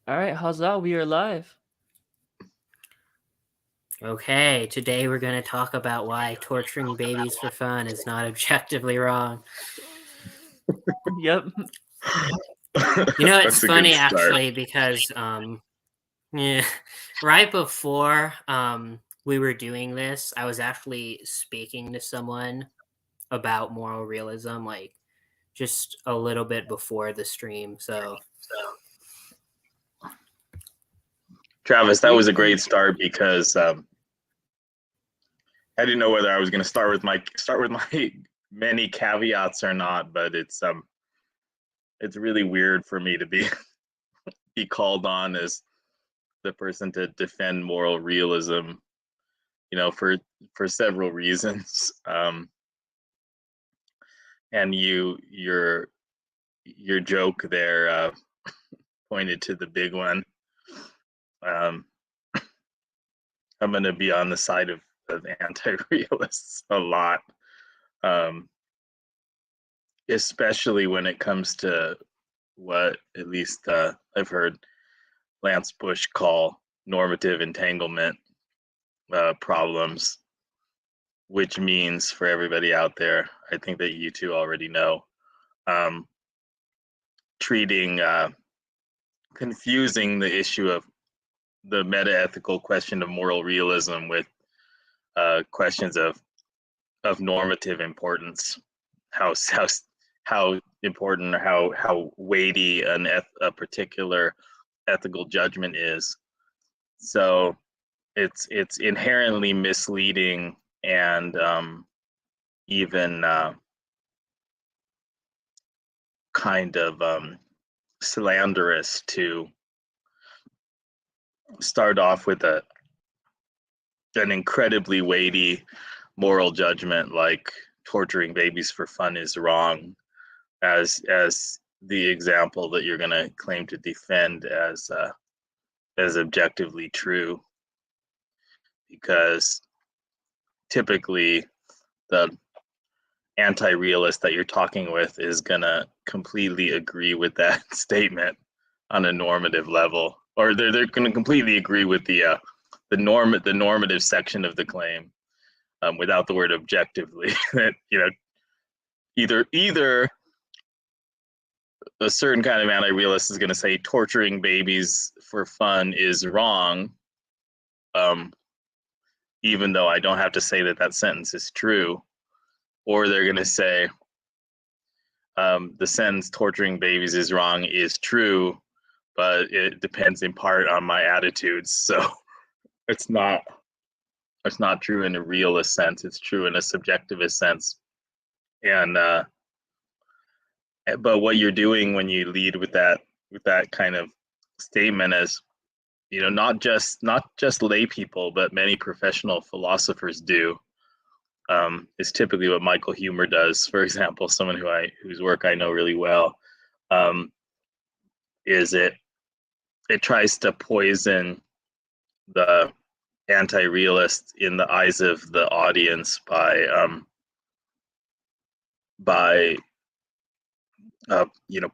All right, how's that? We are live. Okay, today we're going to talk about why torturing babies for fun is not objectively wrong. Yep. It's That's a good funny start. actually because yeah, right before we were doing this, I was actually speaking to someone about moral realism, like just a little bit before the stream. So Travis, that was a great start because I didn't know whether I was going to start with my many caveats or not, but it's really weird for me to be called on as the person to defend moral realism, for several reasons. And your joke there pointed to the big one. Um, I'm going to be on the side of anti-realists a lot, especially when it comes to what at least I've heard Lance Bush call normative entanglement problems, which means for everybody out there, I think that you two already know, treating, confusing the issue of the meta-ethical question of moral realism with questions of normative importance, how important or how weighty a particular ethical judgment is. So it's inherently misleading and even kind of slanderous to start off with an incredibly weighty moral judgment like torturing babies for fun is wrong as the example that you're going to claim to defend as objectively true, because typically the anti-realist that you're talking with is going to completely agree with that statement on a normative level, or they're going to completely agree with the normative section of the claim, without the word objectively. That either a certain kind of anti-realist is going to say torturing babies for fun is wrong, even though I don't have to say that sentence is true, or they're going to say the sentence torturing babies is wrong is true, but it depends in part on my attitudes. So it's not true in a realist sense. It's true in a subjectivist sense. And but what you're doing when you lead with that kind of statement is, not just lay people, but many professional philosophers do, is typically what Michael Huemer does, for example, someone whose work I know really well. Is it tries to poison the anti-realist in the eyes of the audience by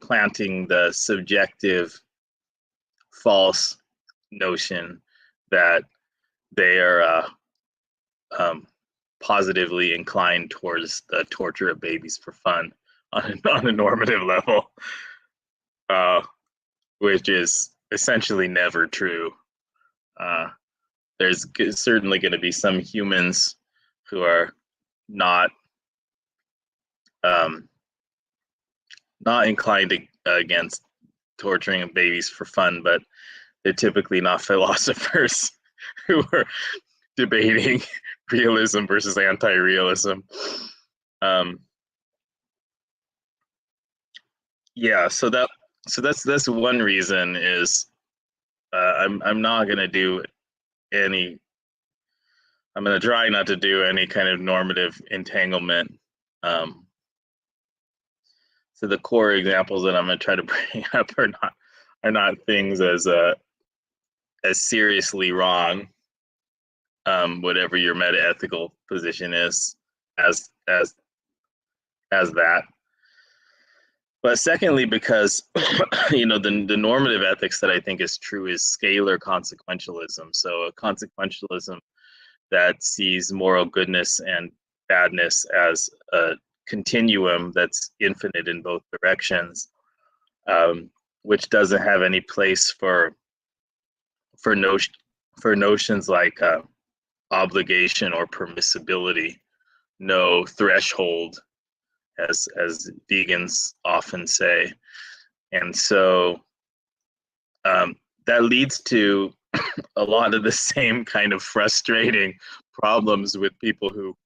planting the subjective false notion that they are positively inclined towards the torture of babies for fun on a normative level, which is essentially never true. There's certainly going to be some humans who are not inclined against torturing babies for fun, but they're typically not philosophers who are debating realism versus anti-realism. Yeah, so that's one reason is I'm not going to do any. I'm going to try not to do any kind of normative entanglement. So the core examples that I'm going to try to bring up are not things as seriously wrong, whatever your meta-ethical position is, as that. But secondly, because the normative ethics that I think is true is scalar consequentialism. So a consequentialism that sees moral goodness and badness as a continuum that's infinite in both directions, which doesn't have any place for notions like obligation or permissibility, no threshold, as vegans often say. And so that leads to a lot of the same kind of frustrating problems with people who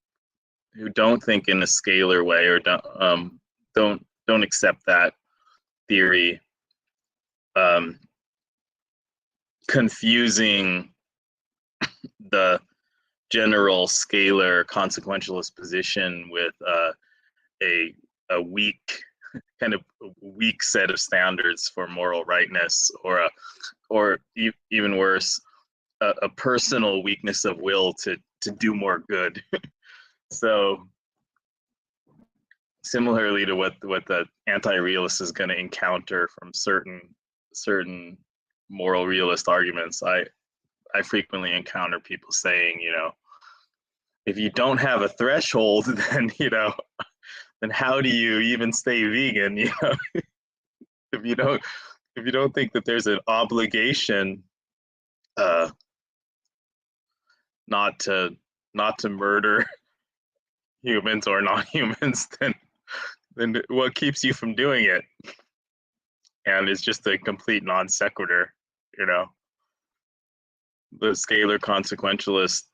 don't think in a scalar way, or don't accept that theory, confusing the general scalar consequentialist position with a weak kind of weak set of standards for moral rightness, or even worse, a personal weakness of will to do more good. So similarly to what the anti-realist is going to encounter from certain moral realist arguments, I frequently encounter people saying, if you don't have a threshold, then then how do you even stay vegan? If you don't think that there's an obligation not to murder humans or non-humans, then what keeps you from doing it? And it's just a complete non sequitur. The scalar consequentialist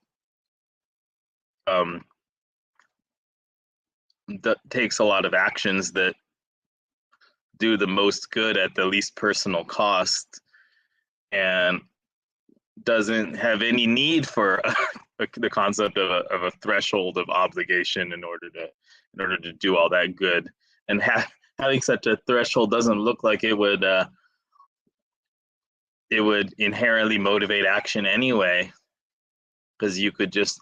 that takes a lot of actions that do the most good at the least personal cost, and doesn't have any need for the concept of a threshold of obligation in order to do all that good. And having such a threshold doesn't look like it would inherently motivate action anyway, because you could just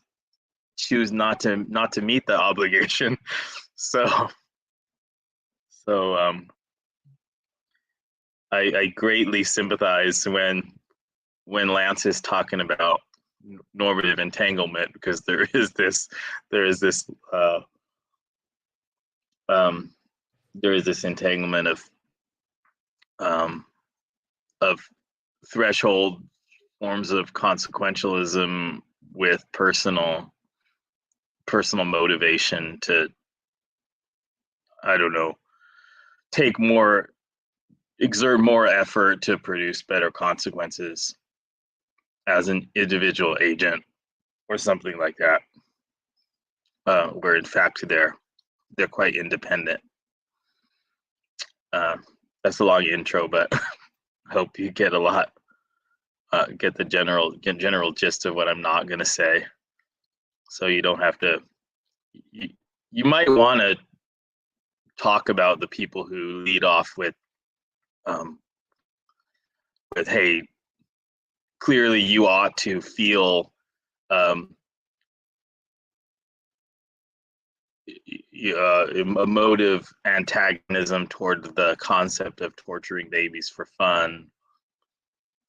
choose not to meet the obligation. So I greatly sympathize when Lance is talking about normative entanglement, because there is this entanglement of threshold forms of consequentialism with personal motivation to, I don't know, exert more effort to produce better consequences as an individual agent or something like that, where in fact they're quite independent. That's a long intro, but I hope you get get the general gist of what I'm not going to say, so you don't have to. You might want to talk about the people who lead off with hey, clearly you ought to feel emotive antagonism toward the concept of torturing babies for fun,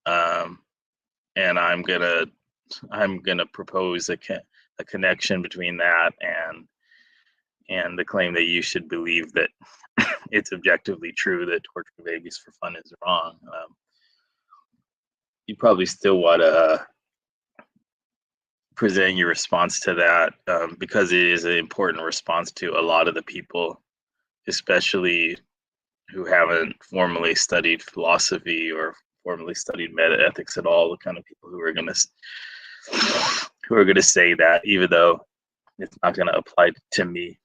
and I'm gonna propose a connection between that and the claim that you should believe that it's objectively true that torturing babies for fun is wrong. You probably still want to present your response to that, because it is an important response to a lot of the people, especially who haven't formally studied philosophy or formally studied meta-ethics at all, the kind of people who are going to say that, even though it's not going to apply to me.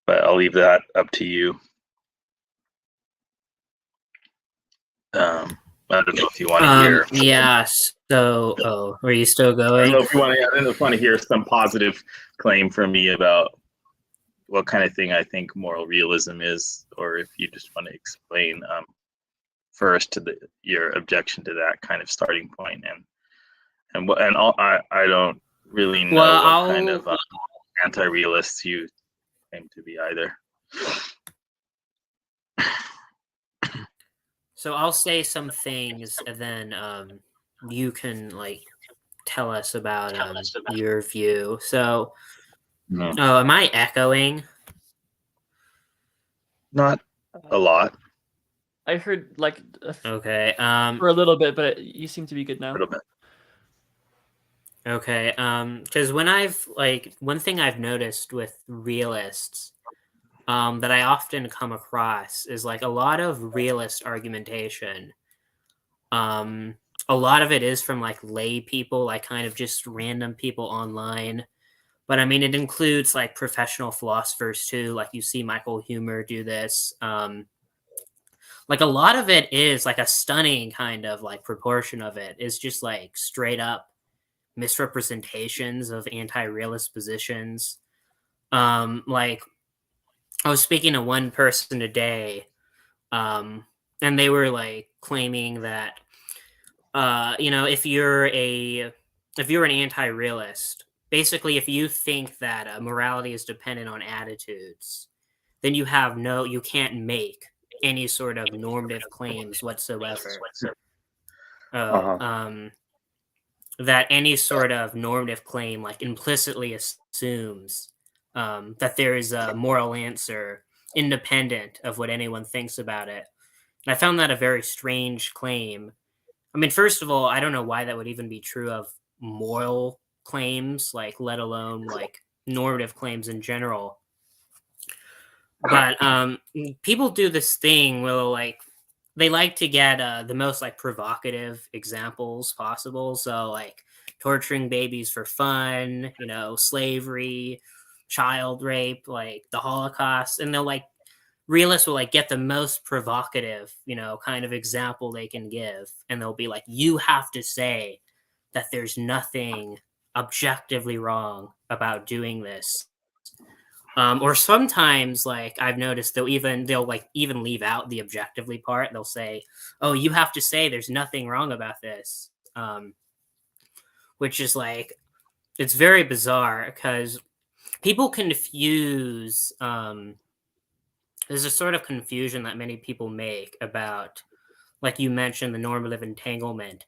But I'll leave that up to you. I don't know if you want to hear. Yeah. So, are you still going? I don't know if you want to. I don't know if you want to hear some positive claim from me about what kind of thing I think moral realism is, or if you just want to explain first to your objection to that kind of starting point, I don't really know what kind of anti-realists you claim to be either. So I'll say some things, and then you can like tell us about your view. So, Mhm. am I echoing? Not a Uh, lot, I heard like Okay. for a little bit, but you seem to be good a now. little bit. Okay. Because when I've like one thing I've noticed with realists, that I often come across is like a lot of realist argumentation. Um, a lot of it is from like lay people, like kind of just random people online. But I mean, it includes like professional philosophers too. Like you see Michael Humer do this. Like a lot of it is like a stunning kind of like proportion of it is just like straight up misrepresentations of anti-realist positions. Like I was speaking to one person today, um, and they were like claiming that if you're an anti-realist, basically if you think that morality is dependent on attitudes, then you can't make any sort of normative claims whatsoever. Oh, Uh-huh. that any sort of normative claim like implicitly assumes that there is a moral answer independent of what anyone thinks about it. And I found that a very strange claim. I mean, first of all, I don't know why that would even be true of moral claims, like let alone like normative claims in general. But people do this thing where like they like to get the most like provocative examples possible. So like torturing babies for fun, slavery, child rape, like the Holocaust, and they'll like realists will like get the most provocative, kind of example they can give, and they'll be like, you have to say that there's nothing objectively wrong about doing this. Or sometimes, like I've noticed, they'll like even leave out the objectively part. They'll say, "Oh, you have to say there's nothing wrong about this," which is like it's very bizarre because people confuse. There's a sort of confusion that many people make about, like you mentioned, the normative entanglement.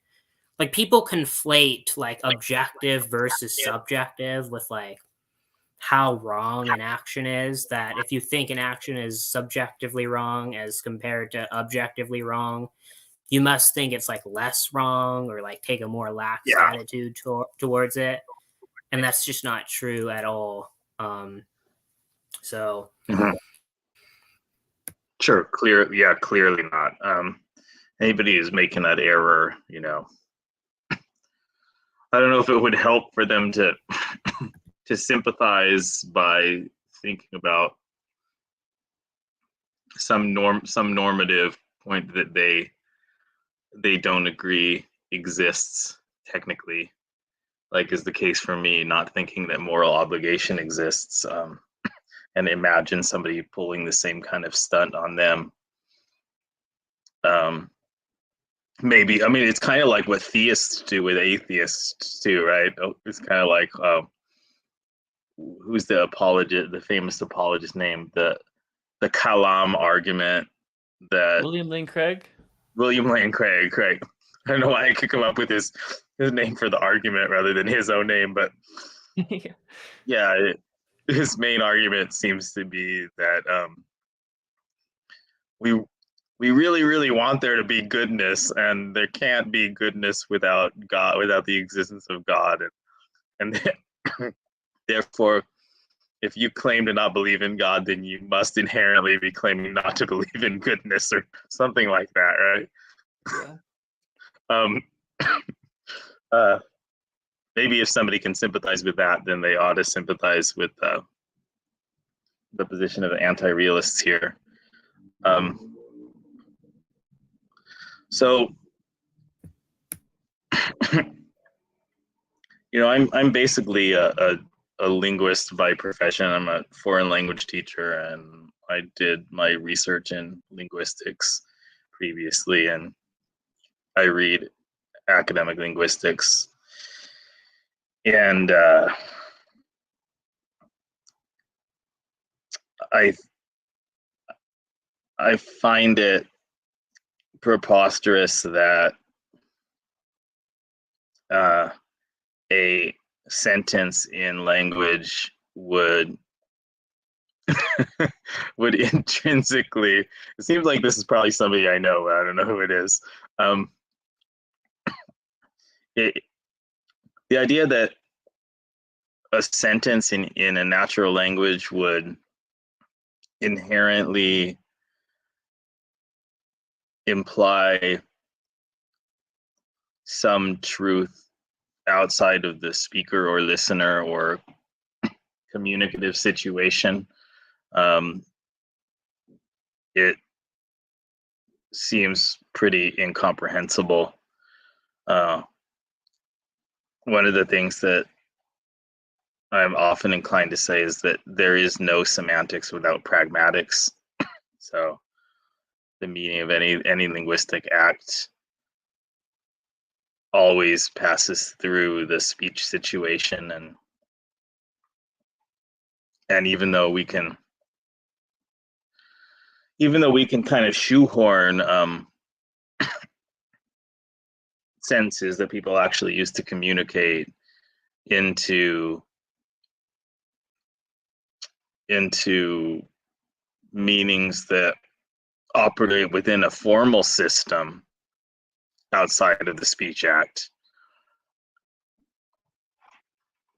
Like people conflate like objective versus subjective with like how wrong an action is, that if you think an action is subjectively wrong as compared to objectively wrong, you must think it's like less wrong or like take a more lax Yeah. attitude towards it, and that's just not true at all. So Mhm. Sure, yeah, clearly not. Anybody who's making that error, I don't know if it would help for them to to sympathize by thinking about some normative point that they don't agree exists technically, like is the case for me, not thinking that moral obligation exists, and imagine somebody pulling the same kind of stunt on them. Um, Maybe, I mean, it's kind of like what theists do with atheists too, right? It's kind of like who's the famous apologist name, the Kalam argument that William Lane Craig. William Lane Craig. Craig. I don't know why I could come up with his name for the argument rather than his own name, but Yeah. yeah, his main argument seems to be that we we really want there to be goodness, and there can't be goodness without God, without the existence of God, and therefore, if you claim to not believe in God, then you must inherently be claiming not to believe in goodness or something like that, right? Yeah. Um, uh, Maybe if somebody can sympathize with that, then they ought to sympathize with the position of the anti-realists here. Um, so, I'm basically a linguist by profession. I'm a foreign language teacher, and I did my research in linguistics previously, and I read academic linguistics, and I I find it preposterous that a sentence in language would would intrinsically, it seems like this is probably somebody I know, but I don't know who it is. The idea that a sentence in a natural language would inherently imply some truth outside of the speaker or listener or communicative situation, it seems pretty incomprehensible. One of the things that I'm often inclined to say is that there is no semantics without pragmatics. So the meaning of any linguistic act always passes through the speech situation, and even though we can kind of shoehorn sentences that people actually use to communicate into meanings that operate within a formal system outside of the speech act,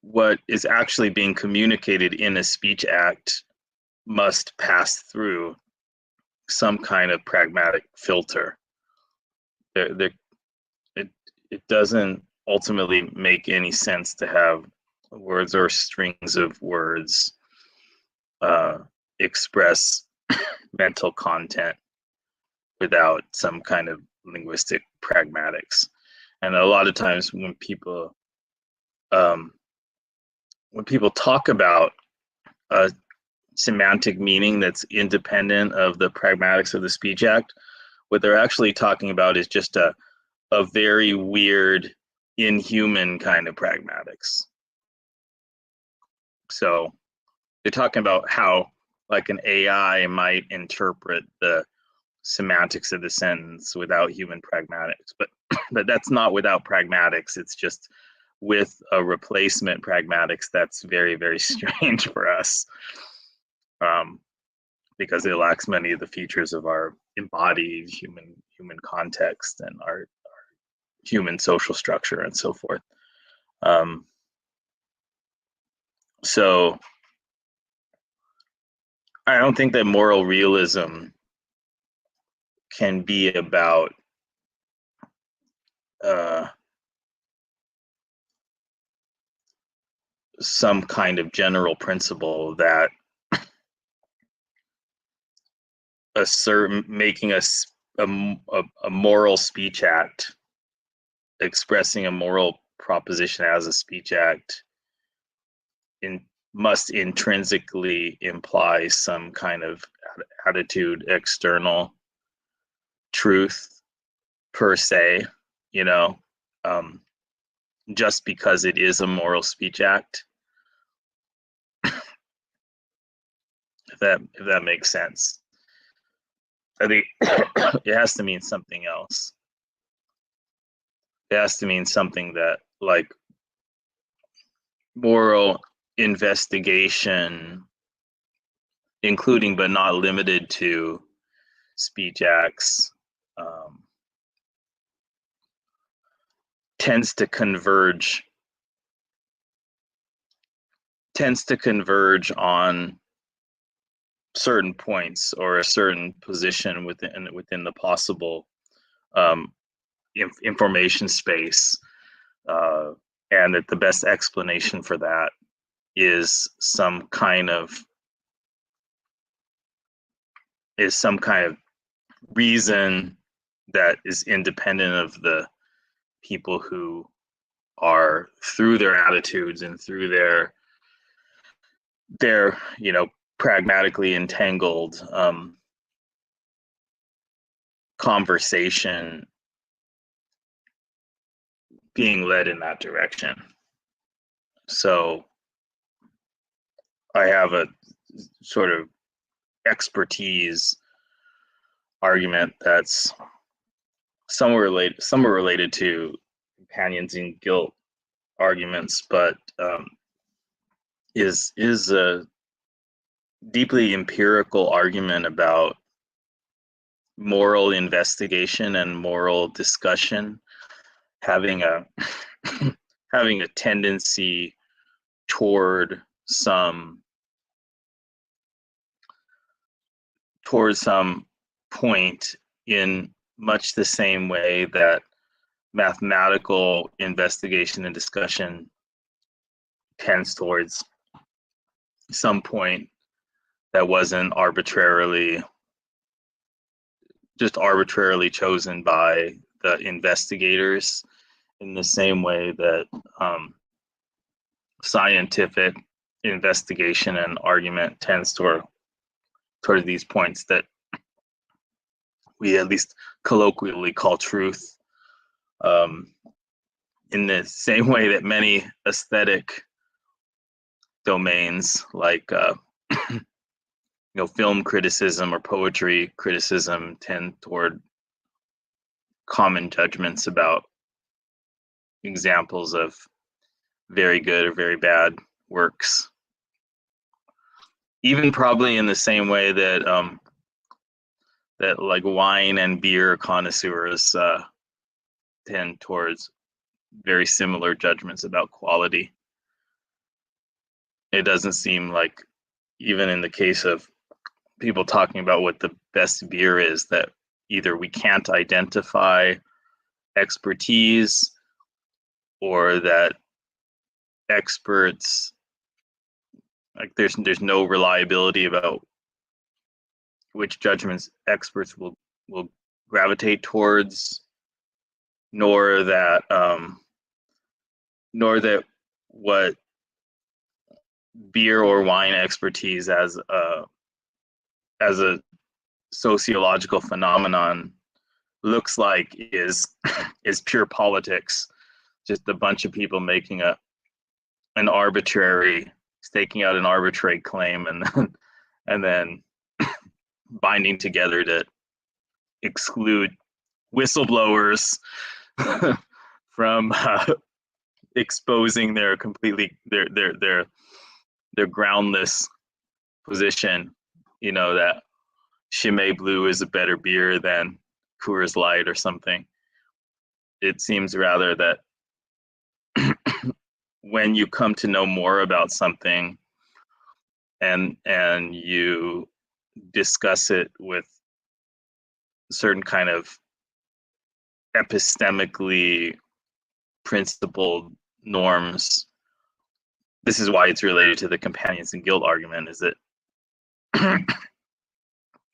what is actually being communicated in a speech act must pass through some kind of pragmatic filter. It doesn't ultimately make any sense to have words or strings of words express mental content without some kind of linguistic pragmatics. And a lot of times when people talk about a semantic meaning that's independent of the pragmatics of the speech act, what they're actually talking about is just a very weird, inhuman kind of pragmatics. So they're talking about how like an AI might interpret the semantics of the sentence without human pragmatics, but that's not without pragmatics. It's just with a replacement pragmatics that's very, very strange for us, because it lacks many of the features of our embodied human context and our human social structure and so forth. So I don't think that moral realism can be about some kind of general principle that making a moral speech act, expressing a moral proposition as a speech act, must intrinsically imply some kind of attitude, external truth per se, just because it is a moral speech act. If that makes sense. I think it has to mean something else. It has to mean something that, like, moral investigation, including but not limited to speech acts, tends to converge on certain points or a certain position within the possible information space, and that the best explanation for that is some kind of reason that is independent of the people who are, through their attitudes and through their pragmatically entangled conversation, being led in that direction. So I have a sort of expertise argument that's some are related to companions in guilt arguments, but is a deeply empirical argument about moral investigation and moral discussion having a having a tendency toward some point in much the same way that mathematical investigation and discussion tends towards some point that wasn't arbitrarily chosen by the investigators, in the same way that scientific investigation and argument tends toward these points that we at least colloquially call truth. In the same way that many aesthetic domains, like film criticism or poetry criticism, tend toward common judgments about examples of very good or very bad works. Even probably in the same way that that like wine and beer connoisseurs tend towards very similar judgments about quality. It doesn't seem like, even in the case of people talking about what the best beer is, that either we can't identify expertise, or that experts, like there's no reliability about which judgments experts will gravitate towards, nor that what beer or wine expertise as a sociological phenomenon looks like is pure politics, just a bunch of people making staking out an arbitrary claim and then binding together to exclude whistleblowers from exposing their groundless position, that Chimay Blue is a better beer than Coors Light or something. It seems rather that when you come to know more about something and you discuss it with certain kind of epistemically principled norms, this is why it's related to the companions in guilt argument, is that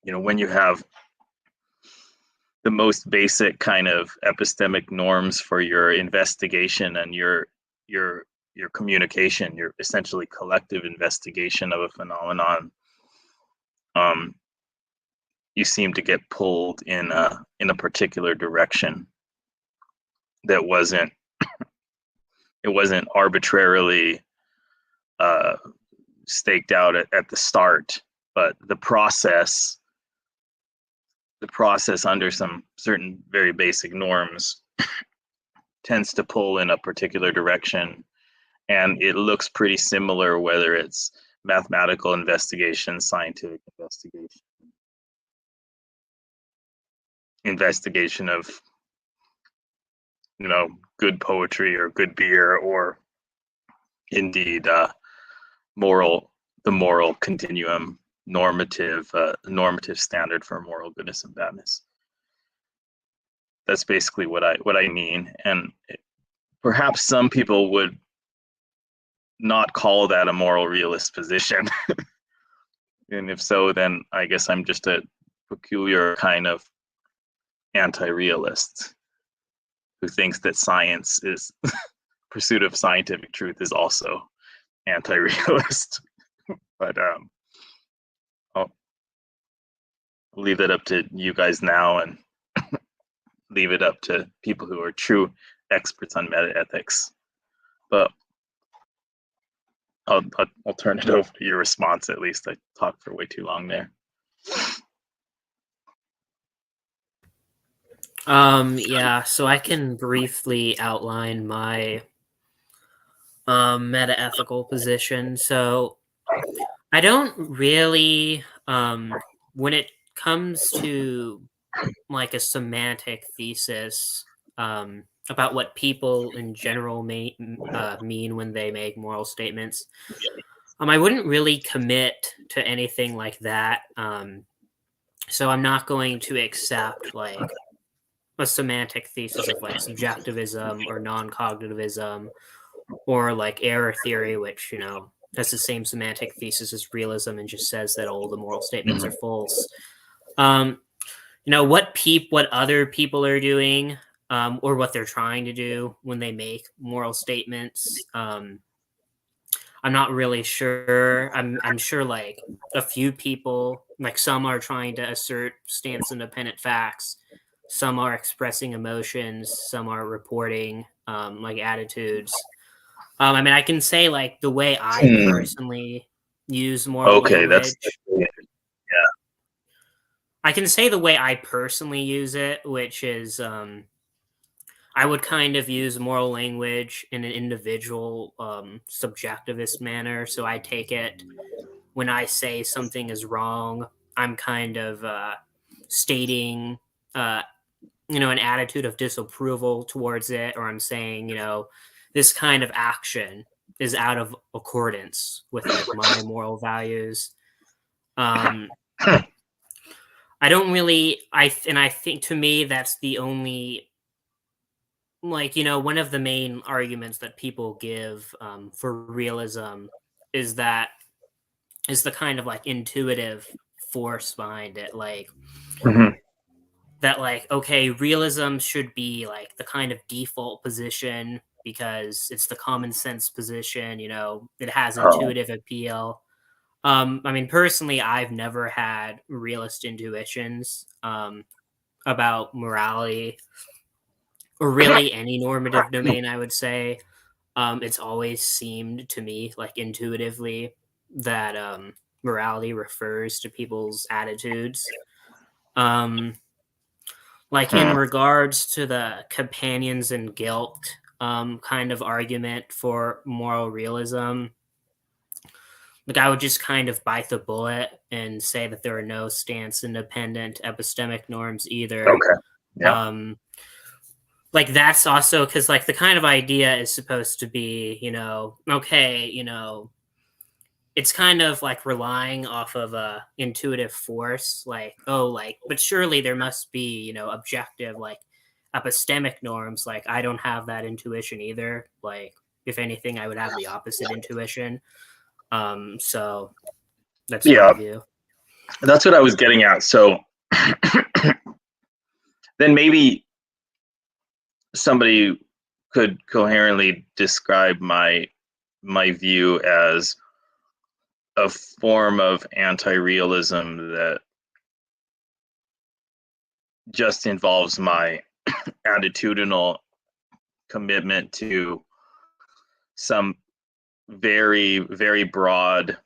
when you have the most basic kind of epistemic norms for your investigation and your communication, your essentially collective investigation of a phenomenon, you seem to get pulled in a particular direction that wasn't arbitrarily staked out at the start, but the process under some certain very basic norms tends to pull in a particular direction, and it looks pretty similar whether it's mathematical investigation, scientific investigation of good poetry or good beer, or indeed the moral continuum, normative standard for moral goodness and badness. That's basically what I mean, and perhaps some people would not call that a moral realist position. And if so, then I guess I'm just a peculiar kind of anti-realist who thinks that science is pursuit of scientific truth is also anti-realist. But I'll leave that up to you guys now, and leave it up to people who are true experts on metaethics. But I'll turn it over to your response. At least I talked for way too long there. Yeah, so I can briefly outline my meta-ethical position. So I don't really when it comes to like a semantic thesis about what people in general mean when they make moral statements. I wouldn't really commit to anything like that. So I'm not going to accept like a semantic thesis of like subjectivism or non-cognitivism or like error theory, which has the same semantic thesis as realism and just says that all the moral statements are Mhm. false. Um, what other people are doing or what they're trying to do when they make moral statements. I'm not really sure. I'm sure like a few people, like some are trying to assert stance independent facts, some are expressing emotions, some are reporting like attitudes. I mean, I can say like the way I Hmm. personally use moral Okay, that's language. yeah. I can say the way I personally use it, which is I would kind of use moral language in an individual subjectivist manner. So I take it when I say something is wrong, I'm kind of stating, uh, an attitude of disapproval towards it, or I'm saying, this kind of action is out of accordance with like my moral values. Um, I don't really, I think to me that's the only like one of the main arguments that people give for realism is that is the kind of like intuitive force behind it, like Mhm. that like okay, realism should be like the kind of default position because it's the common sense position, it has Oh. intuitive appeal. I mean, personally, I've never had realist intuitions about morality or really any normative domain, I would say. It's always seemed to me like intuitively that morality refers to people's attitudes. Um, like in Hmm. regards to the companions and guilt kind of argument for moral realism, like I would just kind of bite the bullet and say that there are no stance independent epistemic norms either. Okay. Yeah. Um, like that's also because like the kind of idea is supposed to be, okay, it's kind of like relying off of a intuitive force, like oh, like but surely there must be objective like epistemic norms. Like I don't have that intuition either. Like if anything, I would have the opposite intuition. So that's my Yeah, view. that's what I was getting at. So then maybe somebody could coherently describe my view as a form of anti-realism that just involves my attitudinal commitment to some very, very broad,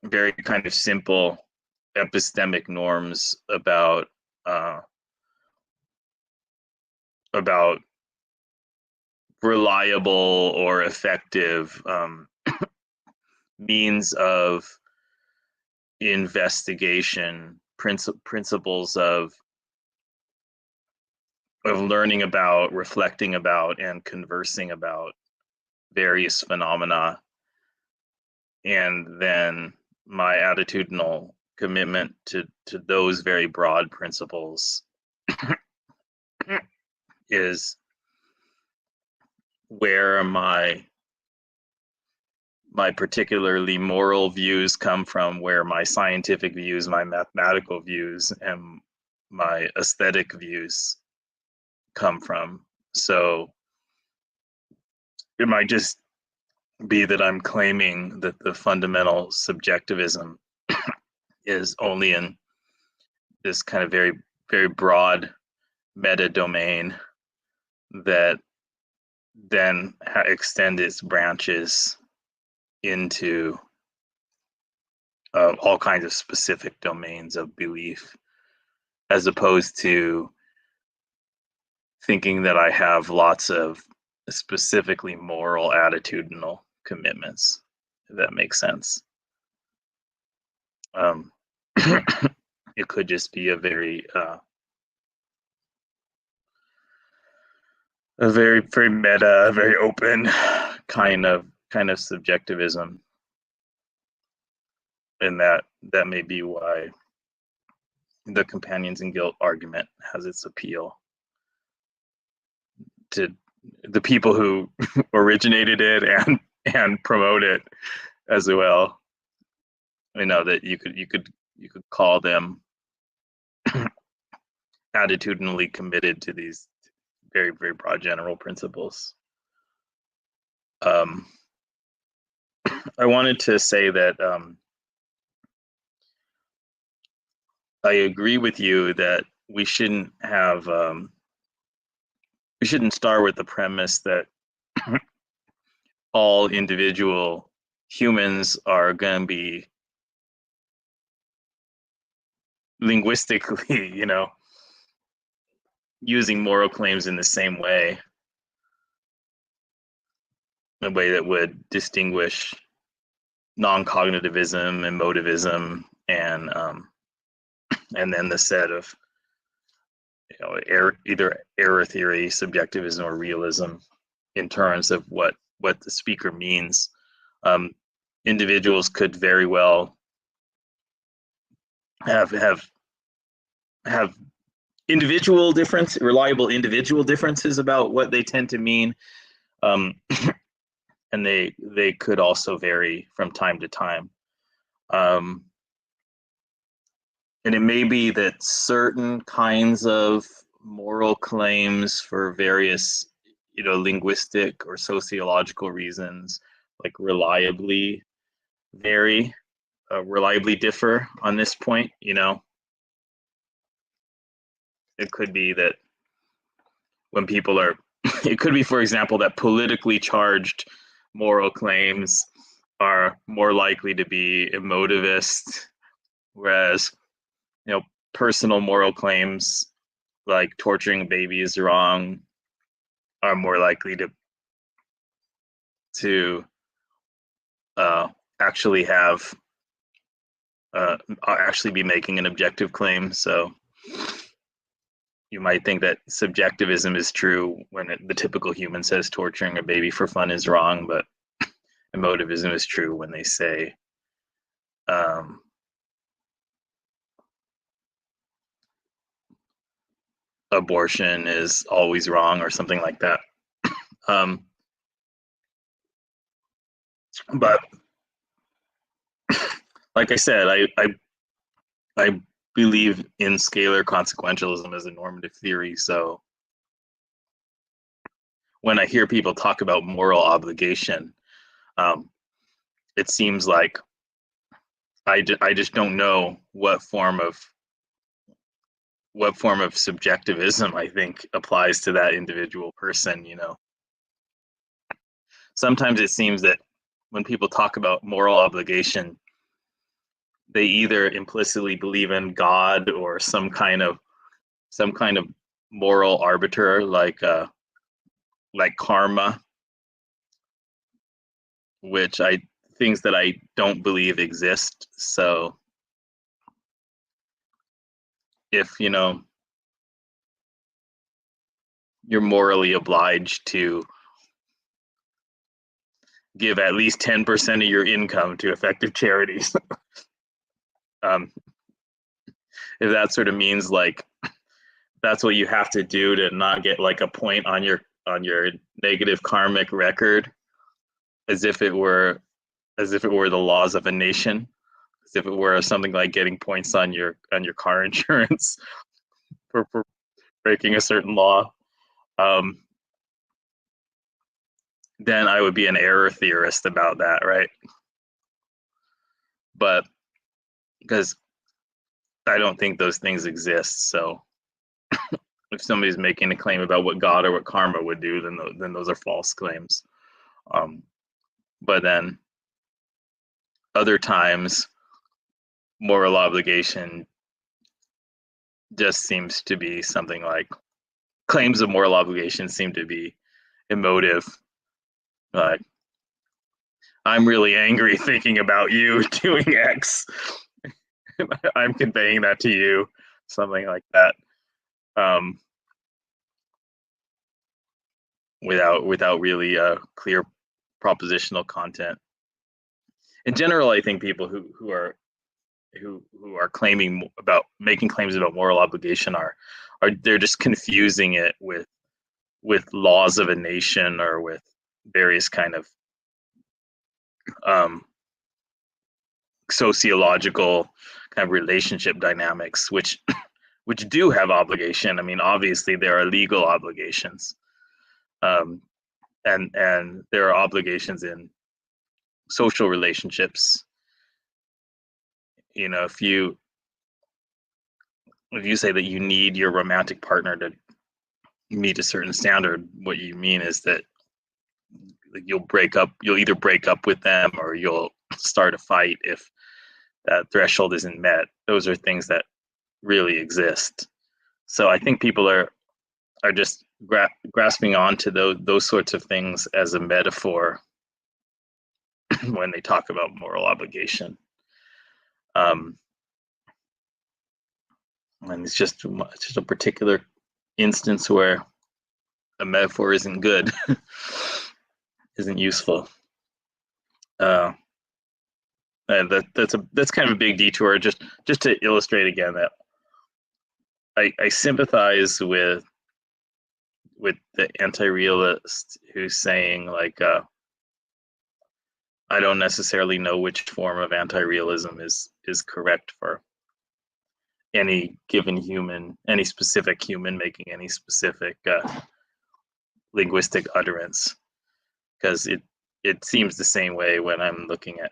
very kind of simple epistemic norms uh, about reliable or effective means of investigation, principles of learning about, reflecting about, and conversing about various phenomena, and then my attitudinal commitment to those very broad principles is where my particularly moral views come from, where my scientific views, my mathematical views, and my aesthetic views come from. So it might just be that I'm claiming that the fundamental subjectivism is only in this kind of very, very broad meta domain that then extend its branches into all kinds of specific domains of belief, as opposed to thinking that I have lots of specifically moral attitudinal commitments, if that makes sense. Um, it could just be a very meta, very open kind of subjectivism, and that may be why the companions in guilt argument has its appeal to the people who originated it and promote it as well. I know that you could call them attitudinally committed to these very broad general principles. I wanted to say that I agree with you that we shouldn't start with the premise that all individual humans are going to be linguistically, using moral claims in the same way, a way that would distinguish non-cognitivism, emotivism, and then the set of either error theory, subjectivism, or realism in terms of what the speaker means. Individuals could very well have reliable individual differences about what they tend to mean, and they could also vary from time to time. And it may be that certain kinds of moral claims for various, linguistic or sociological reasons, like reliably differ on this point. It could be that when people are, it could be, for example, that politically charged moral claims are more likely to be emotivist, whereas personal moral claims like torturing a baby is wrong are more likely to actually have actually be making an objective claim. So you might think that subjectivism is true when the typical human says torturing a baby for fun is wrong, but emotivism is true when they say abortion is always wrong or something like that. But like I said, I believe in scalar consequentialism as a normative theory. So when I hear people talk about moral obligation, it seems like I just don't know what form of subjectivism I think applies to that individual person. Sometimes it seems that when people talk about moral obligation, they either implicitly believe in God or some kind of moral arbiter, like karma, which things that I don't believe exist. So if you're morally obliged to give at least 10% of your income to effective charities, if that sort of means like that's what you have to do to not get like a point on your negative karmic record, as if it were the laws of a nation, as if it were something like getting points on your car insurance for breaking a certain law, then I would be an error theorist about that, right? But because I don't think those things exist, so if somebody's making a claim about what God or what karma would do, then those are false claims. But then other times, moral obligation just seems to be something like claims of moral obligation seem to be emotive. Like, I'm really angry thinking about you doing X. I'm conveying that to you, something like that, without really clear propositional content. In general, I think people who are claiming about making claims about moral obligation are they're just confusing it with laws of a nation or with various kind of sociological kind of relationship dynamics, which do have obligation. I mean, obviously there are legal obligations, and there are obligations in social relationships. You know, if you say that you need your romantic partner to meet a certain standard, what you mean is that you'll either break up with them or you'll start a fight if that threshold isn't met. Those are things that really exist. So I think people are just grasping onto those sorts of things as a metaphor when they talk about moral obligation. And it's just a particular instance where a metaphor isn't good, isn't useful. And that's kind of a big detour. Just to illustrate again that I sympathize with the anti-realist who's saying like, I don't necessarily know which form of anti-realism is correct for any given human, any specific human making any specific linguistic utterance, because it seems the same way when I'm looking at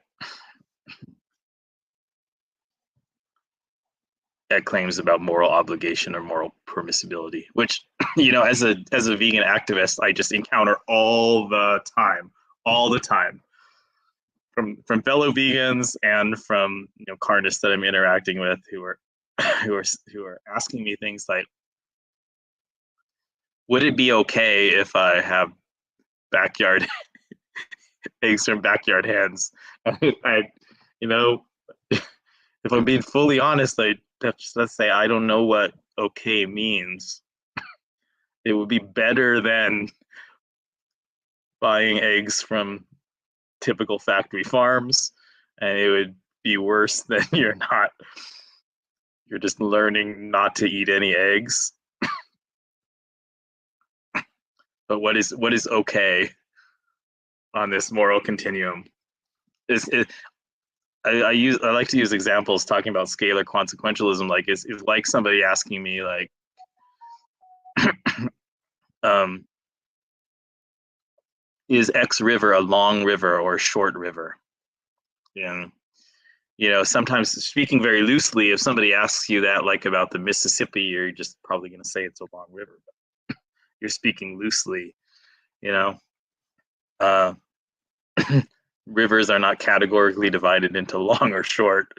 claims about moral obligation or moral permissibility, which, you know, as a vegan activist, I just encounter all the time from fellow vegans and from, you know, carnists that I'm interacting with who are asking me things like, would it be okay if I have backyard eggs from backyard hens? You know, if I'm being fully honest, let's say I don't know what okay means. It would be better than buying eggs from typical factory farms, and it would be worse than you're just learning not to eat any eggs. But what is okay on this moral continuum? I like to use examples talking about scalar consequentialism. Like, is like somebody asking me like, is X river a long river or a short river? And, you know, sometimes, speaking very loosely, if somebody asks you that, like about the Mississippi, you're just probably going to say it's a long river. But you're speaking loosely, you know. Rivers are not categorically divided into long or short.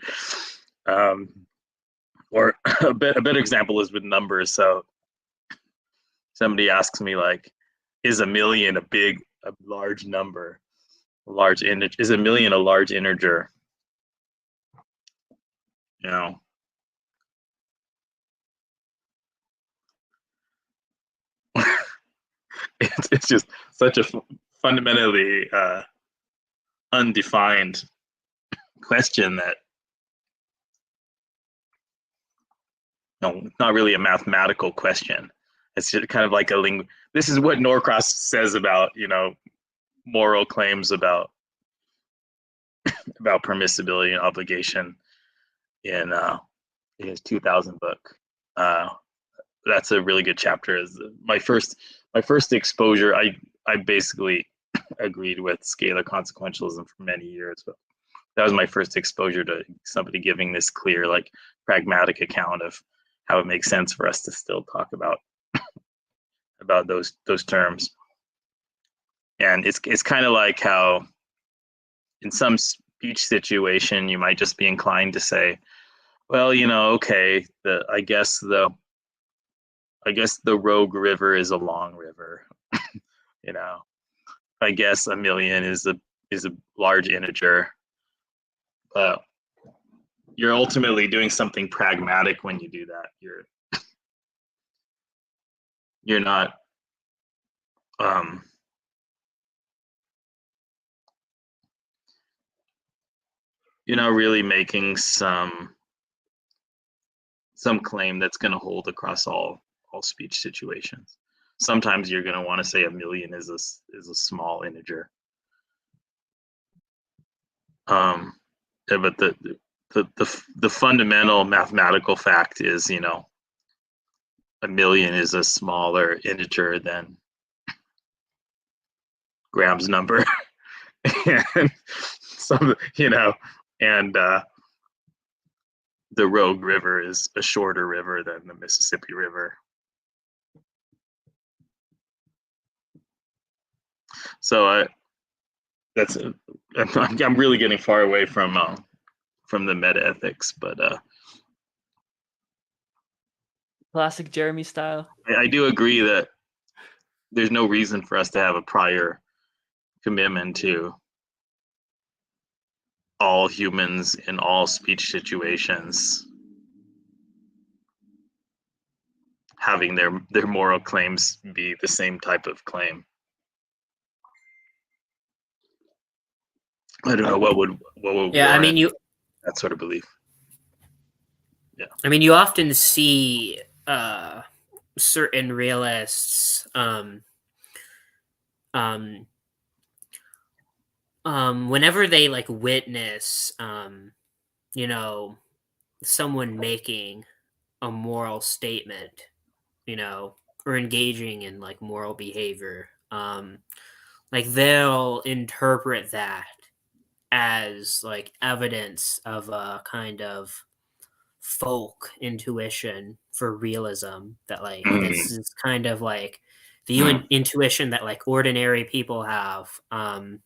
Or a better example is with numbers. So somebody asks me like, is a million a large number, a large integer? Is a million a large integer? You know, it's just such a fundamentally undefined question that, it's not really a mathematical question. It's just kind of like this is what Norcross says about, you know, moral claims about permissibility and obligation in his 2000 book. That's a really good chapter. Is my first exposure. I basically agreed with scalar consequentialism for many years, but that was my first exposure to somebody giving this clear, like, pragmatic account of how it makes sense for us to still talk about those terms. And it's kind of like how in some speech situation you might just be inclined to say, well, you know, okay, I guess the I guess the Rogue River is a long river. You know, I guess a million is a large integer. But you're ultimately doing something pragmatic when you do that. You're not really making some claim that's going to hold across all speech situations. Sometimes you're going to want to say a million is a small integer. Yeah, but the fundamental mathematical fact is, a million is a smaller integer than Graham's number. And and the Rogue River is a shorter river than the Mississippi River. So I'm really getting far away from the meta ethics, but Classic Jeremy style. I do agree that there's no reason for us to have a prior commitment to all humans in all speech situations having their moral claims be the same type of claim. I don't know what would Yeah, I mean, that sort of belief. Yeah, I mean, you often see certain realists whenever they like witness someone making a moral statement, or engaging in like moral behavior, like they'll interpret that as like evidence of a kind of folk intuition for realism, that like this is kind of like the intuition that like ordinary people have. And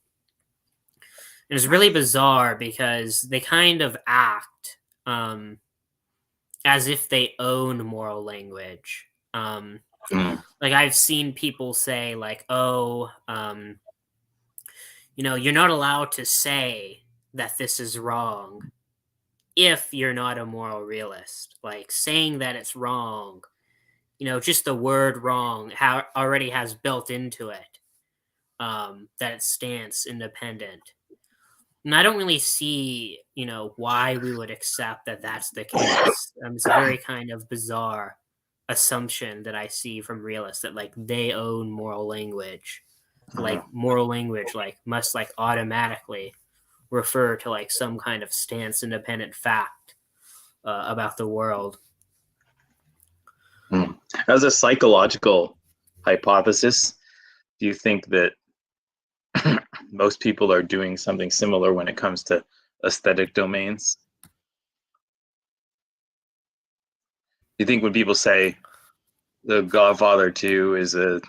it's really bizarre because they kind of act as if they own moral language. Like I've seen people say like, oh, you're not allowed to say that this is wrong if you're not a moral realist. Like saying that it's wrong, just the word wrong already has built into it that it stands independent. And I don't really see, why we would accept that that's the case. It's a very kind of bizarre assumption that I see from realists, that like they own moral language. Like moral language like must like automatically refer to like some kind of stance independent fact about the world. As a psychological hypothesis, do you think that most people are doing something similar when it comes to aesthetic domains? Do you think when people say The Godfather 2 is a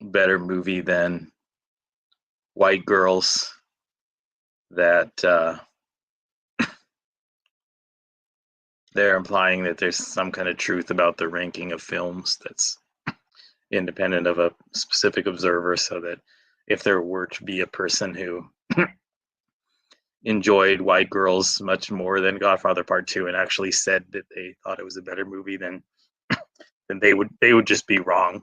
better movie than White Girls, that they're implying that there's some kind of truth about the ranking of films that's independent of a specific observer, so that if there were to be a person who enjoyed White Girls much more than Godfather Part 2 and actually said that they thought it was a better movie, then they would just be wrong.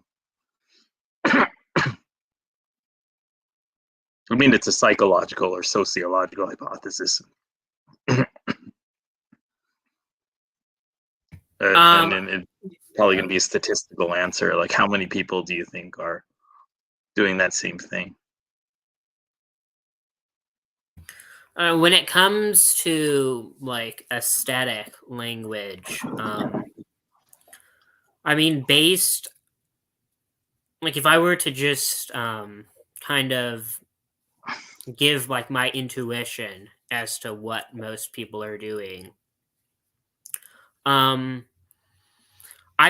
I mean, it's a psychological or sociological hypothesis. And it's probably going to be a statistical answer. Like, how many people do you think are doing that same thing? When it comes to like aesthetic language, I mean, based like if I were to just kind of give like my intuition as to what most people are doing, I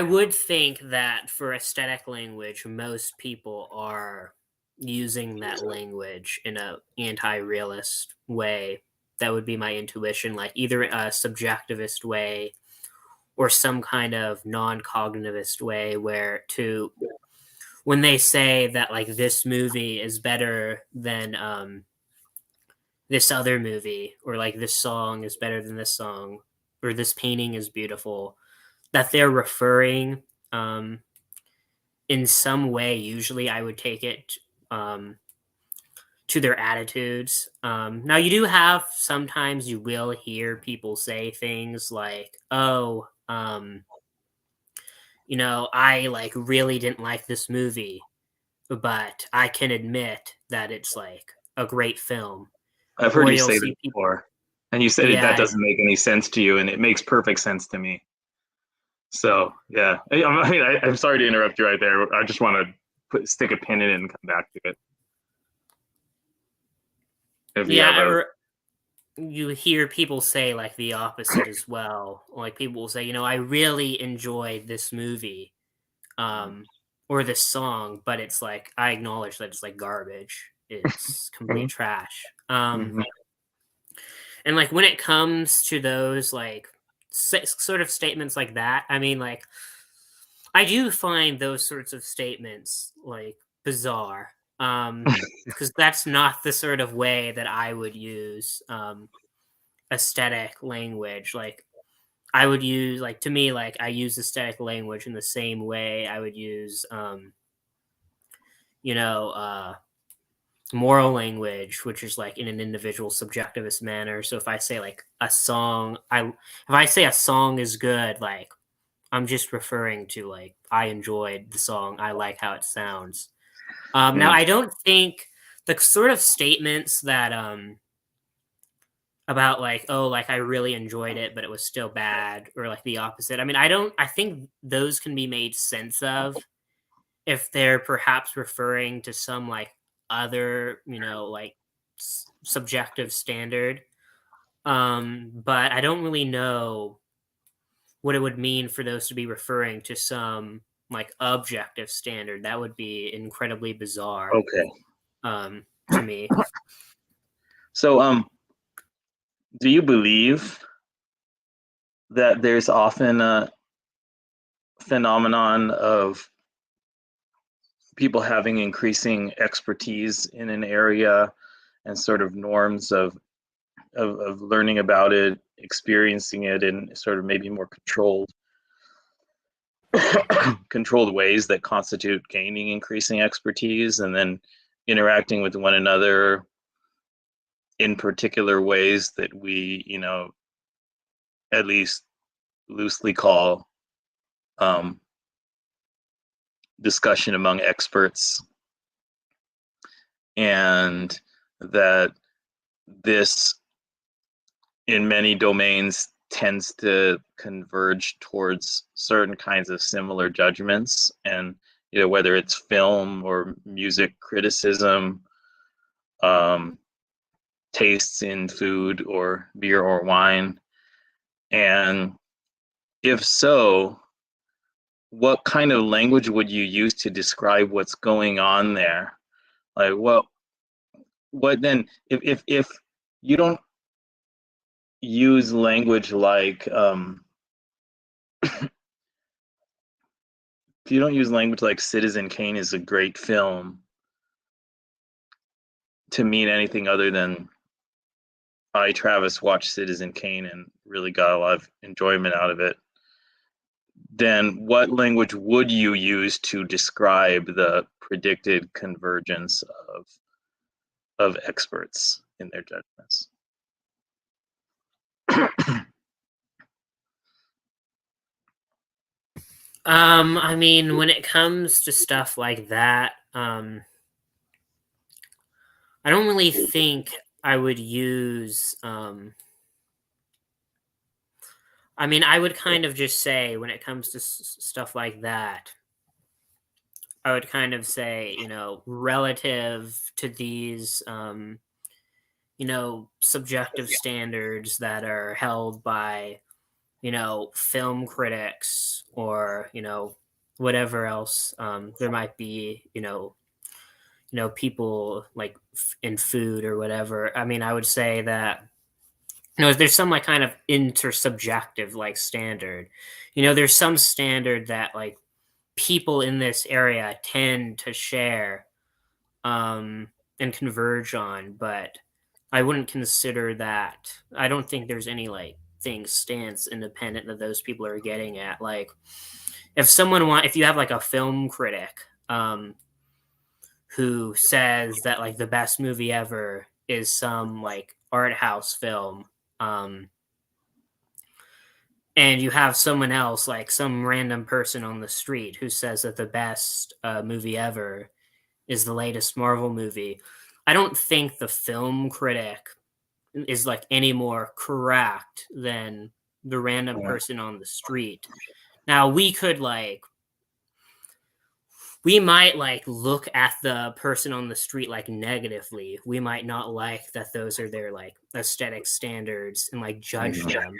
would think that for aesthetic language, most people are using that language in a anti-realist way. That would be my intuition, like either a subjectivist way or some kind of non-cognitivist way where to when they say that like this movie is better than this other movie, or like this song is better than this song, or this painting is beautiful, that they're referring um, in some way. Usually, I would take it to their attitudes. Now, you do have sometimes you will hear people say things like, "Oh, I like really didn't like this movie, but I can admit that it's like a great film." I've heard Or you you'll say that see people, before, and you said that yeah, doesn't make any sense to you, and it makes perfect sense to me. So yeah, I'm sorry to interrupt you right there. I just want to stick a pin in it and come back to it. If you have yeah, a or you hear people say like the opposite as well. Like people will say, I really enjoyed this movie, or this song, but it's like I acknowledge that it's like garbage. It's complete trash. Mhm. And like when it comes to those like sort of statements like that, I mean, like I do find those sorts of statements like bizarre. Because that's not the sort of way that I would use aesthetic language. Like I would use, like, to me, like I use aesthetic language in the same way I would use you know moral language, which is like in an individual subjectivist manner. So if I say like a song, if I say a song is good, like I'm just referring to like I enjoyed the song, I like how it sounds. Now Yeah. I don't think the sort of statements that about like, oh, like I really enjoyed it but it was still bad, or like the opposite, I mean, I think those can be made sense of if they're perhaps referring to some like other, like subjective standard. But I don't really know what it would mean for those to be referring to some like objective standard. That would be incredibly bizarre Okay. to me. So do you believe that there's often a phenomenon of people having increasing expertise in an area and sort of norms of learning about it, experiencing it in sort of maybe more controlled ways that constitute gaining increasing expertise, and then interacting with one another in particular ways that we, at least loosely call um, discussion among experts, and that this in many domains tends to converge towards certain kinds of similar judgments, and whether it's film or music criticism, um, tastes in food or beer or wine. And if so, what kind of language would you use to describe what's going on there? Like what then if you don't use language like if you don't use language like Citizen Kane is a great film to mean anything other than I, Travis, watched Citizen Kane and really got a lot of enjoyment out of it, then what language would you use to describe the predicted convergence of experts in their judgments? I mean, when it comes to stuff like that, I don't really think I would use I mean, I would kind of just say when it comes to stuff like that, I would kind of say, relative to these, subjective standards that are held by, film critics, or, whatever else there might be, people like in food or whatever. I mean, I would say that there's some like kind of intersubjective like standard. There's some standard that like people in this area tend to share and converge on, but I wouldn't consider that. I don't think there's any like thing stance independent that those people are getting at. Like, if you have like a film critic who says that like the best movie ever is some like art house film, and you have someone else, like some random person on the street, who says that the best movie ever is the latest Marvel movie, I don't think the film critic is like any more correct than the random person on the street. Now we might like look at the person on the street like negatively. We might not like that those are their like aesthetic standards and like judge them,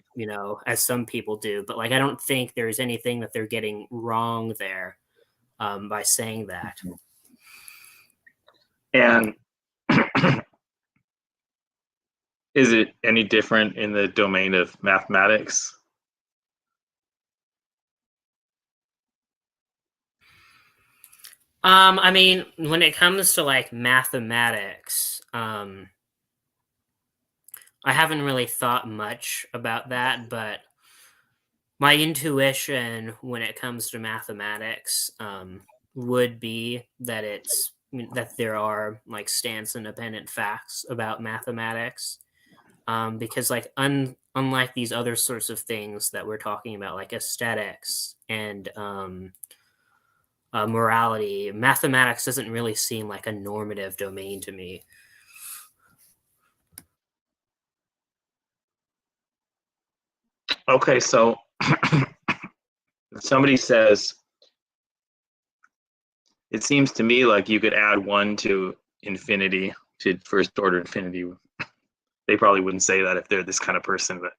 as some people do. But like I don't think there's anything that they're getting wrong there by saying that. And is it any different in the domain of mathematics? I mean, when it comes to like mathematics, I haven't really thought much about that, but my intuition when it comes to mathematics would be that that there are like stance independent facts about mathematics, because like unlike these other sorts of things that we're talking about, like aesthetics and morality, mathematics doesn't really seem like a normative domain to me. Okay, so somebody says, it seems to me like you could add 1 to infinity, to first order infinity. They probably wouldn't say that if they're this kind of person, but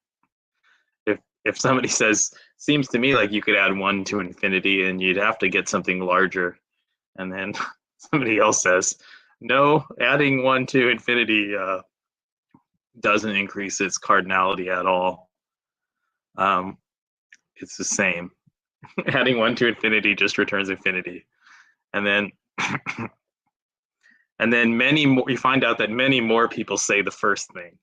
if somebody says, seems to me like you could add 1 to infinity and you'd have to get something larger, and then somebody else says, no, adding 1 to infinity doesn't increase its cardinality at all. It's the same. Adding 1 to infinity just returns infinity. And then and then many more, you find out that many more people say the first thing.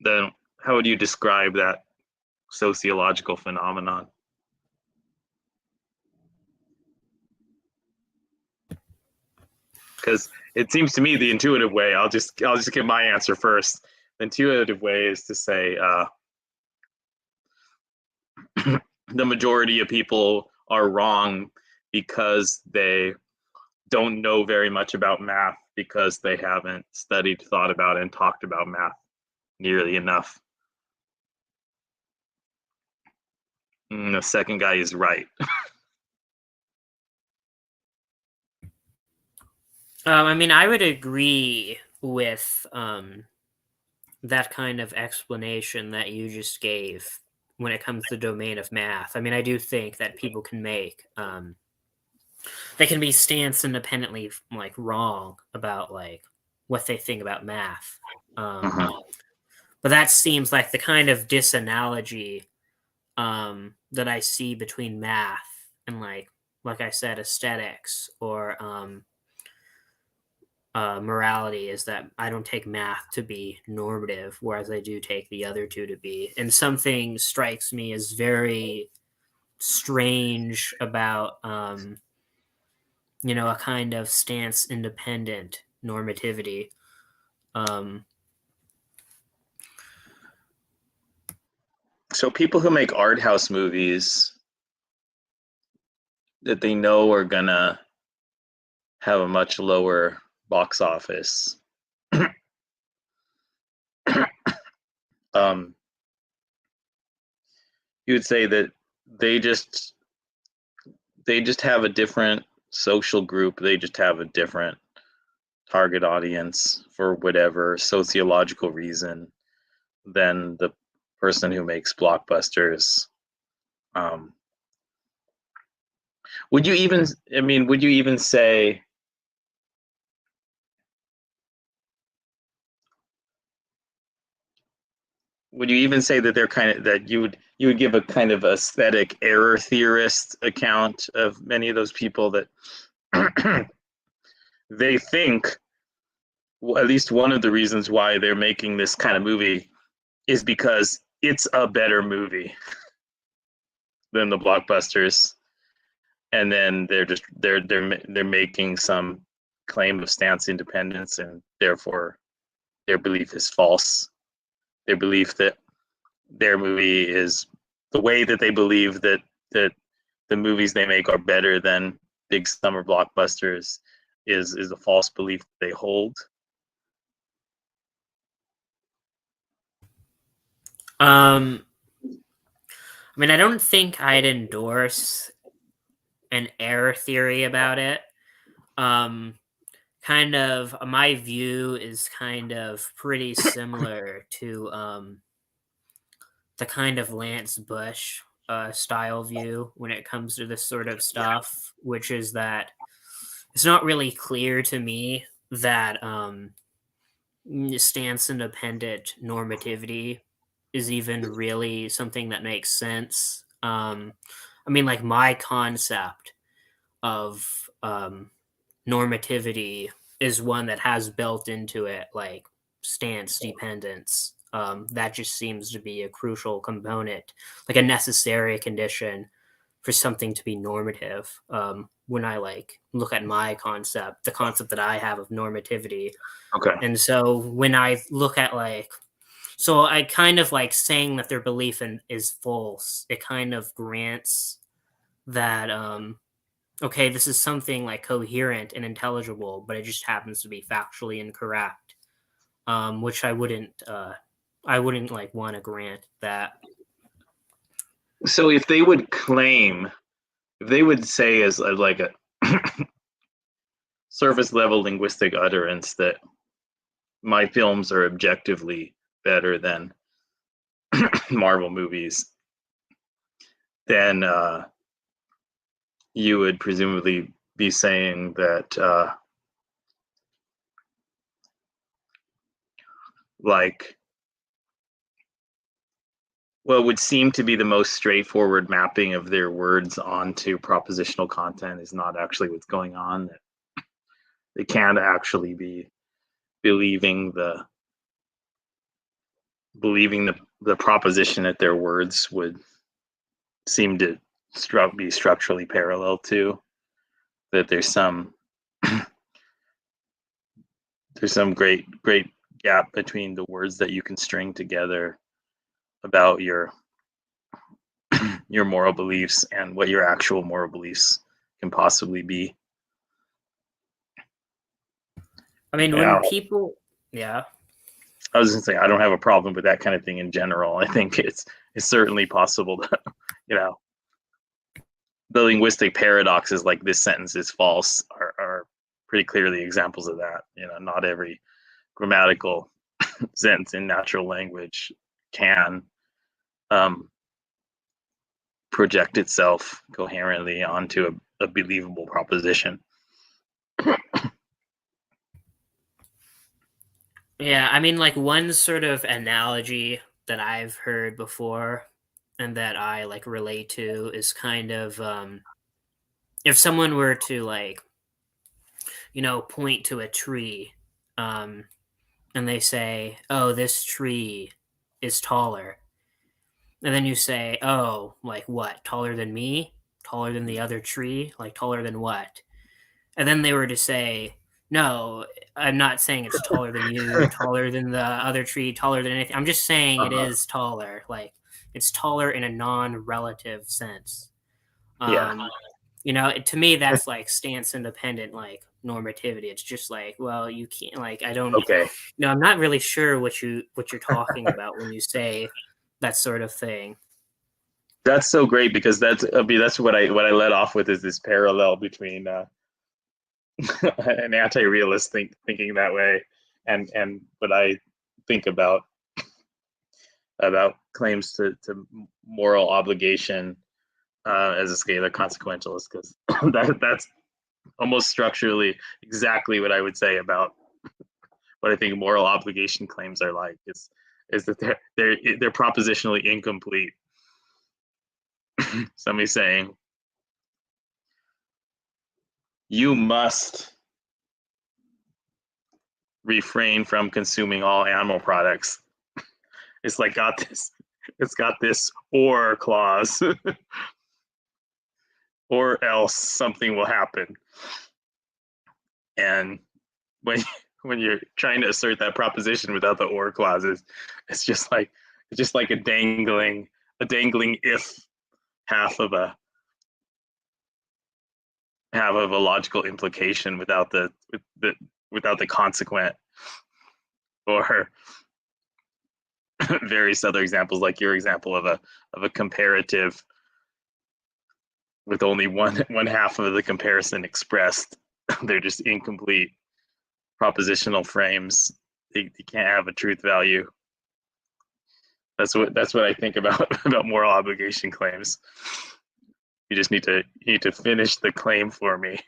Then how would you describe that sociological phenomenon? Because it seems to me the intuitive way, I'll just give my answer first. The intuitive way is to say the majority of people are wrong because they don't know very much about math, because they haven't studied, thought about, and talked about math nearly enough. And the second guy is right. I mean, I would agree with that kind of explanation that you just gave when it comes to the domain of math. I mean, I do think that people can they can be stance independently like wrong about like what they think about math. But that seems like the kind of disanalogy that I see between math and like I said, aesthetics or morality, is that I don't take math to be normative, whereas I do take the other two to be. And something strikes me as very strange about a kind of stance independent normativity. So people who make art house movies that they know are gonna have a much lower box office, you would say that they just have a different social group, they just have a different target audience for whatever sociological reason than the person who makes blockbusters. Would you even say would you even say that they're that you would give a kind of aesthetic error theorist account of many of those people that they think, well, at least one of the reasons why they're making this kind of movie is because it's a better movie than the blockbusters, and then they're making some claim of stance independence, and therefore their belief is false. Their belief that their movie is the way that they believe that the movies they make are better than big summer blockbusters is a false belief they hold. I mean, I don't think I'd endorse an error theory about it. Kind of my view is kind of pretty similar to the kind of Lance Bush style view when it comes to this sort of stuff, which is that it's not really clear to me that stance independent normativity is even really something that makes sense. I mean, like my concept of normativity is one that has built into it like stance dependence. That just seems to be a crucial component, like a necessary condition for something to be normative. When I like look at my concept, the concept that I have of normativity. Okay. And so when I look at like, so I kind of like saying that their belief is false. It kind of grants that okay, this is something like coherent and intelligible, but it just happens to be factually incorrect. Which I wouldn't like want to grant that. So if they would claim, if they would say as like a surface level linguistic utterance that my films are objectively better than Marvel movies, then you would presumably be saying that like what would seem to be the most straightforward mapping of their words onto propositional content is not actually what's going on. That they can't actually be believing the proposition that their words would seem to be structurally parallel to. That there's some great gap between the words that you can string together about your moral beliefs and what your actual moral beliefs can possibly be. I mean, when people, yeah, I was gonna say I don't have a problem with that kind of thing in general. I think it's certainly possible to, the linguistic paradoxes like this sentence is false are pretty clearly examples of that. Not every grammatical sentence in natural language can project itself coherently onto a believable proposition. Yeah, I mean, like one sort of analogy that I've heard before and that I like relate to is kind of if someone were to like, point to a tree, and they say, "Oh, this tree is taller," and then you say, "Oh, like what? Taller than me? Taller than the other tree? Like taller than what?" And then they were to say, "No, I'm not saying it's taller than you, taller than the other tree, taller than anything. I'm just saying it is taller. Like it's taller in a non-relative sense." Yeah. To me, that's like stance independent, like normativity. It's just like, well, you can't, like, I don't, Okay. I'm not really sure what you're talking about when you say that sort of thing. That's so great because that's what I led off with is this parallel between an anti-realist thinking that way and what I think about claims to moral obligation as a scalar consequentialist, because that's almost structurally exactly what I would say about what I think moral obligation claims are like. It's is that they're propositionally incomplete. Somebody saying, you must refrain from consuming all animal products. It's like it's got this or clause, or else something will happen. And when you're trying to assert that proposition without the or clauses, it's just like a dangling if half of a logical implication without the consequent, or various other examples like your example of a comparative with only one half of the comparison expressed. They're just incomplete propositional frames. They can't have a truth value. That's what I think about moral obligation claims. You just need to finish the claim for me.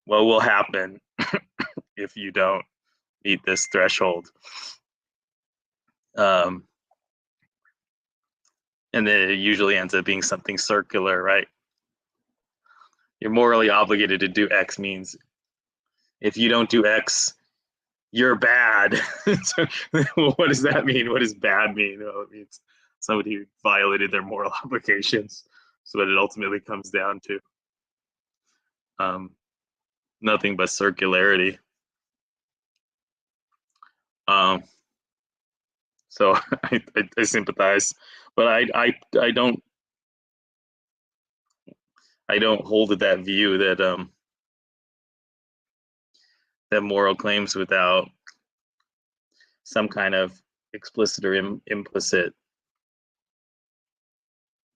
What will happen if you don't meet this threshold? And then it usually ends up being something circular, right? You're morally obligated to do X means if you don't do X, you're bad. So, well, what does that mean? What does bad mean? Well, it means somebody violated their moral obligations. So what it ultimately comes down to. Nothing but circularity. So I sympathize, but I don't hold to that view that that moral claims without some kind of explicit or implicit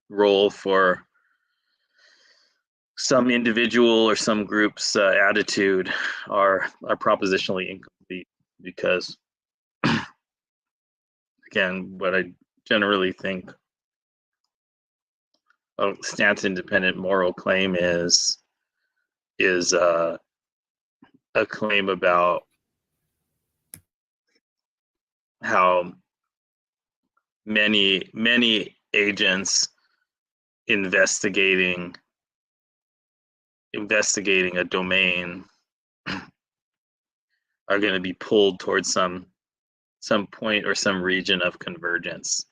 role for some individual or some group's attitude are propositionally incomplete, because again, what I generally think a stance independent moral claim is a claim about how many agents investigating a domain are going to be pulled towards some point or some region of convergence.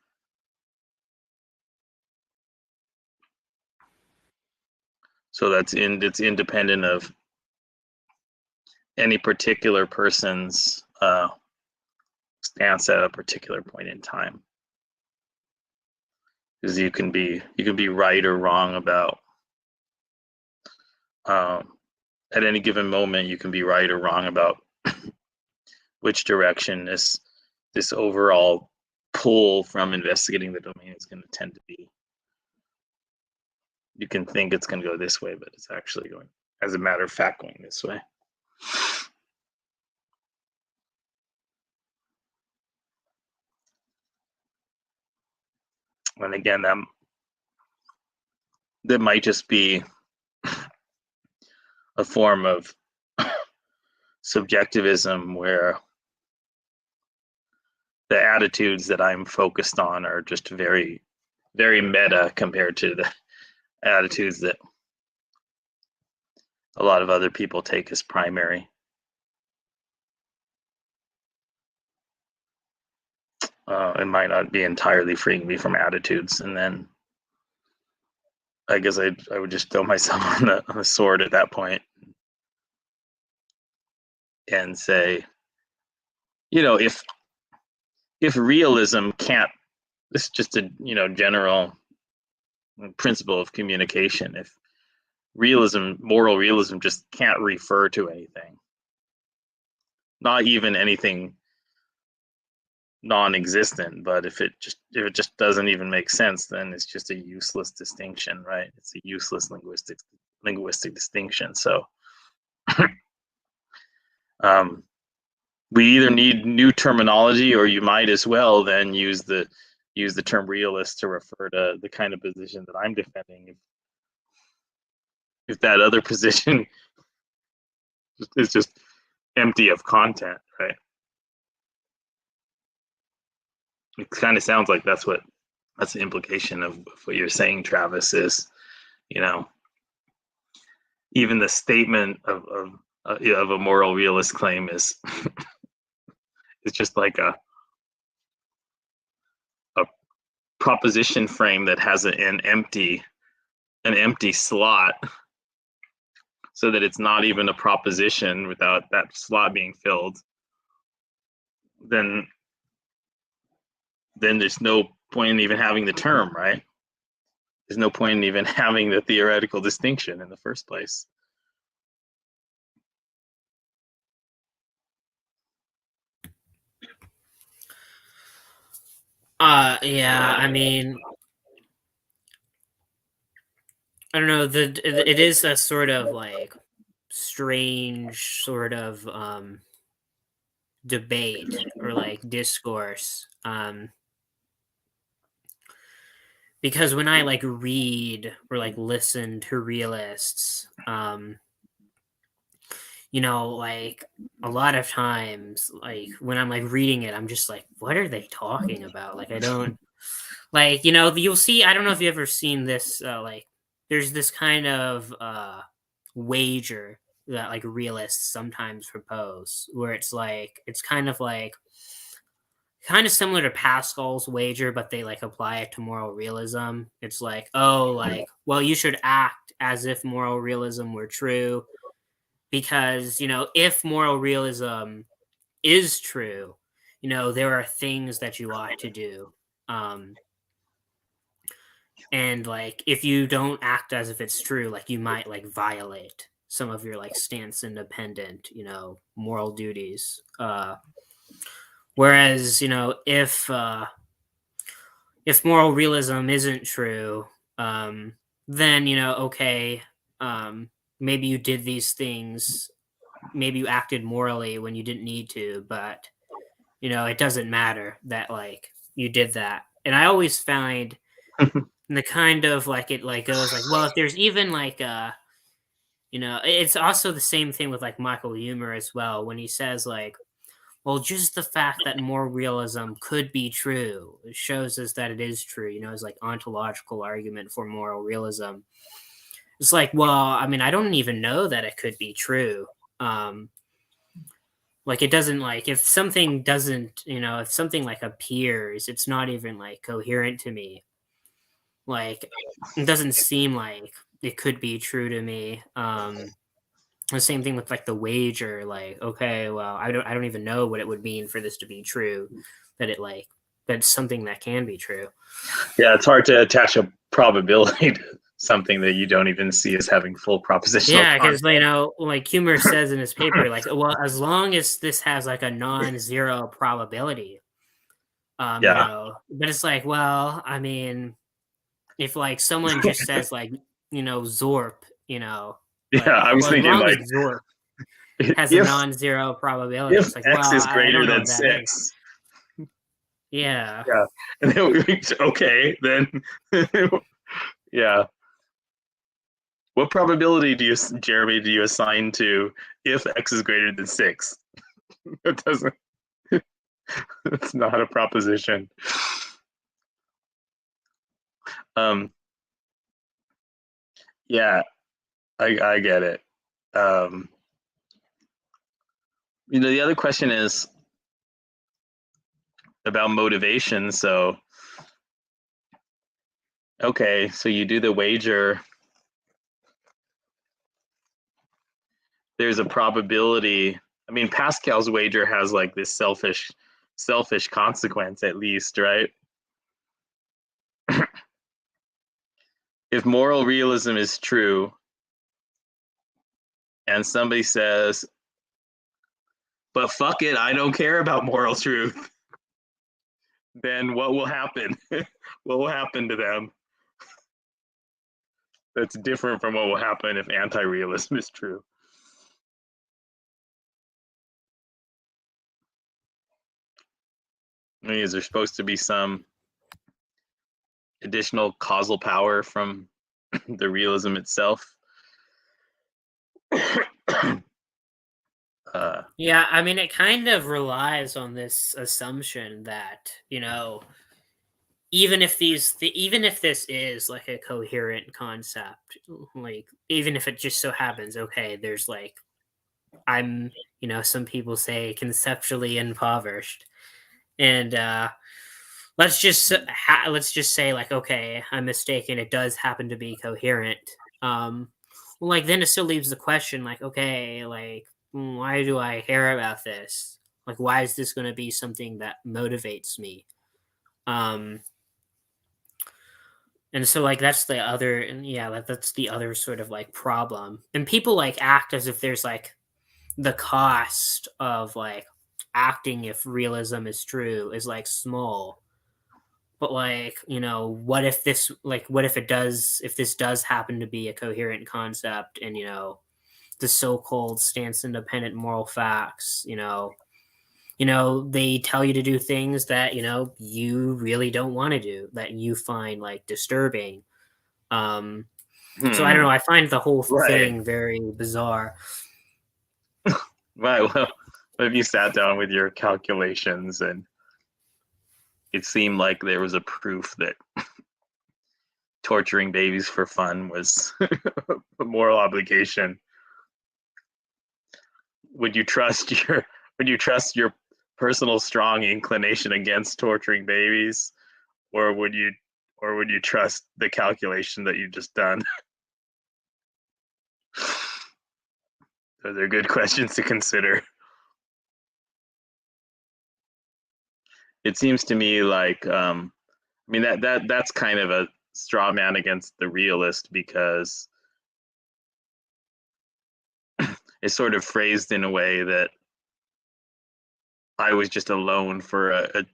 So it's independent of any particular person's stance at a particular point in time. Because you can be right or wrong about at any given moment, you can be right or wrong about which direction this overall pull from investigating the domain is going to tend to be. You can think it's going to go this way, but it's actually going, as a matter of fact, going this way. And again, that might just be a form of subjectivism where the attitudes that I'm focused on are just very, very meta compared to the attitudes that a lot of other people take as primary. It might not be entirely freeing me from attitudes, and then I guess I would just throw myself on the sword at that point and say, if realism can't, this is just a general principle of communication. If moral realism just can't refer to anything, not even anything non-existent, but if it just doesn't even make sense, then it's just a useless distinction, right? It's a useless linguistic distinction. So we either need new terminology, or you might as well then use the term realist to refer to the kind of position that I'm defending. If that other position is just empty of content, right? It kind of sounds like that's the implication of what you're saying, Travis, is, even the statement of a moral realist claim is it's just like a proposition frame that has an empty slot, so that it's not even a proposition without that slot being filled. Then there's no point in even having the term, right? There's no point in even having the theoretical distinction in the first place. Yeah, I mean, I don't know. It is a sort of like strange sort of debate or like discourse. Because when I like read or like listen to realists, like a lot of times, like when I'm like reading it, I'm just like, what are they talking about? Like, I don't like, you'll see. I don't know if you've ever seen this. Like, there's this kind of wager that like realists sometimes propose, where it's kind of similar to Pascal's wager, but they like apply it to moral realism. It's like, oh, like, well, you should act as if moral realism were true, because if moral realism is true, there are things that you ought to do. And like, if you don't act as if it's true, like you might like violate some of your like stance independent, moral duties. Whereas, if moral realism isn't true, then okay, maybe you did these things, maybe you acted morally when you didn't need to, but it doesn't matter that like you did that. And I always find the kind of like it like goes like, well, if there's even like it's also the same thing with like Michael Huemer as well, when he says like, well, just the fact that moral realism could be true shows us that it is true. It's like ontological argument for moral realism. It's like, well, I mean, I don't even know that it could be true. Like, it doesn't, like, if something doesn't, if something like appears, it's not even like coherent to me. Like, it doesn't seem like it could be true to me. The same thing with like the wager. Like, okay, well, I don't even know what it would mean for this to be true. That's something that can be true. Yeah, it's hard to attach a probability to something that you don't even see as having full propositional. Yeah, because like Huemer says in his paper, like, well, as long as this has like a non-zero probability, but it's like, well, I mean, if like someone just says like, Zorp, yeah, like, I was thinking like Zorp has a non-zero probability. If it's like, X well, is greater I don't know than what that 6. is. Yeah. Yeah. And then we reach, okay, then yeah. What probability do you assign to if X is greater than 6? It doesn't. It's not a proposition. Yeah, I get it. The other question is about motivation. So, okay, so you do the wager. There's a probability. I mean, Pascal's wager has like this selfish consequence, at least, right? If moral realism is true, and somebody says, but fuck it, I don't care about moral truth, then what will happen? What will happen to them? That's different from what will happen if anti-realism is true. I mean, is there supposed to be some additional causal power from the realism itself? Yeah, I mean, it kind of relies on this assumption that, even if even if this is like a coherent concept, like even if it just so happens, okay, there's like I'm, some people say conceptually impoverished, and let's just say like, okay, I'm mistaken. It does happen to be coherent. Well, like then it still leaves the question, like, okay, like why do I care about this? Like, why is this going to be something that motivates me? Um, and so like that's the other, and yeah, that's the other sort of like problem. And people like act as if there's like the cost of like acting if realism is true is like small. But like, what if if this does happen to be a coherent concept, and the so-called stance independent moral facts, they tell you to do things that, you really don't want to do, that you find like disturbing. So I don't know, I find the whole Right. thing very bizarre. Right. Well, if you sat down with your calculations and it seemed like there was a proof that torturing babies for fun was a moral obligation, would you trust your personal strong inclination against torturing babies, or would you trust the calculation that you've just done? Those are good questions to consider. It seems to me like I mean that's kind of a straw man against the realist, because it's sort of phrased in a way that I was just alone for a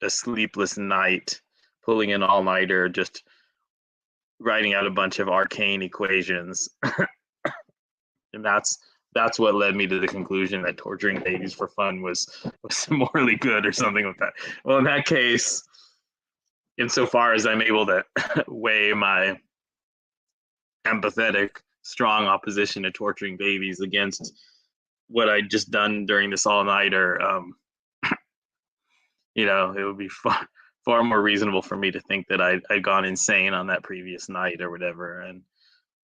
sleepless night, pulling an all-nighter, just writing out a bunch of arcane equations, and that's what led me to the conclusion that torturing babies for fun was morally good or something like that. Well, in that case, insofar as I'm able to weigh my empathetic, strong opposition to torturing babies against what I'd just done during this all-nighter, it would be far more reasonable for me to think that I'd gone insane on that previous night or whatever,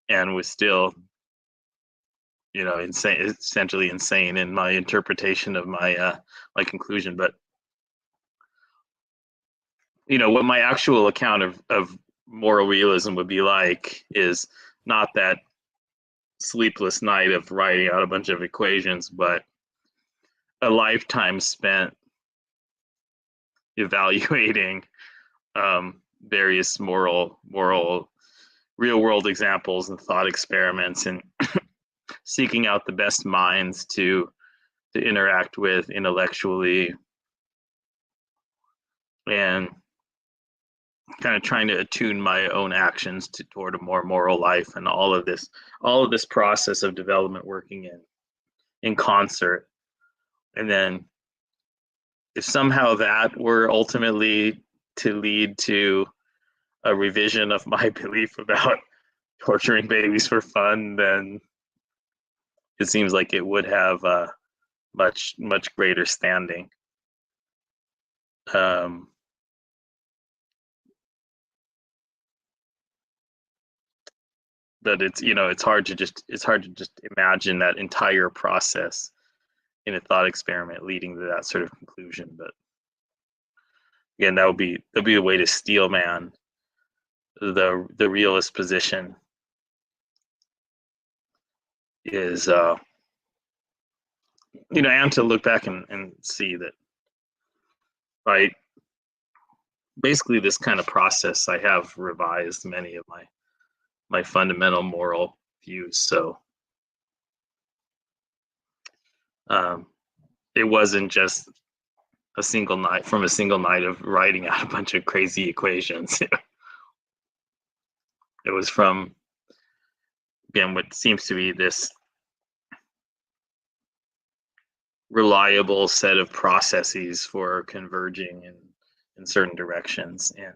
and was still, insane, essentially insane in my interpretation of my conclusion. But what my actual account of moral realism would be like is not that sleepless night of writing out a bunch of equations, but a lifetime spent evaluating various moral real world examples and thought experiments, and seeking out the best minds to interact with intellectually, and kind of trying to attune my own actions toward a more moral life, and all of this process of development working in concert. And then if somehow that were ultimately to lead to a revision of my belief about torturing babies for fun, then it seems like it would have a much greater standing. But it's hard to just imagine that entire process in a thought experiment leading to that sort of conclusion. But again, that'll be a way to steel man the realist position, is and to look back and see that, right, basically this kind of process, I have revised many of my fundamental moral views. So it wasn't just a single night of writing out a bunch of crazy equations. It was from, again, what seems to be this reliable set of processes for converging in certain directions, in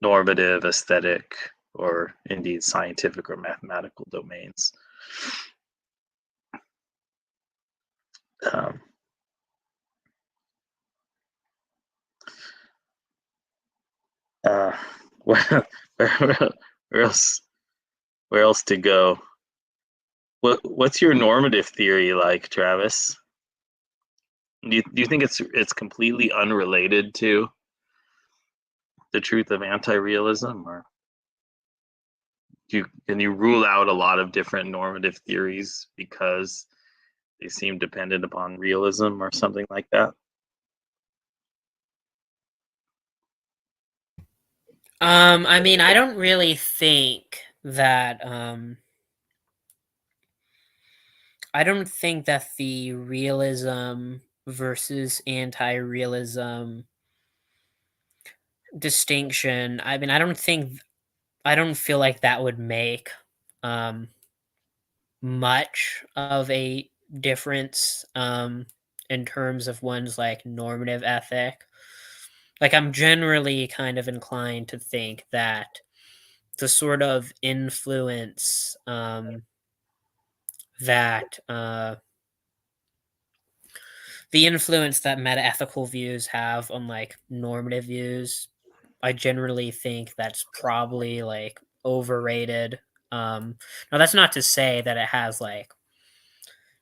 normative, aesthetic, or indeed scientific or mathematical domains. Um, uh, where, where else? Where else to go? What's your normative theory like, Travis? Do you think it's completely unrelated to the truth of anti-realism, or can you rule out a lot of different normative theories because they seem dependent upon realism or something like that? I mean, I don't really think that I don't think that the realism versus anti-realism distinction, I mean, I don't feel like that would make um much of a difference in terms of one's like normative ethic. Like I'm generally kind of inclined to think that the sort of influence that the influence that metaethical views have on like normative views, I generally think that's probably like overrated. Now that's not to say that it has like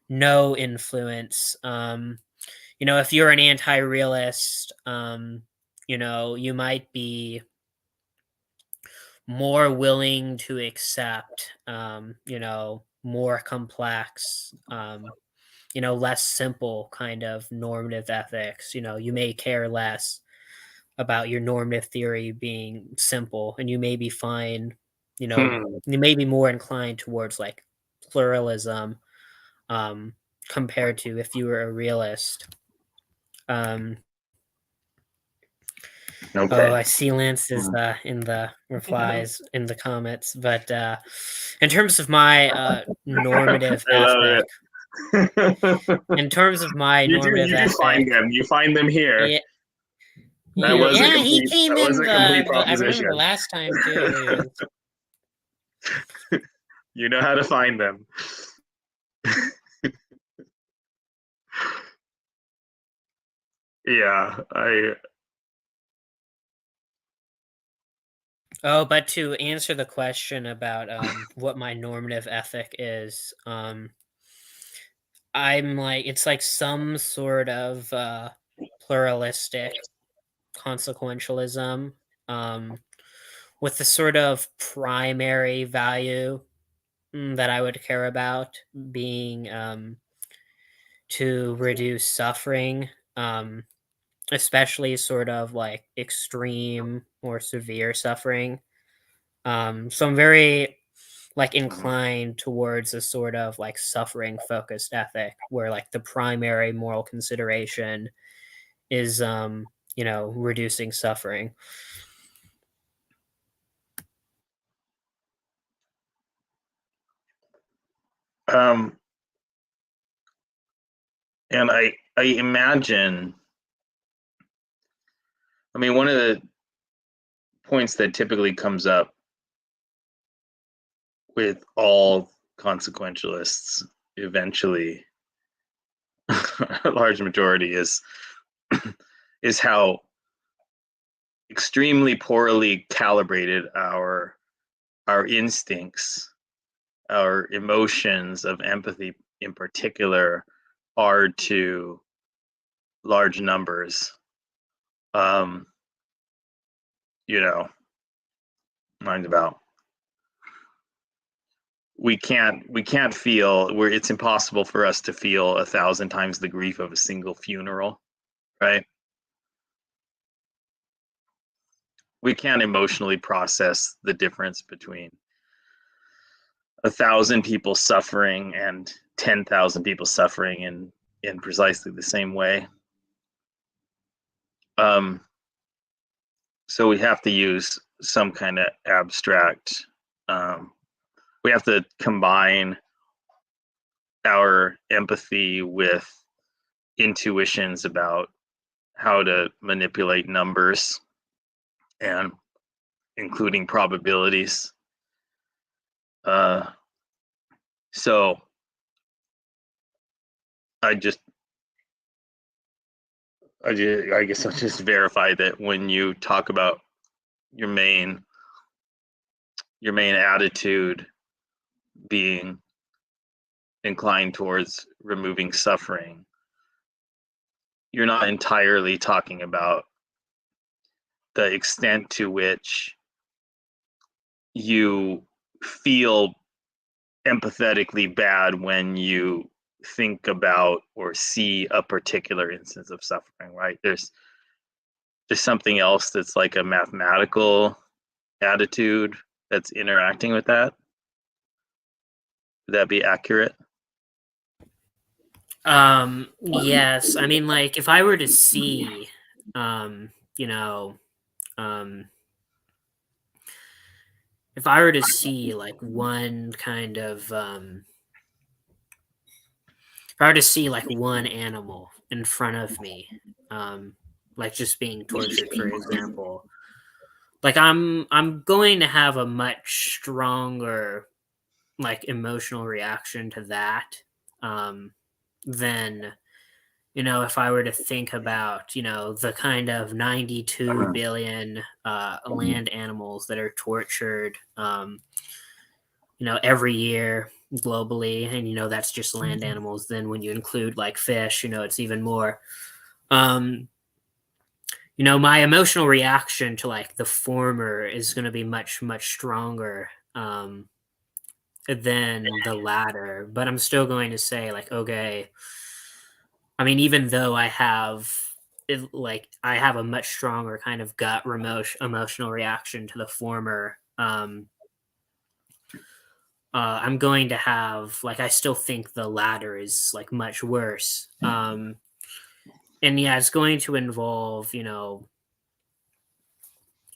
no influence. You know, if you're an anti-realist, you know, you might be more willing to accept, you know, more complex, you know, less simple kind of normative ethics. You know, you may care less about your normative theory being simple, and you may be fine, you know, you may be more inclined towards like pluralism um, compared to if you were a realist. Um, Oh, Okay. I see Lance is in the replies in the comments, but in terms of my normative I love ethic, it. in terms of my normative You do find ethic, them. You find them here. yeah, That yeah, was a yeah, he complete came that was in a complete the I remember the proposition. last time too. You know how to find them. Yeah, I Oh, but to answer the question about what my normative ethic is, I'm like it's like some sort of pluralistic consequentialism with the sort of primary value that I would care about being to reduce suffering, especially sort of like extreme or severe suffering. So I'm very like inclined towards a sort of like suffering focused ethic where like the primary moral consideration is you know reducing suffering. um and I imagine, I mean, one of the points that typically comes up with all consequentialists eventually, a large majority, is how extremely poorly calibrated our instincts, our emotions of empathy in particular, are to large numbers. Um, you know, mind about we can't feel where it's impossible for us to feel 1,000 times the grief of a single funeral, right? We can't emotionally process the difference between 1,000 people suffering and 10,000 people suffering in precisely the same way. Um, so we have to use some kind of abstract. We have to combine our empathy with intuitions about how to manipulate numbers and including probabilities. So I just I guess I'll just verify that when you talk about your main attitude being inclined towards removing suffering, you're not entirely talking about the extent to which you feel empathetically bad when you think about or see a particular instance of suffering, right? There's something else that's like a mathematical attitude that's interacting with that. Would that be accurate? Yes. I mean, like, if I were to see, you know, if I were to see like one kind of, if I were to see like one animal in front of me, like just being tortured, for example, like I'm going to have a much stronger like emotional reaction to that, than if I were to think about the kind of 92 billion land animals that are tortured every year globally, and that's just land animals. Then when you include like fish, it's even more. My emotional reaction to like the former is going to be much stronger than the latter. But I'm still going to say like, okay, I mean, even though I have a much stronger kind of gut emotional reaction to the former, I'm going to have I still think the latter is like much worse. And yeah, it's going to involve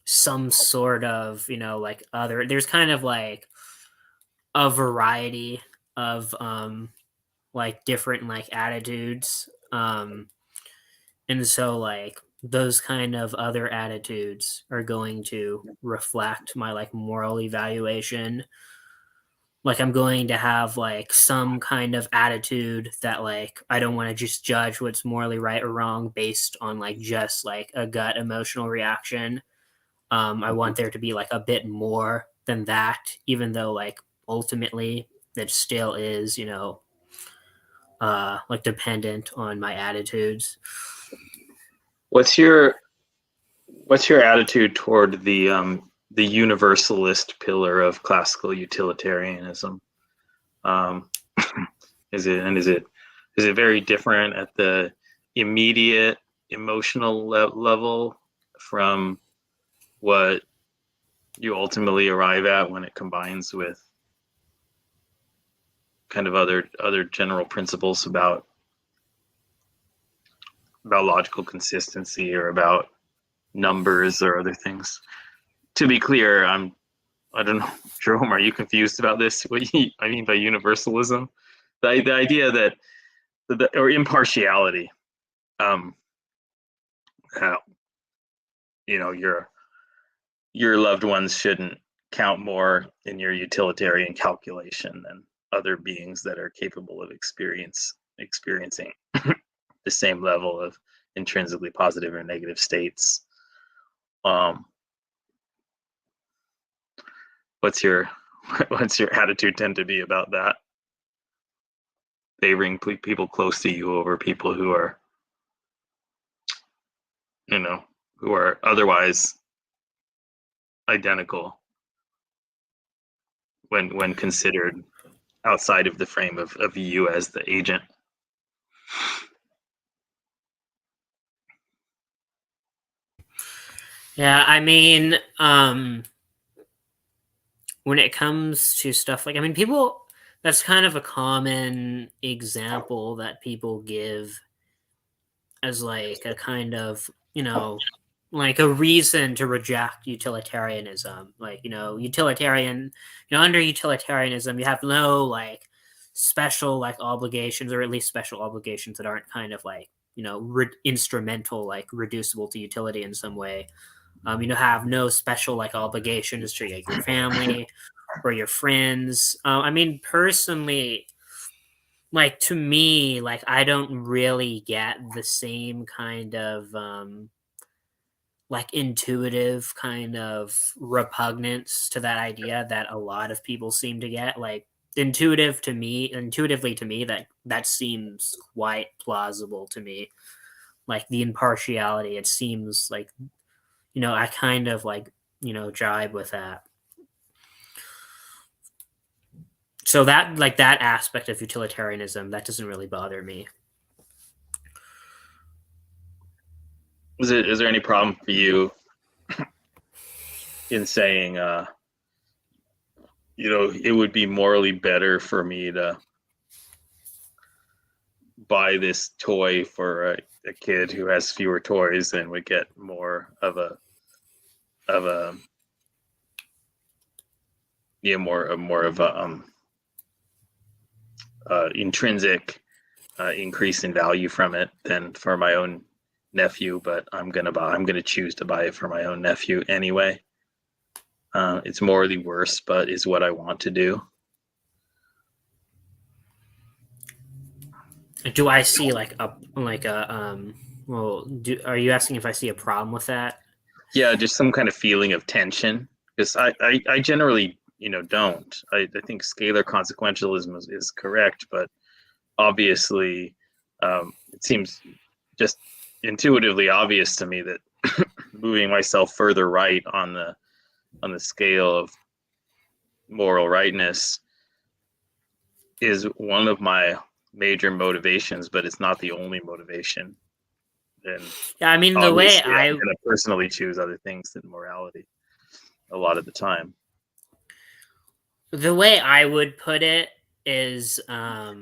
some sort of like other. There's kind of like a variety of like different like attitudes. And so like those kind of other attitudes are going to reflect my like moral evaluation. Like I'm going to have like some kind of attitude that like I don't want to just judge what's morally right or wrong based on like just like a gut emotional reaction. I want there to be like a bit more than that, even though like ultimately it still is, like dependent on my attitudes. What's your attitude toward the universalist pillar of classical utilitarianism? Is it very different at the immediate emotional level from what you ultimately arrive at when it combines with kind of other general principles about logical consistency or about numbers or other things? To be clear, I don't know, Jerome, are you confused about this? What I mean by universalism? The idea that or impartiality. Your loved ones shouldn't count more in your utilitarian calculation than other beings that are capable of experiencing the same level of intrinsically positive or negative states. What's your attitude tend to be about that? Favoring people close to you over people who are, who are otherwise identical when considered outside of the frame of you as the agent. Yeah, I mean, when it comes to stuff like, I mean, people, that's kind of a common example that people give as like a kind of, like a reason to reject utilitarianism. Like, under utilitarianism, you have no like special like obligations, or at least special obligations that aren't kind of like, instrumental, like reducible to utility in some way. Have no special like obligations to like, your family or your friends. I mean, personally, like to me, like I don't really get the same kind of like intuitive kind of repugnance to that idea that a lot of people seem to get. Like intuitively to me, that seems quite plausible to me. Like the impartiality, it seems like, I kind of like, jibe with that. So that, like, that aspect of utilitarianism, that doesn't really bother me. Is there any problem for you in saying, it would be morally better for me to buy this toy for a kid who has fewer toys and would get more of a intrinsic increase in value from it than for my own nephew, but I'm gonna choose to buy it for my own nephew anyway. It's morally worse, but is what I want to do. Do I see are you asking if I see a problem with that? Yeah, just some kind of feeling of tension, because I generally don't. I think scalar consequentialism is correct, but obviously it seems just intuitively obvious to me that moving myself further right on the scale of moral rightness is one of my major motivations, but it's not the only motivation. And yeah, I mean, the way I'm going to personally choose other things than morality a lot of the time. The way I would put it is, like,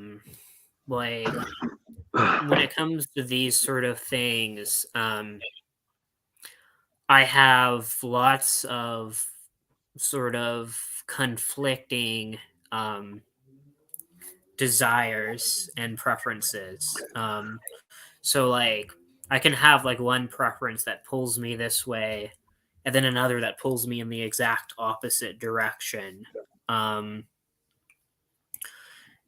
when it comes to these sort of things, I have lots of sort of conflicting desires and preferences. So, like, I can have like one preference that pulls me this way, and then another that pulls me in the exact opposite direction. And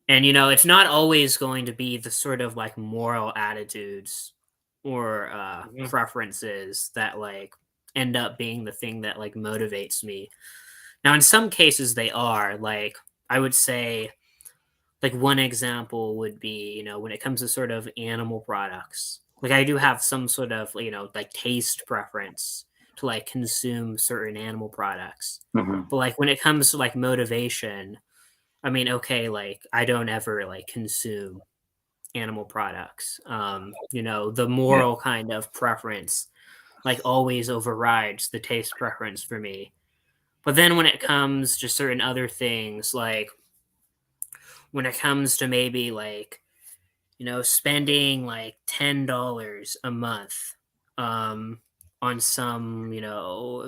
it's not always going to be the sort of like moral attitudes or preferences that like end up being the thing that like motivates me. Now, in some cases, they are. Like, I would say, like, one example would be, when it comes to sort of animal products. Like, I do have some sort of, like taste preference to like consume certain animal products. Mm-hmm. But like when it comes to like motivation, I mean, okay, like I don't ever like consume animal products. The moral kind of preference like always overrides the taste preference for me. But then when it comes to certain other things, like when it comes to maybe like, spending like $10 a month on some,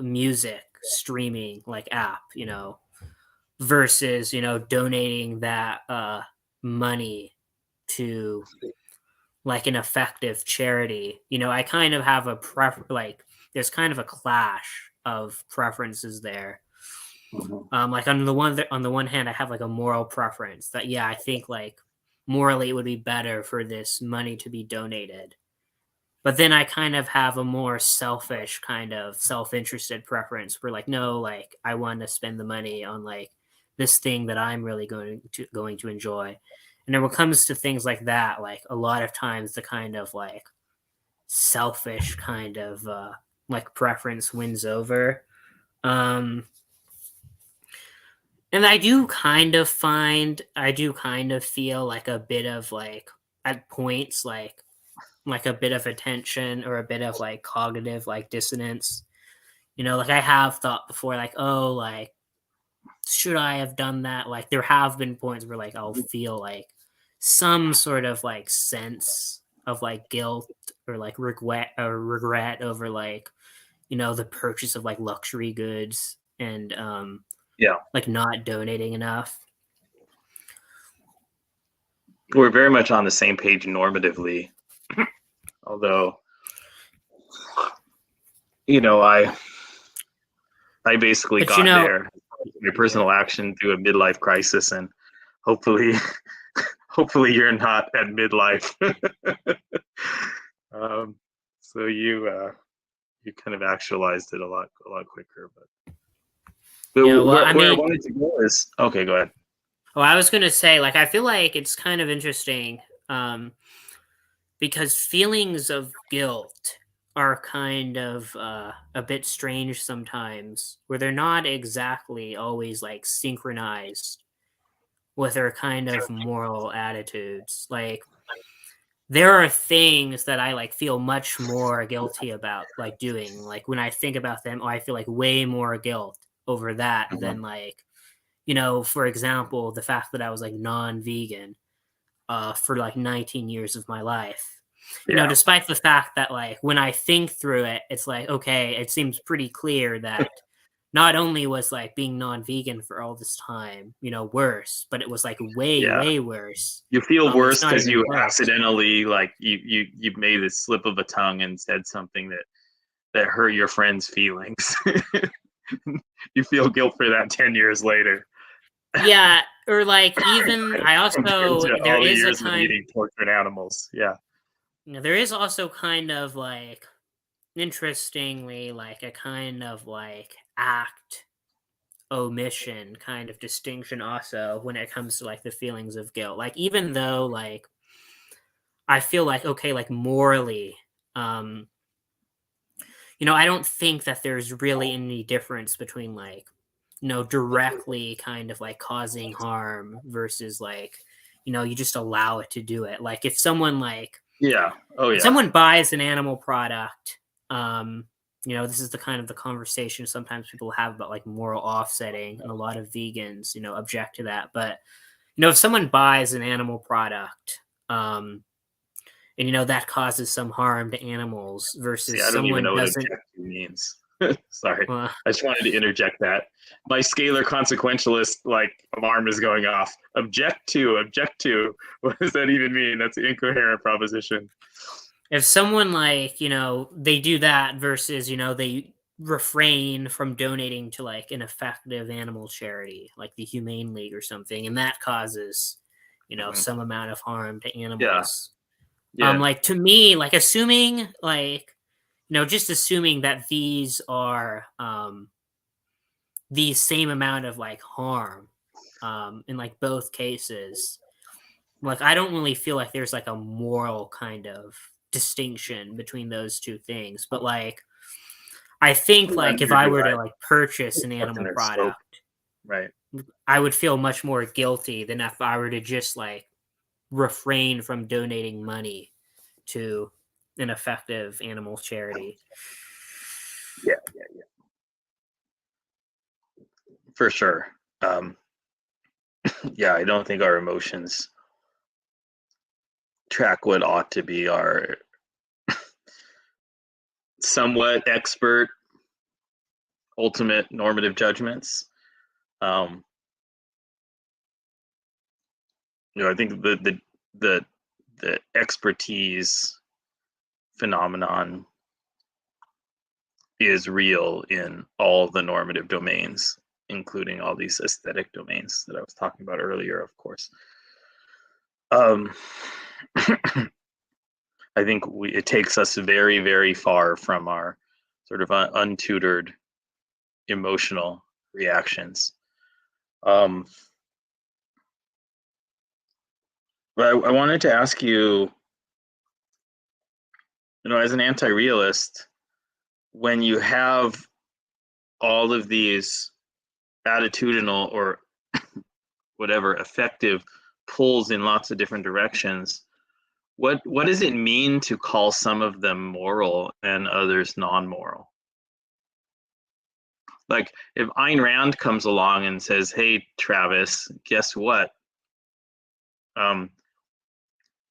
music streaming like app, versus, donating that money to like an effective charity. I kind of have a like there's kind of a clash of preferences there. Like on the one hand, I have like a moral preference that I think like morally it would be better for this money to be donated. But then I kind of have a more selfish kind of self-interested preference where like no, like I want to spend the money on like this thing that I'm really going to enjoy. And then when it comes to things like that, like a lot of times the kind of like selfish kind of like preference wins over. And I do kind of feel like a bit of like at points like a bit of attention or a bit of like cognitive like dissonance. Like I have thought before, like, oh, like should I have done that? Like there have been points where like I'll feel like some sort of like sense of like guilt or like regret over like the purchase of like luxury goods and like not donating enough. We're very much on the same page normatively, although I basically got there my personal action through a midlife crisis, and hopefully hopefully you're not at midlife. So you kind of actualized it a lot quicker. But Yeah, well, I where I mean, wanted to go is okay. Go ahead. well, I was gonna say, like, I feel like it's kind of interesting, um, because feelings of guilt are kind of a bit strange sometimes, where they're not exactly always like synchronized with our kind of moral attitudes. Like, there are things that I like feel much more guilty about like doing. Like when I think about them, I feel like way more guilt over that Mhm. than like, for example, the fact that I was like non-vegan for like 19 years of my life. Yeah, Despite the fact that like when I think through it, it's like, okay, it seems pretty clear that not only was like being non-vegan for all this time, worse, but it was like way, yeah. way worse. You feel It's worse not because even you close. accidentally like you made a slip of a tongue and said something that hurt your friend's feelings. You feel guilt for that 10 years later. Yeah, or like even I Compared also to there all the is a years of kind eating tortured animals. Yeah. there is also kind of like interestingly like a kind of like act omission kind of distinction also when it comes to like the feelings of guilt. Like even though like I feel like okay, like morally, um, I don't think that there's really any difference between like, directly kind of like causing harm versus like, you just allow it to do it. Like Yeah. Oh if yeah. someone buys an animal product, this is the kind of the conversation sometimes people have about like moral offsetting, and a lot of vegans, object to that. But if someone buys an animal product, and that causes some harm to animals See, versus I don't even someone know what doesn't. objective means. Sorry. Uh, I just wanted to interject that. My scalar consequentialist like alarm is going off. Object to, object to. What does that even mean? That's an incoherent proposition. if someone like they do that versus they refrain from donating to like an effective animal charity like the Humane League or something, and that causes Mhm. some amount of harm to Yeah. animals. Yeah. Like to me, like assuming like just assuming that these are the same amount of like harm in like both cases, like I don't really feel like there's like a moral kind of distinction between those two things. But like I think like if Neither I do were I. to like purchase It's an within animal their scope. product, Right. I would feel much more guilty than if I were to just like refrain from donating money to an effective animal charity. Yeah. For sure. Yeah, I don't think our emotions track what ought to be our somewhat expert ultimate normative judgments. Um, I think the expertise phenomenon is real in all the normative domains, including all these aesthetic domains that I was talking about earlier, of course. Um, I think it takes us very, very far from our sort of untutored emotional reactions. Um, but I wanted to ask you, as an anti-realist, when you have all of these attitudinal or whatever effective pulls in lots of different directions, what does it mean to call some of them moral and others non-moral? Like if Ayn Rand comes along and says, "Hey, Travis, guess what? Um,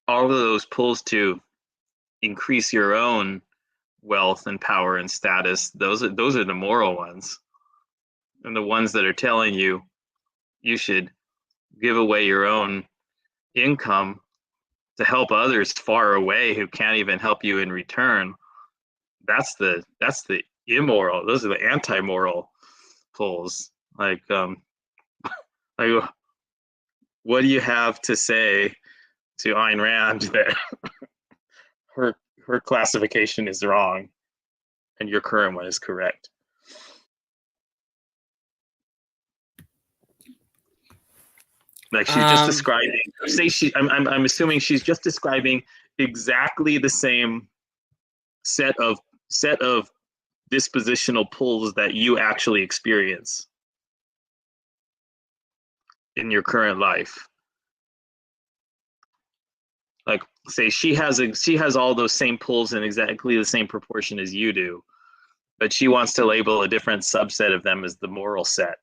all of those pulls to increase your own wealth and power and status, those are the moral ones, and the ones that are telling you you should give away your own income to help others far away who can't even help you in return. That's the immoral. Those are the anti-moral pulls. Like what do you have to say to Ayn Rand that her classification is wrong and your current one is correct. Like she's just describing. I'm assuming she's just describing exactly the same set of dispositional pulls that you actually experience in your current life. Like, say she has all those same pulls in exactly the same proportion as you do, but she wants to label a different subset of them as the moral set.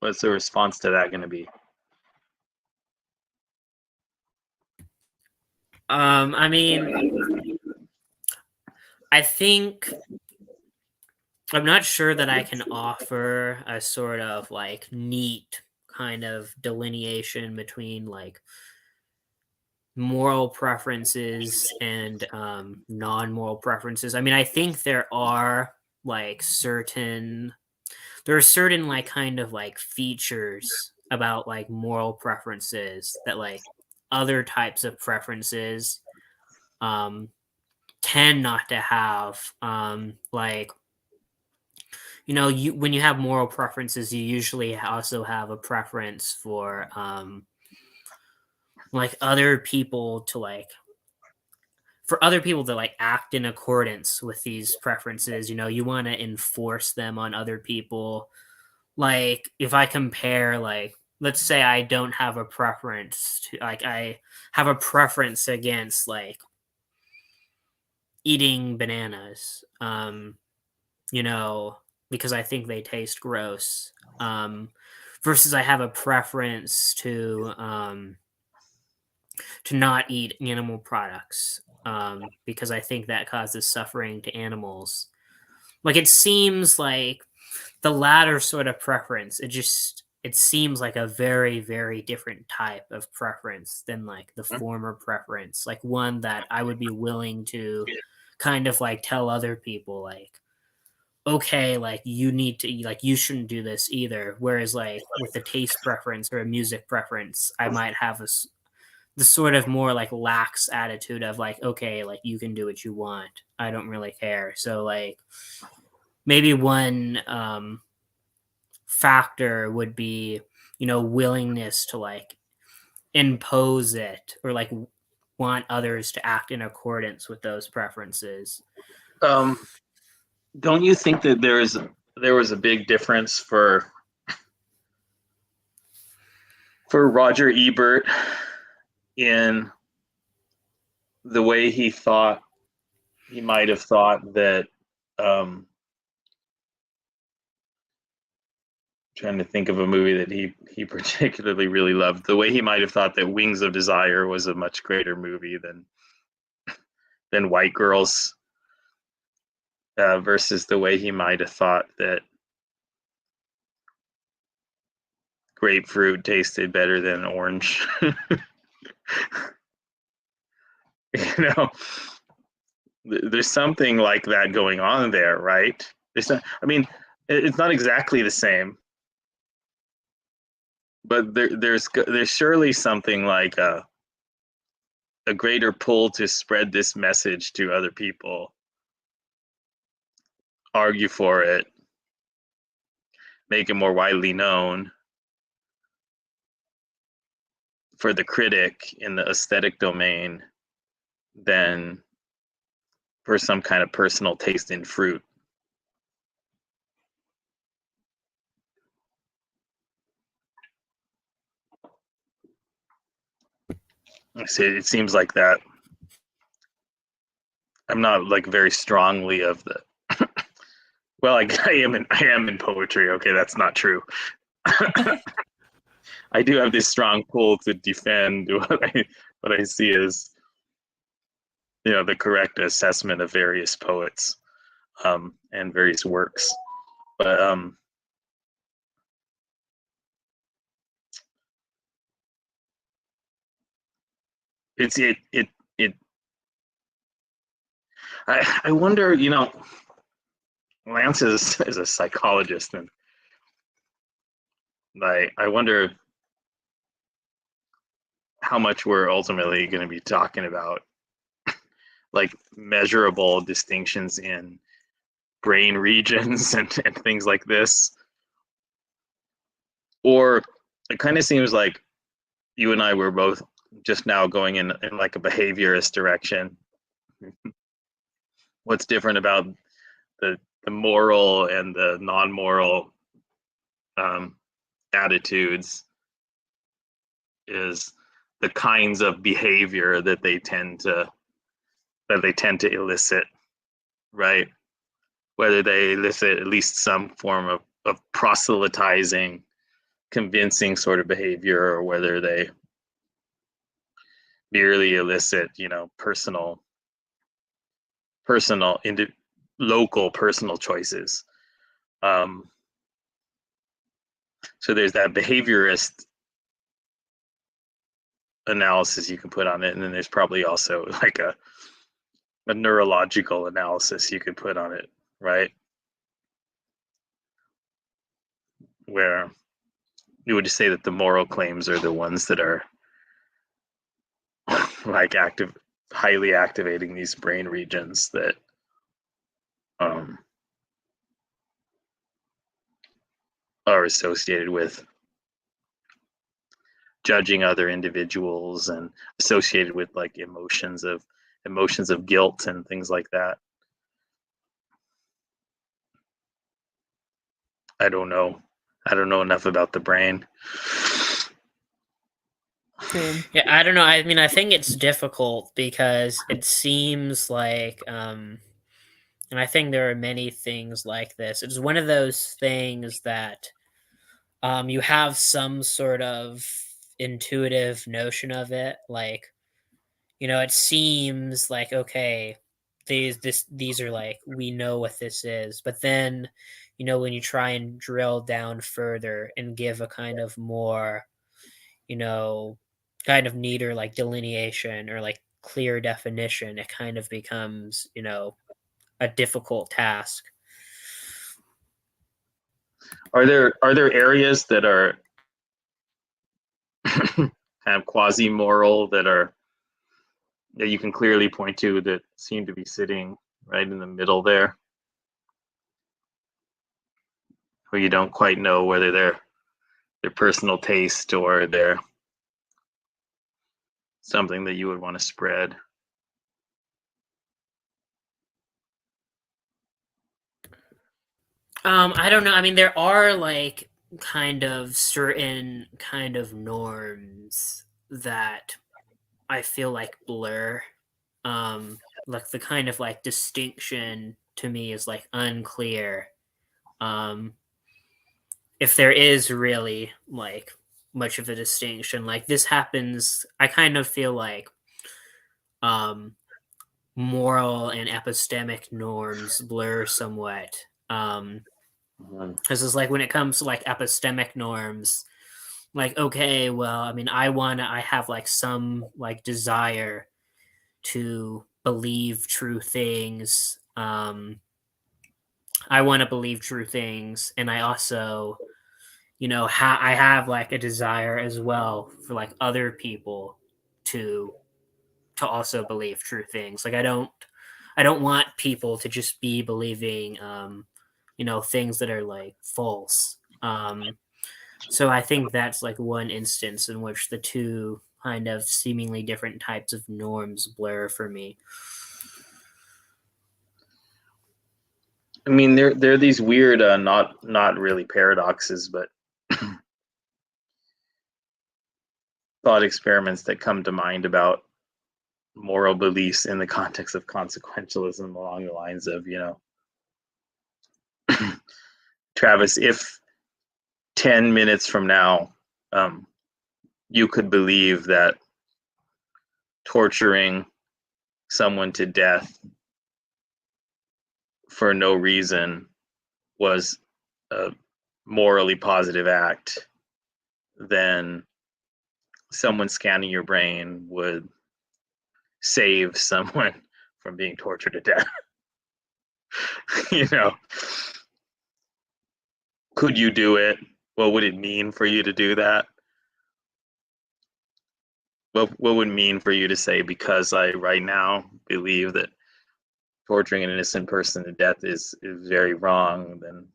What's the response to that going to be? I mean, I think I'm not sure that I can offer a sort of like neat kind of delineation between like moral preferences and non-moral preferences. I mean, I think there are certain like kind of like features about like moral preferences that like other types of preferences tend not to have. Like, you know, when you have moral preferences, you usually also have a preference for like other people to like act in accordance with these preferences. You know, you want to enforce them on other people. Like, if I compare, like, let's say I don't have a preference to, like, I have a preference against like eating bananas, you know, because I think they taste gross, versus I have a preference to not eat animal products, because I think that causes suffering to animals. Like, it seems like the latter sort of preference, it seems like a very, very different type of preference than like the former preference, like one that I would be willing to kind of like tell other people, like, okay, like you need to, like, you shouldn't do this either. Whereas like with the taste preference or a music preference, I might have the sort of more like lax attitude of like, okay, like you can do what you want. I don't really care. So like maybe one factor would be, you know, willingness to like impose it or like want others to act in accordance with those preferences. Don't you think that there was a big difference for Roger Ebert in the way he might have thought that trying to think of a movie that he particularly really loved, the way he might have thought that Wings of Desire was a much greater movie than White Girls, versus the way he might have thought that grapefruit tasted better than orange. You know, there's something like that going on there, right? I mean, it's not exactly the same, but there's surely something like a greater pull to spread this message to other people, argue for it, make it more widely known, for the critic in the aesthetic domain than for some kind of personal taste in fruit. It seems like that. I'm not like very strongly of the. Well, I am in poetry. Okay, that's not true. I do have this strong pull to defend what I see as, you know, the correct assessment of various poets, and various works, but I wonder, you know, Lance is a psychologist, and Like, I wonder how much we're ultimately going to be talking about, like measurable distinctions in brain regions and things like this. Or it kind of seems like you and I were both just now going in like a behaviorist direction. What's different about the moral and the non-moral attitudes is the kinds of behavior that they tend to elicit, right? Whether they elicit at least some form of proselytizing, convincing sort of behavior, or whether they merely elicit, personal, local personal choices. So there's that behaviorist analysis you can put on it, and then there's probably also like a neurological analysis you could put on it, right? Where you would just say that the moral claims are the ones that are like highly activating these brain regions that are associated with judging other individuals and associated with like emotions of guilt and things like that. I don't know enough about the brain. Same. Yeah, I don't know. I mean, I think it's difficult because it seems like, and I think there are many things like this. It's one of those things that you have some sort of intuitive notion of it. Like, it seems like, okay, these are like, we know what this is. But then, when you try and drill down further and give a kind of more, kind of neater like delineation or like clear definition, it kind of becomes, a difficult task. Are there areas that are kind of quasi-moral that you can clearly point to that seem to be sitting right in the middle there, where you don't quite know whether they're their personal taste or they're something that you would want to spread? I don't know. I mean, there are like kind of certain kind of norms that I feel like blur. Like the kind of like distinction to me is like unclear. Um, if there is really like much of a distinction, like this happens, I kind of feel like um, moral and epistemic norms blur somewhat. Because it's like when it comes to like epistemic norms, like, okay, well, I mean, I have like some like desire to believe true things. I want to believe true things, and I also, I have like a desire as well for like other people to also believe true things. Like I don't want people to just be believing things that are like false. So I think that's like one instance in which the two kind of seemingly different types of norms blur for me. I mean, there are these weird, not really paradoxes, but thought experiments that come to mind about moral beliefs in the context of consequentialism, along the lines of, Travis, if 10 minutes from now, you could believe that torturing someone to death for no reason was a morally positive act, then someone scanning your brain would save someone from being tortured to death. Could you do it? what would it mean for you to do that? What would it mean for you to say, because I right now believe that torturing an innocent person to death is very wrong, then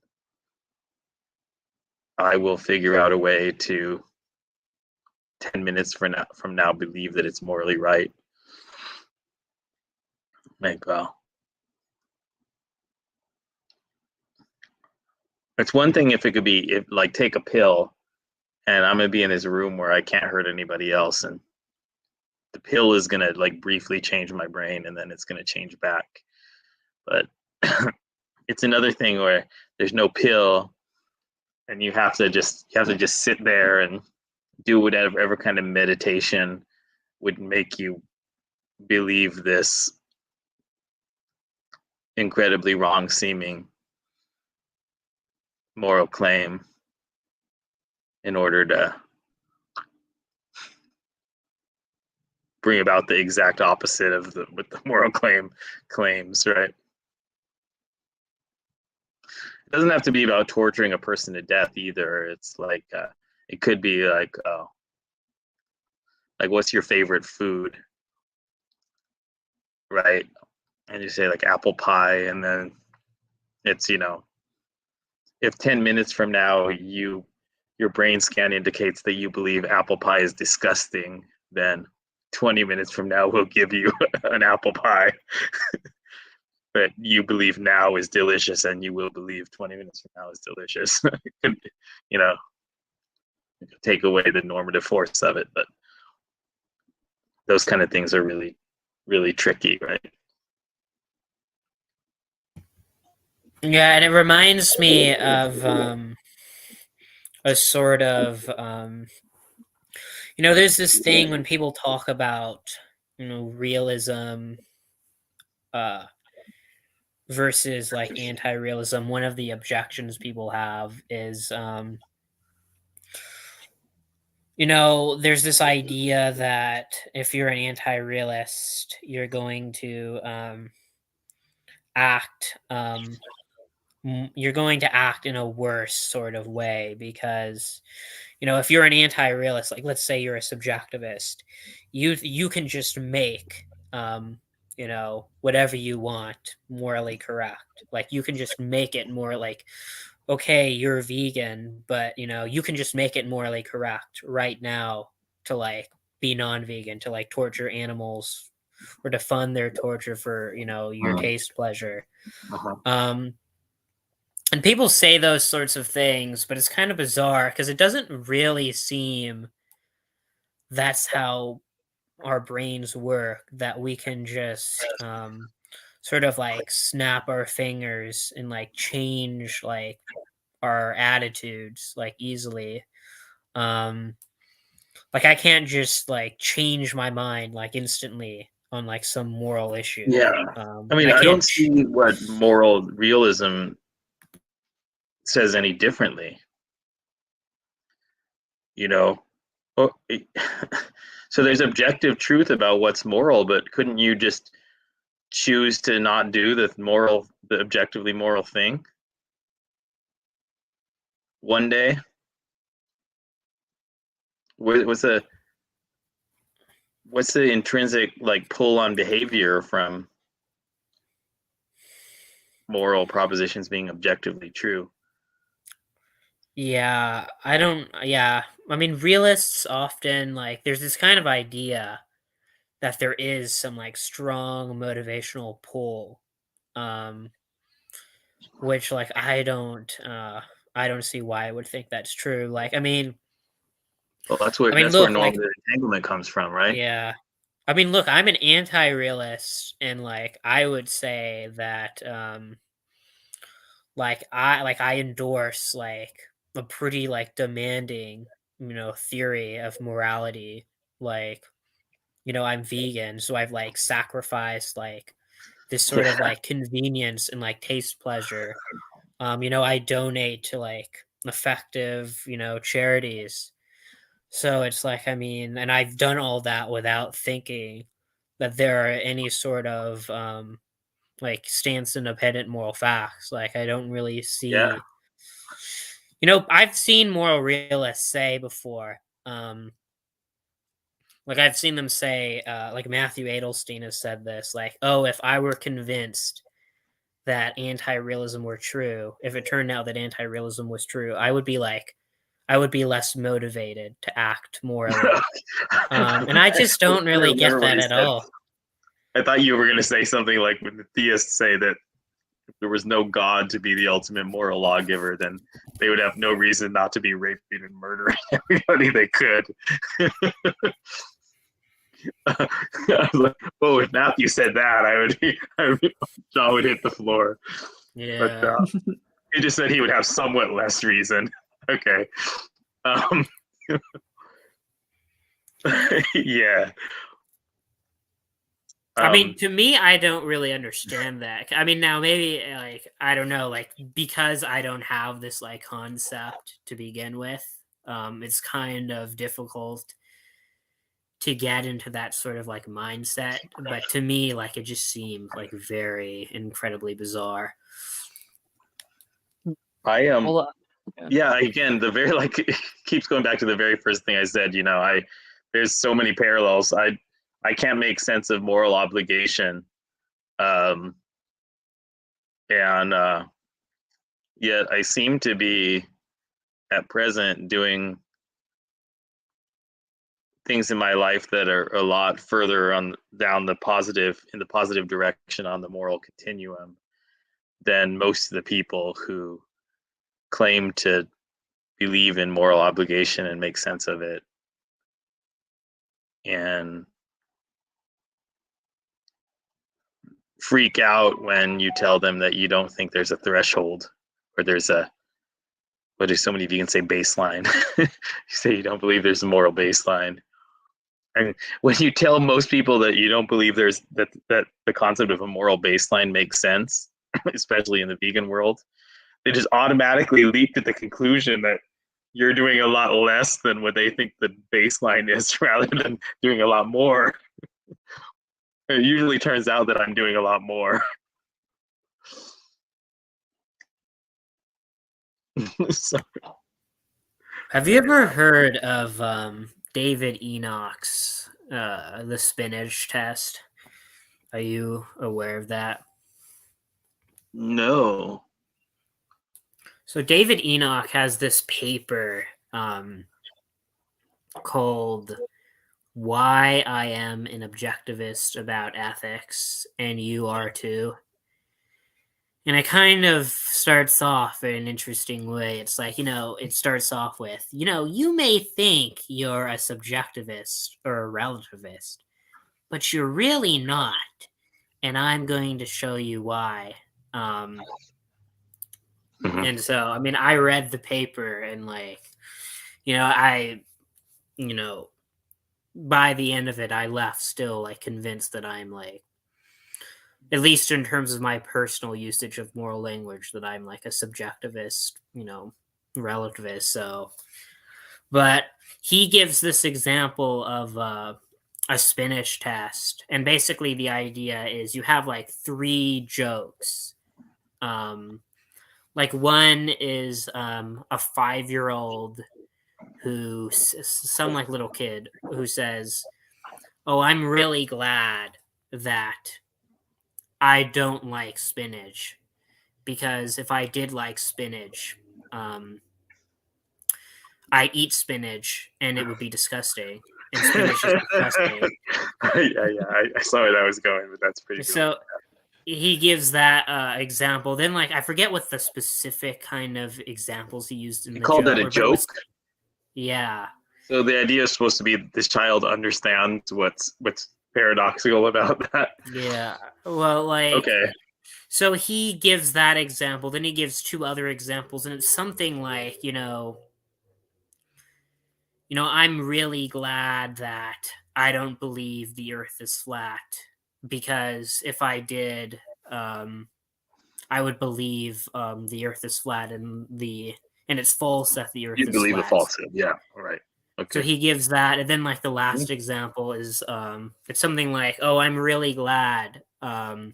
I will figure out a way to 10 minutes from now believe that it's morally right. Like, well, it's one thing if it could be, if like take a pill and I'm gonna be in this room where I can't hurt anybody else, and the pill is gonna like briefly change my brain and then it's gonna change back. But it's another thing where there's no pill and you have to just sit there and do whatever kind of meditation would make you believe this incredibly wrong seeming moral claim in order to bring about the exact opposite of what the moral claims, right? It doesn't have to be about torturing a person to death either. It's like it could be like what's your favorite food, right? And you say like apple pie, and then it's, if 10 minutes from now your brain scan indicates that you believe apple pie is disgusting, then 20 minutes from now we'll give you an apple pie that you believe now is delicious, and you will believe 20 minutes from now is delicious. you know take away the normative force of it, but those kind of things are really, really tricky, right? Yeah, and it reminds me of a sort of there's this thing when people talk about realism versus like anti-realism. One of the objections people have is there's this idea that if you're an anti-realist, you're going to act you're going to act in a worse sort of way, because if you're an anti-realist, like let's say you're a subjectivist, you can just make whatever you want morally correct. Like you can just make it more like, okay, you're vegan, but you can just make it morally correct right now to like be non-vegan, to like torture animals or to fund their torture for your taste pleasure. And people say those sorts of things, but it's kind of bizarre because it doesn't really seem that's how our brains work, that we can just sort of like snap our fingers and like change like our attitudes like easily. Like I can't just like change my mind like instantly on like some moral issue. Yeah. I mean, I don't see what moral realism says any differently. So there's objective truth about what's moral, but couldn't you just choose to not do the objectively moral thing one day? What's the intrinsic like pull on behavior from moral propositions being objectively true? Yeah, I mean, realists often like there's this kind of idea that there is some like strong motivational pull, um, which like I don't see why I would think that's true. Like, I mean, Well, that's where look, normal like, entanglement comes from, right? yeah, I mean, look, I'm an anti-realist, and like I would say that I endorse like a pretty like demanding theory of morality. Like I'm vegan, so I've like sacrificed like this sort of Yeah. like convenience and like taste pleasure. I donate to like effective charities. So it's like, I mean, and I've done all that without thinking that there are any sort of like stance independent moral facts. Like I don't really Yeah. see You know, I've seen moral realists say before, like I've seen them say, like Matthew Adelstein has said this, like, oh, if I were convinced that anti-realism were true, if it turned out that anti-realism was true, I would be less motivated to act morally. And I just don't really get that at all. I thought you were going to say something like when the theists say that if there was no God to be the ultimate moral lawgiver, then they would have no reason not to be raping and murdering everybody they could. Oh, if Matthew said that, John would hit the floor. Yeah. But he just said he would have somewhat less reason. Okay. Yeah. I mean, to me, I don't really understand that. I mean, now maybe like I don't know, like because I don't have this like concept to begin with, it's kind of difficult to get into that sort of like mindset. But to me, like it just seemed like very incredibly bizarre. I am. Well, Yeah, again, the very like it keeps going back to the very first thing I said. You know, there's so many parallels. I can't make sense of moral obligation, and yet I seem to be at present doing things in my life that are a lot further down the positive direction on the moral continuum than most of the people who claim to believe in moral obligation and make sense of it. And freak out when you tell them that you don't think there's a threshold or there's a, what do so many vegans say, baseline. You say you don't believe there's a moral baseline. And when you tell most people that you don't believe there's that the concept of a moral baseline makes sense, especially in the vegan world, they just automatically leap to the conclusion that you're doing a lot less than what they think the baseline is rather than doing a lot more. It usually turns out that I'm doing a lot more. So, Have you ever heard of David Enoch's the spinach test? Are you aware of that? no. So David Enoch has this paper called "Why I Am an Objectivist About Ethics and You Are Too." And it kind of starts off in an interesting way. It's like, it starts off with, you may think you're a subjectivist or a relativist, but you're really not. And I'm going to show you why. And so, I mean, I read the paper and like, by the end of it, I left still like convinced that I'm like, at least in terms of my personal usage of moral language, that I'm like a subjectivist, relativist. So, but he gives this example of a spinach test. And basically the idea is you have like 3 jokes. Like one is a 5-year-old some like little kid who says, "Oh, I'm really glad that I don't like spinach, because if I did like spinach, I eat spinach and it would be disgusting. And spinach is disgusting." Yeah. I saw where that was going, but that's pretty cool. So he gives that example. Then, like, I forget what the specific kind of examples he used in the called joke. that a joke? Yeah. So the idea is supposed to be this child understands what's paradoxical about that. Yeah. Well, like, okay. So he gives that example. Then he gives 2 other examples, and it's something like, I'm really glad that I don't believe the Earth is flat, because if I did, I would believe the Earth is flat, and it's false that the Earth is flat. You believe the falsehood, yeah, all right. Okay. So he gives that, and then like the last example is it's something like, "Oh, I'm really glad that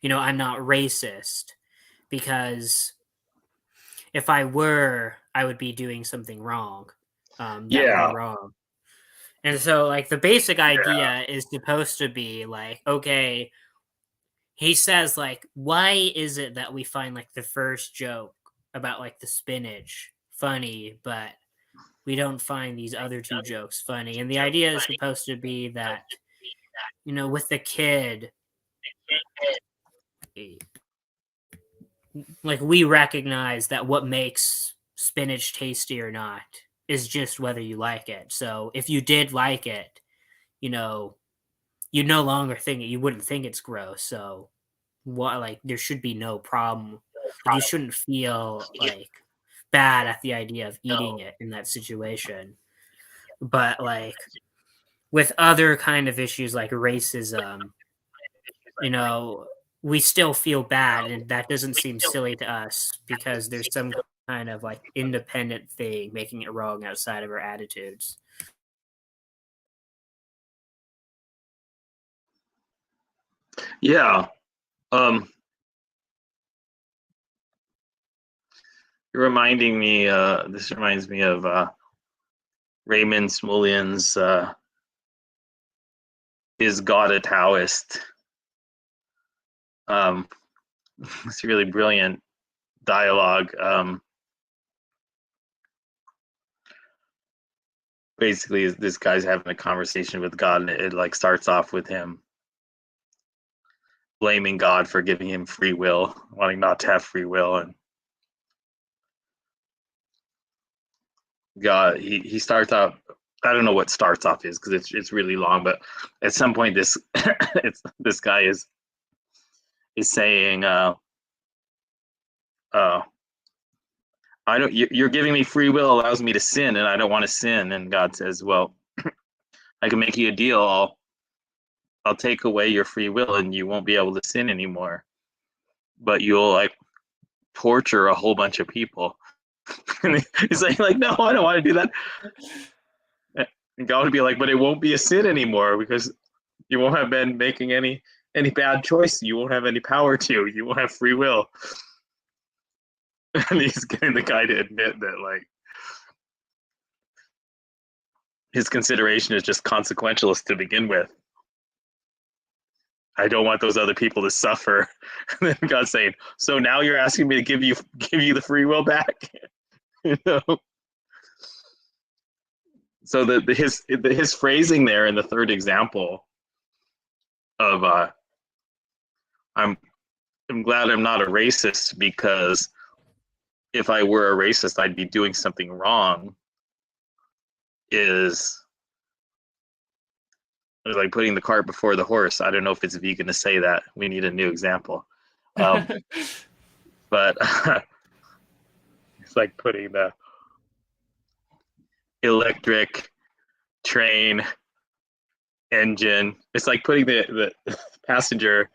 I'm not racist, because if I were, I would be doing something wrong. That would Yeah. be wrong. And so, like, the basic idea is supposed to be like, okay, he says, like, why is it that we find like the first joke about like the spinach funny, but we don't find these other two jokes funny? And the idea is supposed to be that, with the kid, like, we recognize that what makes spinach tasty or not is just whether you like it. So if you did like it, you no longer think it, you wouldn't think it's gross. So what, like, there should be no problem. Like, you shouldn't feel like bad at the idea of eating it in that situation. But like with other kind of issues like racism, we still feel bad, and that doesn't seem silly to us because there's some kind of like independent thing making it wrong outside of our attitudes. Yeah. This reminds me of Raymond Smulyan's Is God a Taoist? It's really brilliant dialogue. Basically, this guy's having a conversation with God, and it like starts off with him blaming God for giving him free will, wanting not to have free will, and God, he starts out. I don't know what starts off is because it's really long, but at some point this this guy is saying, I don't. You're giving me free will allows me to sin, and I don't want to sin. And God says, well, I can make you a deal. I'll take away your free will, and you won't be able to sin anymore. But you'll like torture a whole bunch of people. And he's like, no, I don't want to do that. And God would be like, but it won't be a sin anymore because you won't have been making any bad choice. You won't have any power to. You won't have free will. And he's getting the guy to admit that like his consideration is just consequentialist to begin with. I don't want those other people to suffer. And then God's saying, so now you're asking me to give you the free will back? So his phrasing there in the third example of I'm glad I'm not a racist because if I were a racist, I'd be doing something wrong, is like putting the cart before the horse. I don't know if it's vegan to say that. We need a new example. But it's like putting the electric train engine. It's like putting the passenger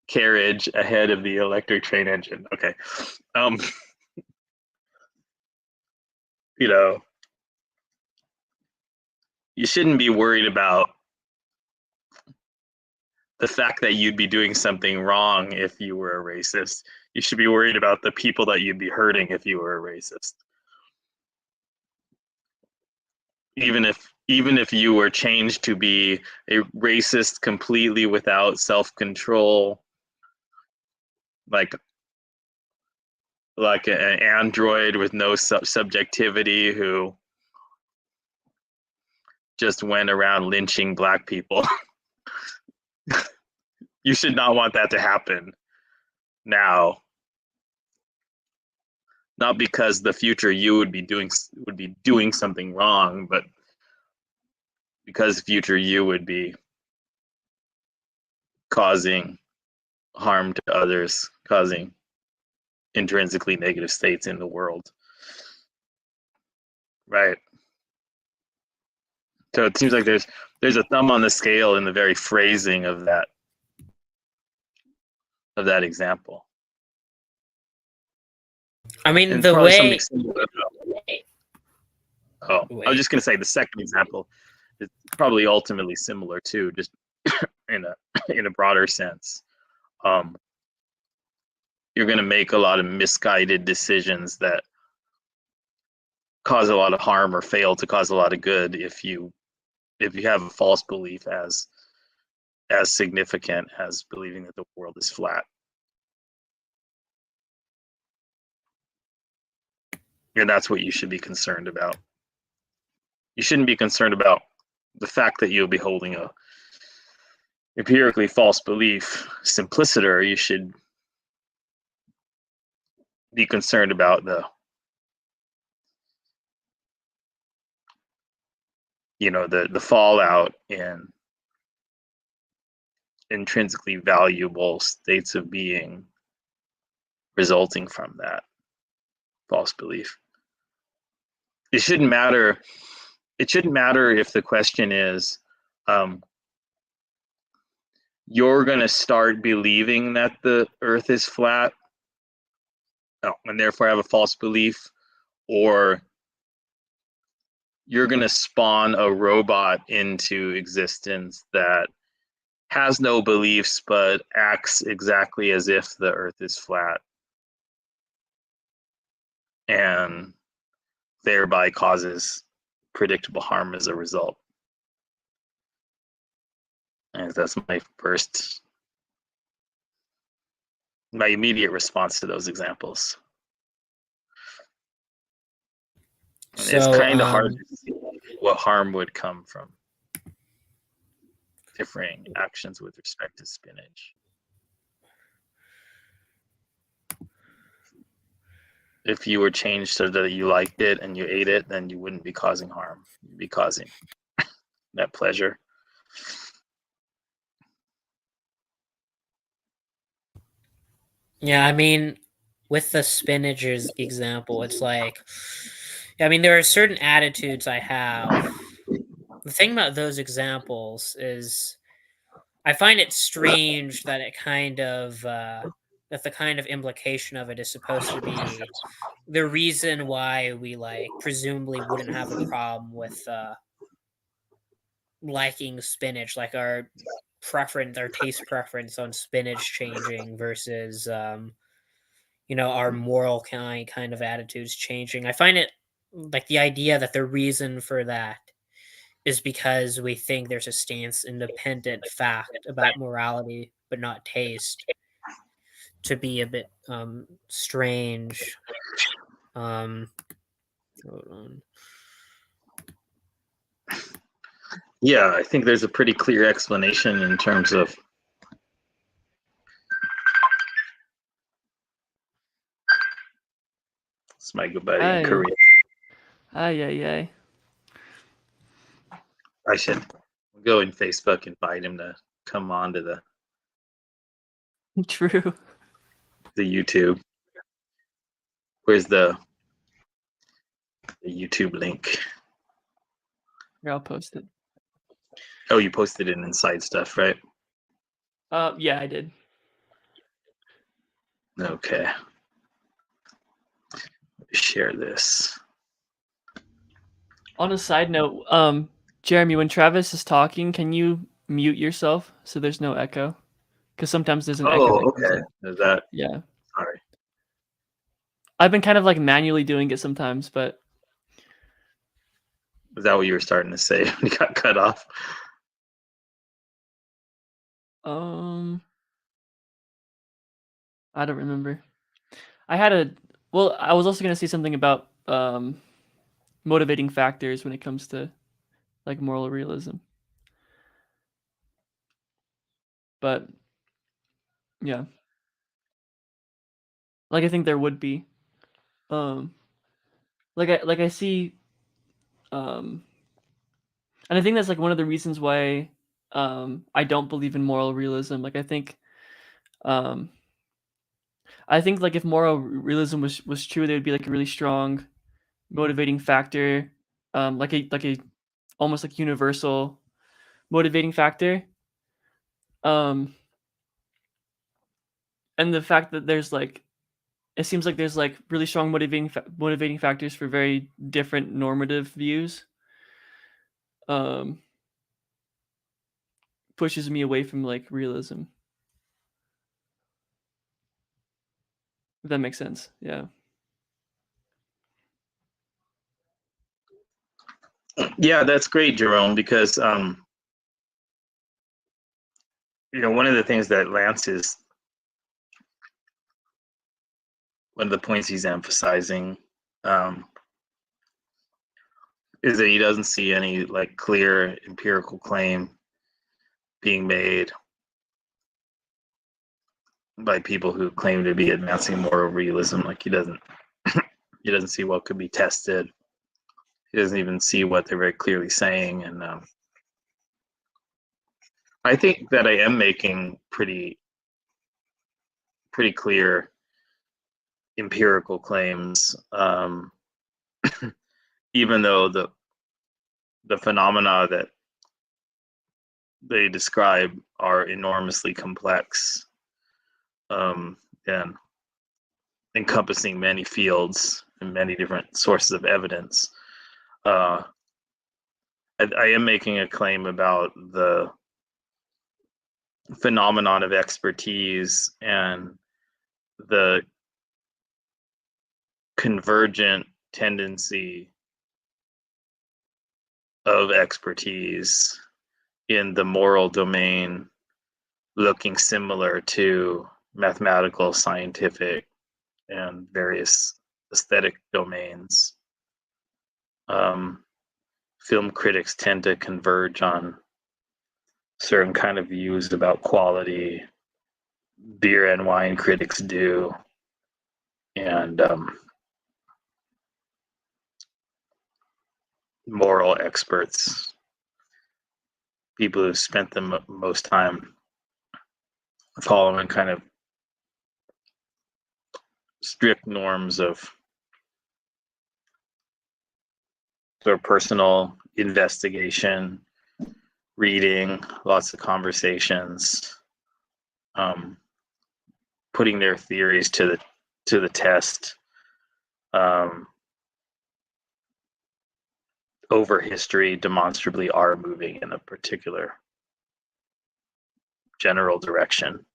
carriage ahead of the electric train engine. Okay. You shouldn't be worried about the fact that you'd be doing something wrong if you were a racist. You should be worried about the people that you'd be hurting if you were a racist. Even if you were changed to be a racist completely without self-control, like an android with no subjectivity who just went around lynching black people. You should not want that to happen now. Not because the future you would be doing something wrong, but because future you would be causing harm to others, causing intrinsically negative states in the world. Right. So it seems like there's a thumb on the scale in the very phrasing of that example. I mean, and the way. I was just going to say the second example is probably ultimately similar too, just in a broader sense. you're going to make a lot of misguided decisions that cause a lot of harm or fail to cause a lot of good if you have a false belief as significant as believing that the world is flat. And that's what you should be concerned about. You shouldn't be concerned about the fact that you'll be holding a empirically false belief simpliciter. You should be concerned about the fallout and intrinsically valuable states of being resulting from that false belief. It shouldn't matter if the question is, you're going to start believing that the earth is flat, and therefore have a false belief, or you're going to spawn a robot into existence that has no beliefs but acts exactly as if the earth is flat and thereby causes predictable harm as a result. And that's my immediate response to those examples. And it's kind of hard to see what harm would come from differing actions with respect to spinach. If you were changed so that you liked it and you ate it, then you wouldn't be causing harm. You'd be causing that pleasure. Yeah, I mean, with the spinach example, it's like, I mean, there are certain attitudes I have. The thing about those examples is I find it strange that it kind of, that the kind of implication of it is supposed to be the reason why we, like, presumably wouldn't have a problem with liking spinach, like our taste preference on spinach changing versus our moral kind of attitudes changing. I find it like the idea that the reason for that is because we think there's a stance independent fact about morality but not taste to be a bit strange. Hold on. Yeah, I think there's a pretty clear explanation in terms of this my good buddy in Korea. Ay. I should go in Facebook and invite him to come on to the True. YouTube. Where's the YouTube link? Here, I'll post it. Oh, you posted it in Inside Stuff, right? Yeah, I did. Okay. Share this. On a side note, Jeremy, when Travis is talking, can you mute yourself so there's no echo? Because sometimes there's an echo. Oh, okay. Is that? Yeah. Sorry. I've been kind of like manually doing it sometimes, but. Is that what you were starting to say when you got cut off? I don't remember. I was also gonna say something about motivating factors when it comes to like moral realism. But yeah. Like I think there would be. Like I see and I think that's like one of the reasons why I don't believe in moral realism. Like I think like if moral realism was true, there would be like a really strong motivating factor, like a almost like universal motivating factor. And the fact that it seems like there's like really strong motivating factors for very different normative views. Pushes me away from like realism. If that makes sense. Yeah. Yeah, that's great, Jerome, because one of the things that Lance is one of the points he's emphasizing is that he doesn't see any like clear empirical claim being made by people who claim to be advancing moral realism. Like he doesn't see what could be tested. He doesn't even see what they're very clearly saying. And I think that I am making pretty clear empirical claims, even though the phenomena that they describe are enormously complex, and encompassing many fields and many different sources of evidence. I am making a claim about the phenomenon of expertise and the convergent tendency of expertise in the moral domain looking similar to mathematical, scientific, and various aesthetic domains. Film critics tend to converge on certain kind of views about quality. Beer and wine critics do. And moral experts, people who've spent the most time following kind of strict norms of their personal investigation, reading, lots of conversations, putting their theories to the test, over history, demonstrably are moving in a particular general direction.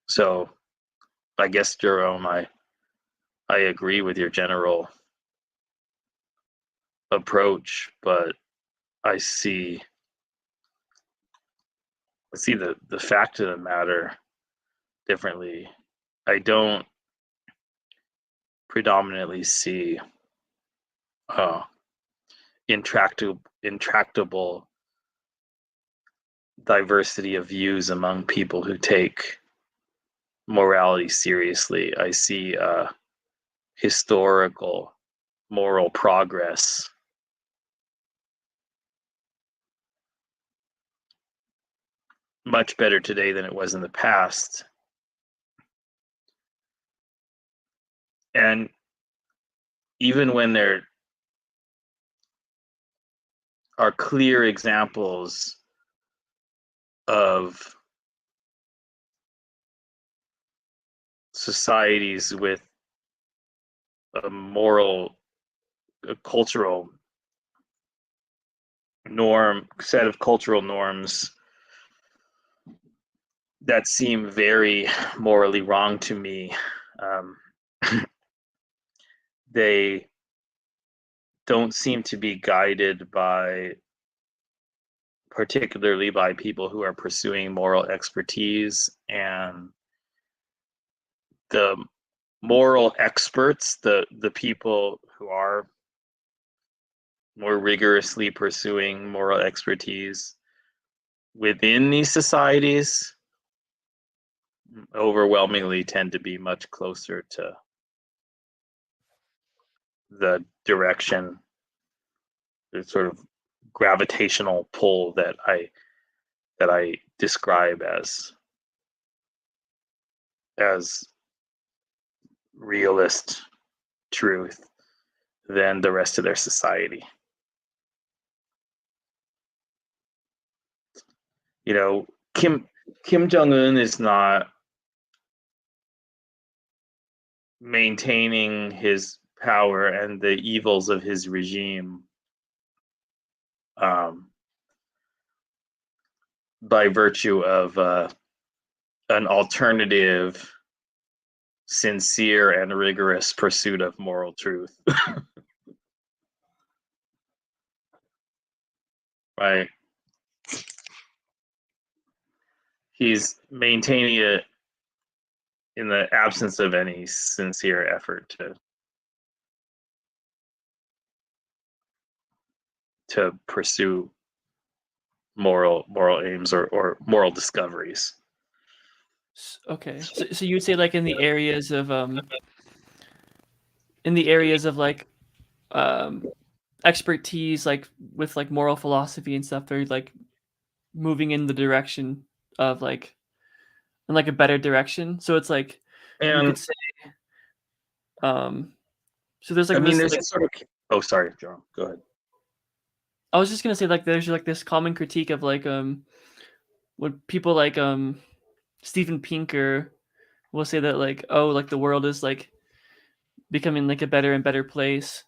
So I guess, Jerome, I agree with your general approach, but I see the fact of the matter differently. I don't predominantly see intractable diversity of views among people who take morality seriously. I see historical moral progress much better today than it was in the past. And even when there are clear examples of societies with a cultural set of cultural norms that seem very morally wrong to me, they don't seem to be guided particularly by people who are pursuing moral expertise. And the moral experts, the people who are more rigorously pursuing moral expertise within these societies, overwhelmingly tend to be much closer to the direction, the sort of gravitational pull that I describe as realist truth than the rest of their society. Kim Jong-un is not maintaining his power and the evils of his regime by virtue of an alternative, sincere and rigorous pursuit of moral truth. Right? He's maintaining it in the absence of any sincere effort to pursue moral aims or moral discoveries. Okay, so you would say like in the areas of like expertise, like with like moral philosophy and stuff, they're like moving in the direction of like in like a better direction. So it's like you And could say so there's like I mean, this there's sort of. Oh, sorry, John. Go ahead. I was just gonna say like there's like this common critique of like when people like Steven Pinker will say that like, oh, like the world is like becoming like a better and better place.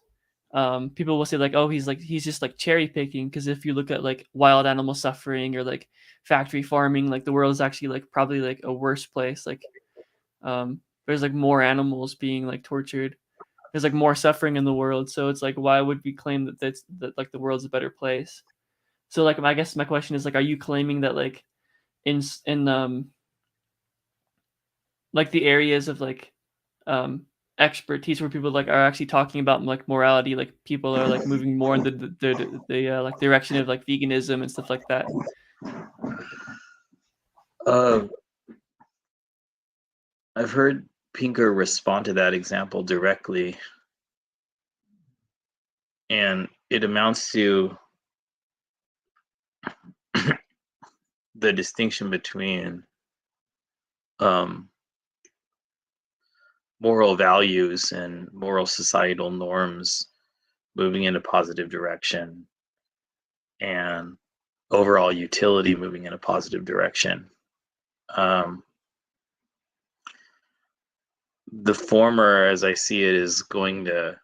People will say like, oh, he's just like cherry picking, because if you look at like wild animal suffering or like factory farming, like the world is actually like probably like a worse place. Like there's like more animals being like tortured. There's like more suffering in the world. So it's like, why would we claim that like the world's a better place? So like I guess my question is like, are you claiming that like in like the areas of like expertise where people like are actually talking about like morality, like people are like moving more in the like direction of like veganism and stuff like that? I've heard Pinker respond to that example directly, and it amounts to the distinction between moral values and moral societal norms moving in a positive direction and overall utility moving in a positive direction. The former, as I see it, is going to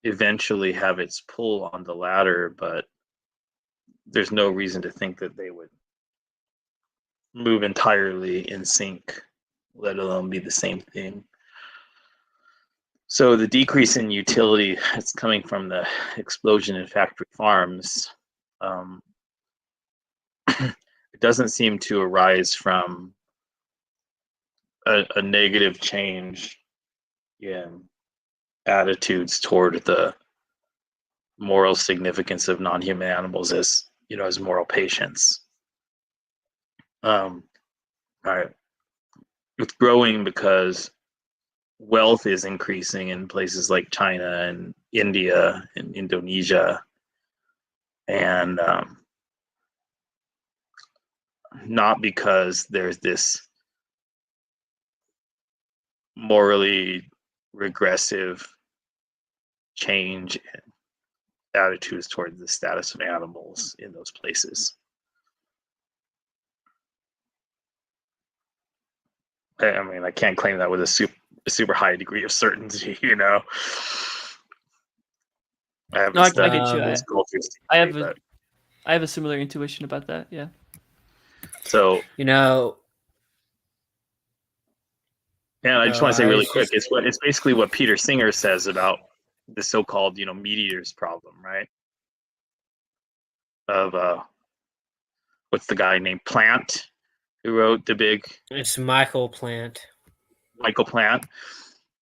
eventually have its pull on the latter, but there's no reason to think that they would move entirely in sync, let alone be the same thing. So the decrease in utility that's coming from the explosion in factory farms, it doesn't seem to arise from a negative change in attitudes toward the moral significance of non-human animals as as moral patients. Right. It's growing because wealth is increasing in places like China and India and Indonesia, and not because there's this morally regressive change in attitudes towards the status of animals in those places. I mean, I can't claim that with a super high degree of certainty, I haven't No, I studied get you. those cultures I deeply, but I have a similar intuition about that. Yeah. so You know, and I just want to say I really was quick, just it's basically what Peter Singer says about the so-called meat eaters problem, right? Of what's the guy named Plant who wrote the big it's Michael Plant. Michael Plant?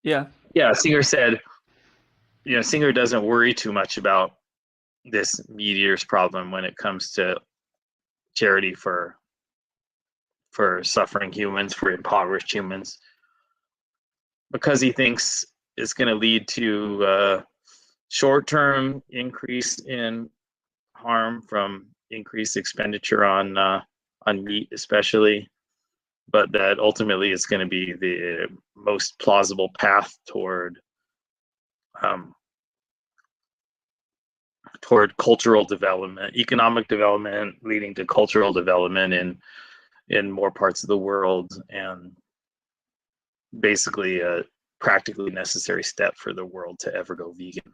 Yeah. Yeah, Singer said, Singer doesn't worry too much about this meat eaters problem when it comes to charity for suffering humans, for impoverished humans, because he thinks it's going to lead to short-term increase in harm from increased expenditure on meat, especially, but that ultimately it's going to be the most plausible path toward cultural development, economic development, leading to cultural development in more parts of the world, and basically a practically necessary step for the world to ever go vegan.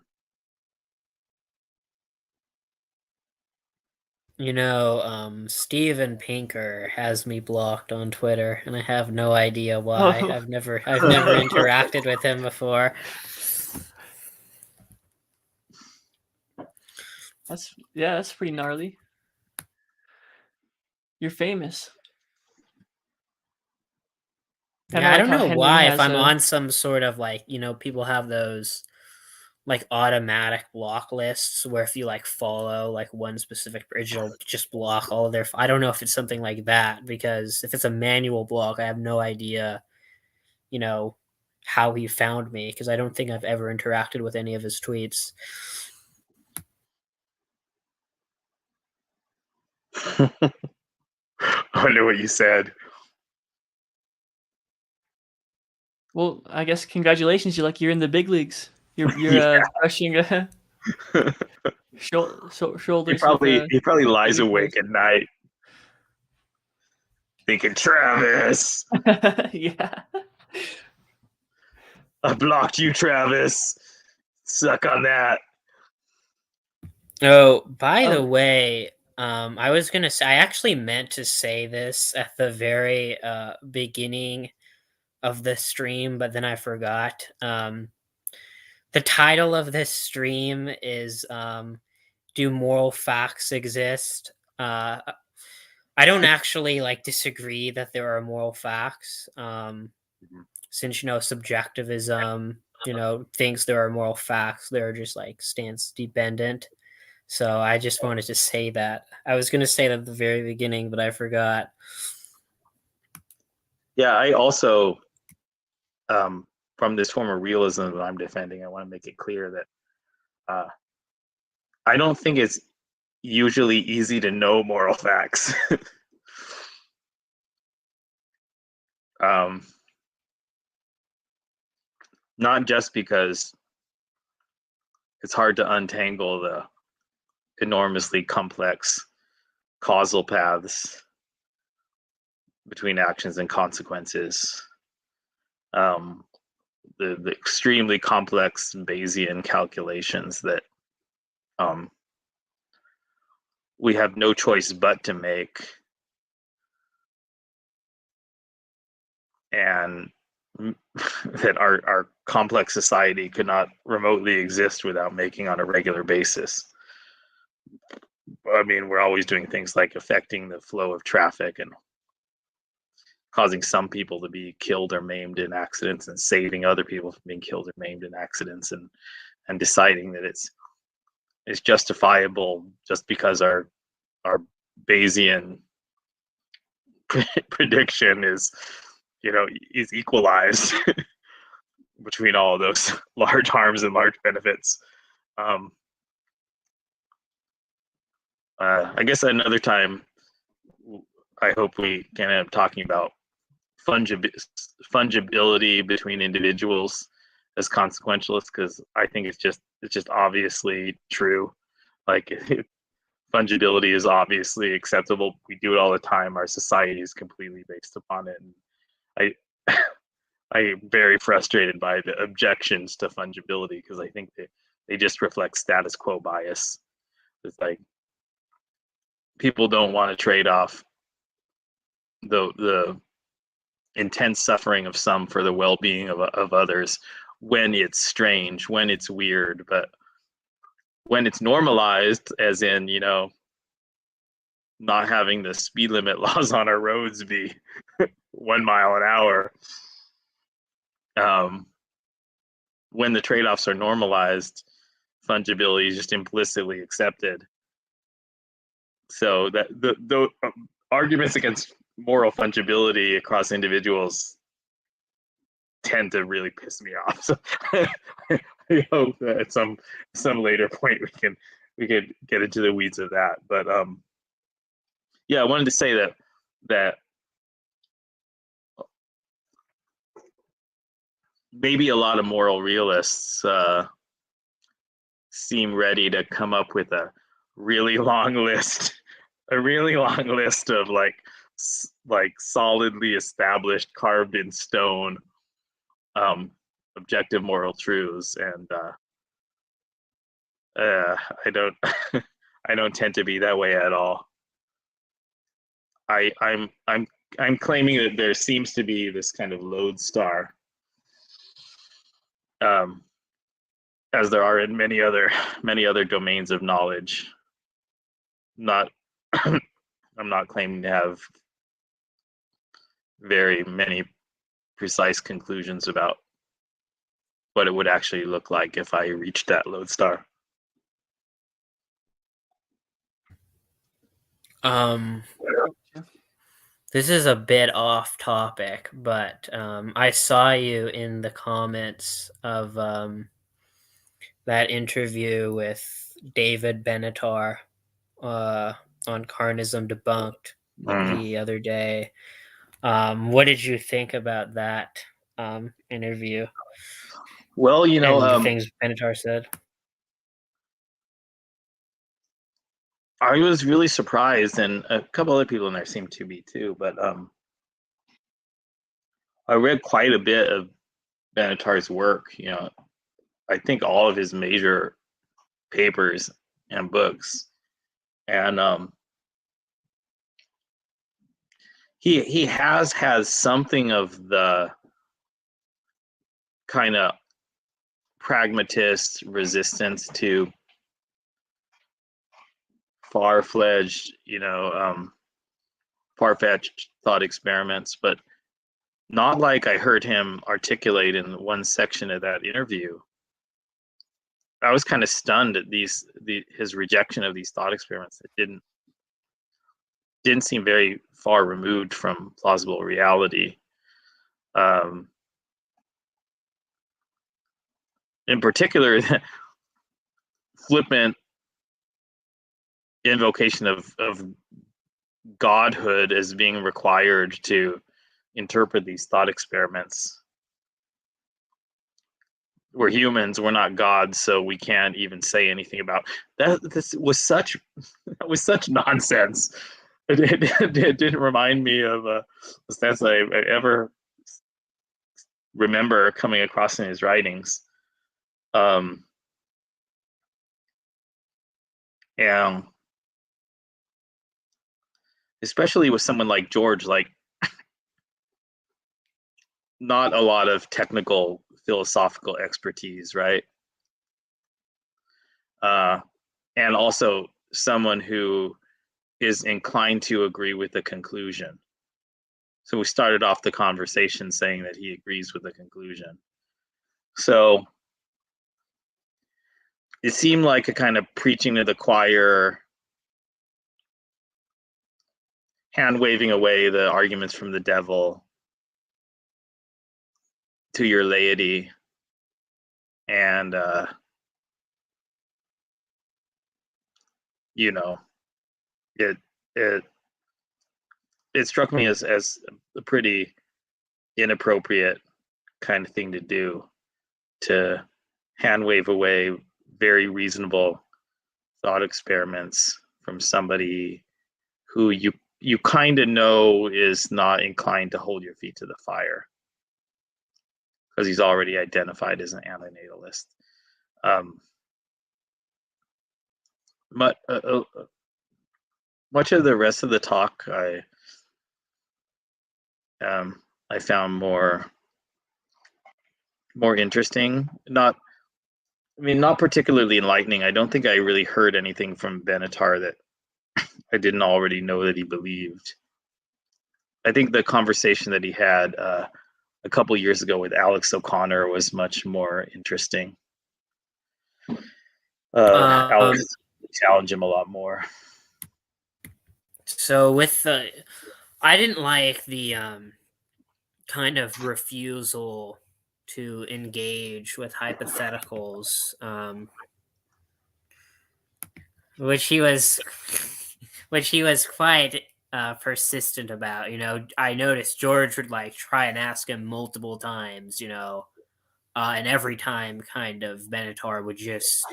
Steven Pinker has me blocked on Twitter, and I have no idea why. Oh, I've never interacted with him before. that's pretty gnarly. You're famous. Kind Yeah, of I like don't how know Henry why. If has I'm a. on some sort of like, people have those like automatic block lists where if you like follow like one specific bridge, it'll just block all of their. I don't know if it's something like that because if it's a manual block, I have no idea, you know, how he found me because I don't think I've ever interacted with any of his tweets. I know what you said. Well, I guess congratulations. You're in the big leagues. You're Yeah. brushing He shoulders with probably lies biggie players. awake at night thinking, Travis, Yeah. I blocked you, Travis. Suck on that. Oh, by the Um, way, I was gonna say I actually meant to say this at the very beginning of the stream, but then I forgot. The title of this stream is "Do Moral Facts Exist?" I don't actually like disagree that there are moral facts. Since subjectivism, thinks there are moral facts, they're just like stance dependent. So I just wanted to say that. I was going to say that at the very beginning, but I forgot. Yeah, I also, from this form of realism that I'm defending, I want to make it clear that I don't think it's usually easy to know moral facts. um, not just because it's hard to untangle the enormously complex causal paths between actions and consequences, the extremely complex Bayesian calculations that we have no choice but to make, and that our complex society could not remotely exist without making on a regular basis. I mean, we're always doing things like affecting the flow of traffic and causing some people to be killed or maimed in accidents and saving other people from being killed or maimed in accidents, and deciding that it's justifiable just because our Bayesian prediction is equalized between all of those large harms and large benefits. Um, I guess another time, I hope we can end up talking about fungibility between individuals as consequentialists, because I think it's just obviously true. Like fungibility is obviously acceptable. We do it all the time. Our society is completely based upon it. And I I am very frustrated by the objections to fungibility because I think they just reflect status quo bias. It's like people don't want to trade off the intense suffering of some for the well-being of others when it's strange, when it's weird, but when it's normalized, as in, not having the speed limit laws on our roads be 1 mile an hour, when the trade-offs are normalized, fungibility is just implicitly accepted. So that the arguments against moral fungibility across individuals tend to really piss me off. So I hope that at some later point we could get into the weeds of that. But yeah, I wanted to say that maybe a lot of moral realists seem ready to come up with a really long list of like solidly established, carved in stone, objective moral truths, and I don't I don't tend to be that way at all. I'm claiming that there seems to be this kind of lodestar, as there are in many other domains of knowledge. Not, I'm not claiming to have very many precise conclusions about what it would actually look like if I reached that lodestar. This is a bit off topic, but I saw you in the comments of that interview with David Benatar on Carnism Debunked the other day. What did you think about that interview? Well, and the things Benatar said. I was really surprised, and a couple other people in there seemed to be too. But I read quite a bit of Benatar's work. I think all of his major papers and books, and he has something of the kind of pragmatist resistance to far-fetched thought experiments, but not like I heard him articulate in one section of that interview. I was kind of stunned at his rejection of these thought experiments. It didn't seem very far removed from plausible reality. In particular, flippant invocation of godhood as being required to interpret these thought experiments. We're humans, we're not gods, so we can't even say anything about that. This was such nonsense. It didn't remind me of a stance I ever remember coming across in his writings. And especially with someone like George, like not a lot of technical philosophical expertise, right? And also someone who is inclined to agree with the conclusion. So we started off the conversation saying that he agrees with the conclusion. So it seemed like a kind of preaching to the choir, hand waving away the arguments from the devil to your laity. And, it struck me as a pretty inappropriate kind of thing to do, to hand wave away very reasonable thought experiments from somebody who you kind of know is not inclined to hold your feet to the fire because he's already identified as an antinatalist. But much of the rest of the talk I found more interesting. Not particularly enlightening. I don't think I really heard anything from Benatar that I didn't already know that he believed. I think the conversation that he had a couple years ago with Alex O'Connor was much more interesting. Alex challenged him a lot more. So I didn't like the kind of refusal to engage with hypotheticals, which he was quite persistent about. I noticed George would try and ask him multiple times, and every time kind of Benatar would just,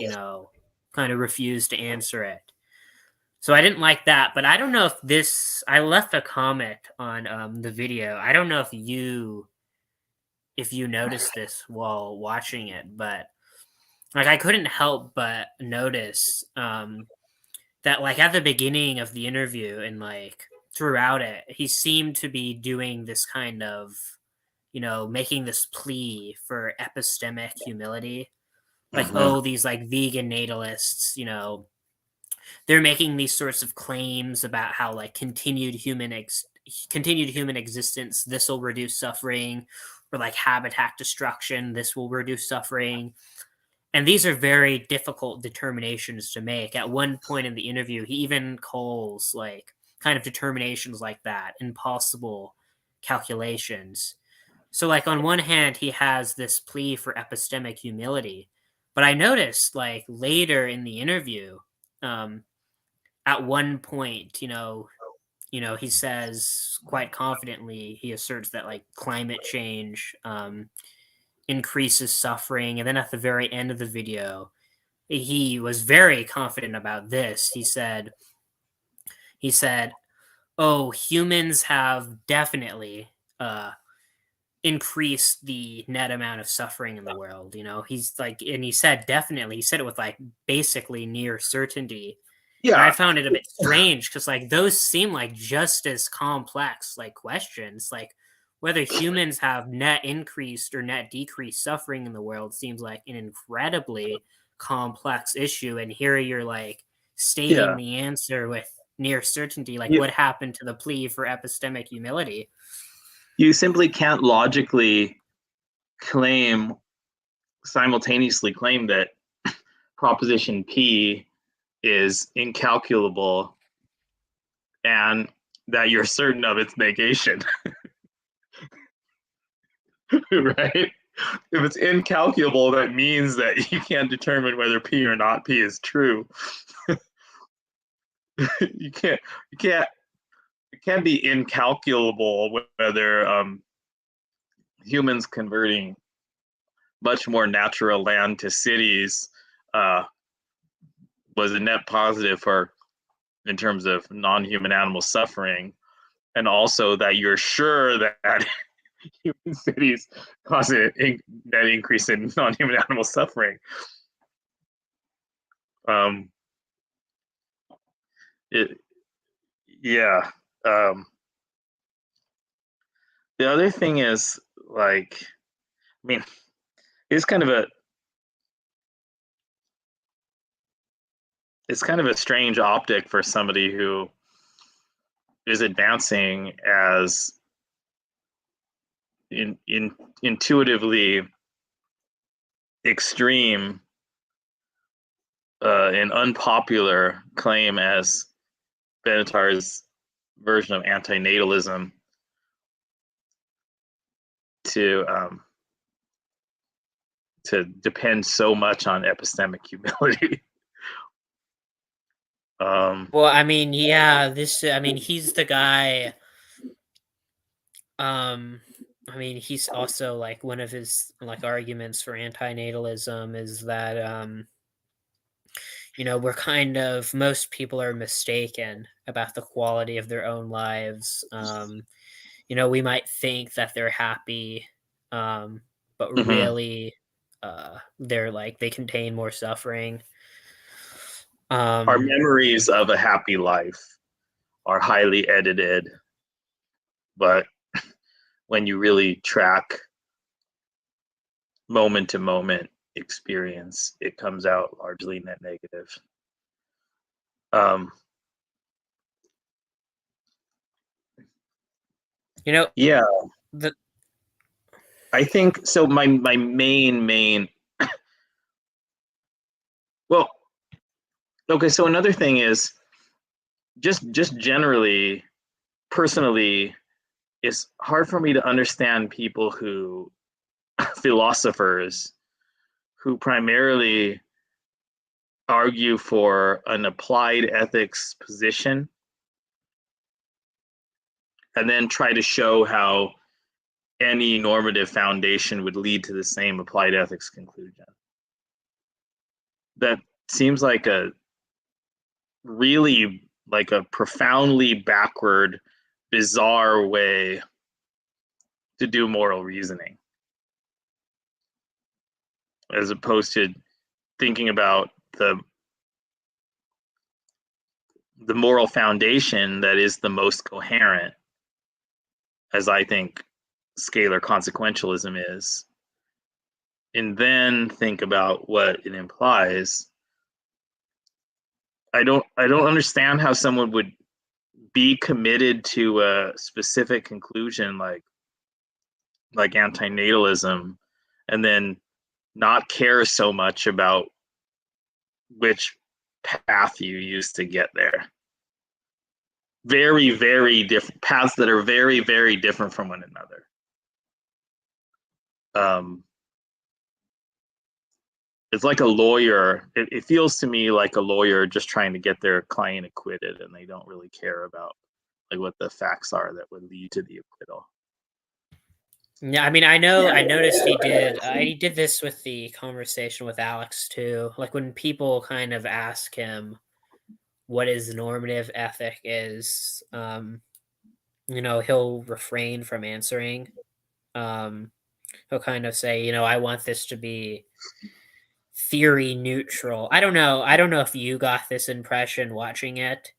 kind of refuse to answer it. So I didn't like that, but I don't know if I left a comment on the video. I don't know if you noticed this while watching it, but I couldn't help but notice that at the beginning of the interview in throughout it, he seemed to be doing this kind of, making this plea for epistemic humility. Like, oh, these like vegan natalists, they're making these sorts of claims about how like continued human existence, this will reduce suffering, or like habitat destruction, this will reduce suffering. And these are very difficult determinations to make. At one point in the interview, he even calls like kind of determinations like that impossible calculations. So like on one hand, he has this plea for epistemic humility, but I noticed like later in the interview, at one point, he says quite confidently, he asserts that like climate change increases suffering, and then at the very end of the video, he was very confident about this. He said, "Oh, humans have definitely increased the net amount of suffering in the world." He's like, and he said definitely. He said it with like basically near certainty. And I Yeah, found it a bit strange because like those seem like just as complex like questions. Like whether humans have net increased or net decreased suffering in the world seems like an incredibly complex issue. And here you're like stating yeah. the answer with near certainty. Like You what happened to the plea for epistemic humility? you simply can't logically simultaneously claim that proposition P is incalculable and that you're certain of its negation. Right? If it's incalculable, that means that you can't determine whether P or not P is true. you can't you can't it can't be incalculable whether humans converting much more natural land to cities uh, was a net positive for in terms of non-human animal suffering, and also that you're sure that human cities cause a net increase in non-human animal suffering. It, yeah. The other thing is like, I mean, it's kind of a strange optic for somebody who is advancing as intuitively extreme and unpopular claim as Benatar's version of antinatalism to depend so much on epistemic humility. Well, I mean, yeah, he's the guy. He's also like one of his like arguments for antinatalism is that most people are mistaken about the quality of their own lives. We might think that they're happy, but really they're like they contain more suffering. Our memories of a happy life are highly edited, but when you really track moment to moment experience, it comes out largely net negative. Yeah, I think so. My main well, okay. So another thing is just generally, personally, it's hard for me to understand people who philosophers who primarily argue for an applied ethics position and then try to show how any normative foundation would lead to the same applied ethics conclusion. That seems like a profoundly backward, bizarre way to do moral reasoning, as opposed to thinking about the moral foundation that is the most coherent, as I think scalar consequentialism is, and then think about what it implies. I don't understand how someone would be committed to a specific conclusion like antinatalism, and then not care so much about which path you use to get there. Very, very different paths that are very, very different from one another. It's like a lawyer. It feels to me like a lawyer just trying to get their client acquitted, and they don't really care about like what the facts are that would lead to the acquittal. Yeah, I mean, I noticed he did this with the conversation with Alex too. Like when people kind of ask him what his normative ethic is, he'll refrain from answering. He'll kind of say, I want this to be theory neutral. I don't know if you got this impression watching it,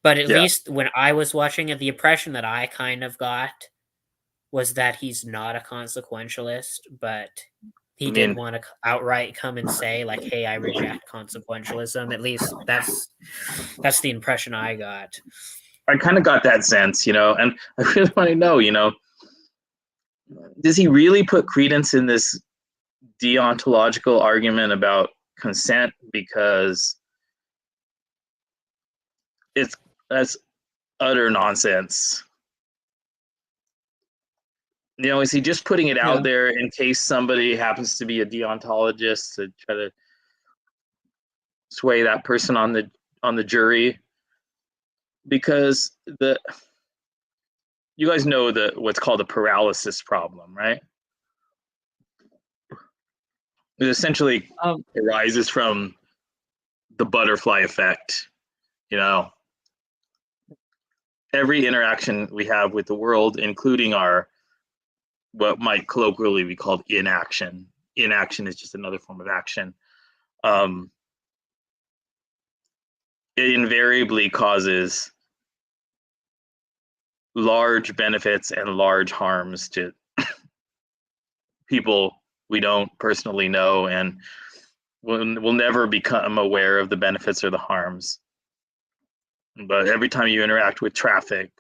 but at least when I was watching it, the impression that I kind of got was that he's not a consequentialist, but he didn't want to outright come and say like, "Hey, I reject consequentialism." At least that's the impression I got. I kind of got that sense, and I really want to know, does he really put credence in this deontological argument about consent? Because that's utter nonsense. Is he just putting it out there in case somebody happens to be a deontologist to try to sway that person on the jury? Because you guys know what's called the paralysis problem, right? It essentially arises from the butterfly effect. Every interaction we have with the world, including our what might colloquially be called inaction. Inaction is just another form of action. It invariably causes large benefits and large harms to people we don't personally know, and we'll never become aware of the benefits or the harms. But every time you interact with traffic,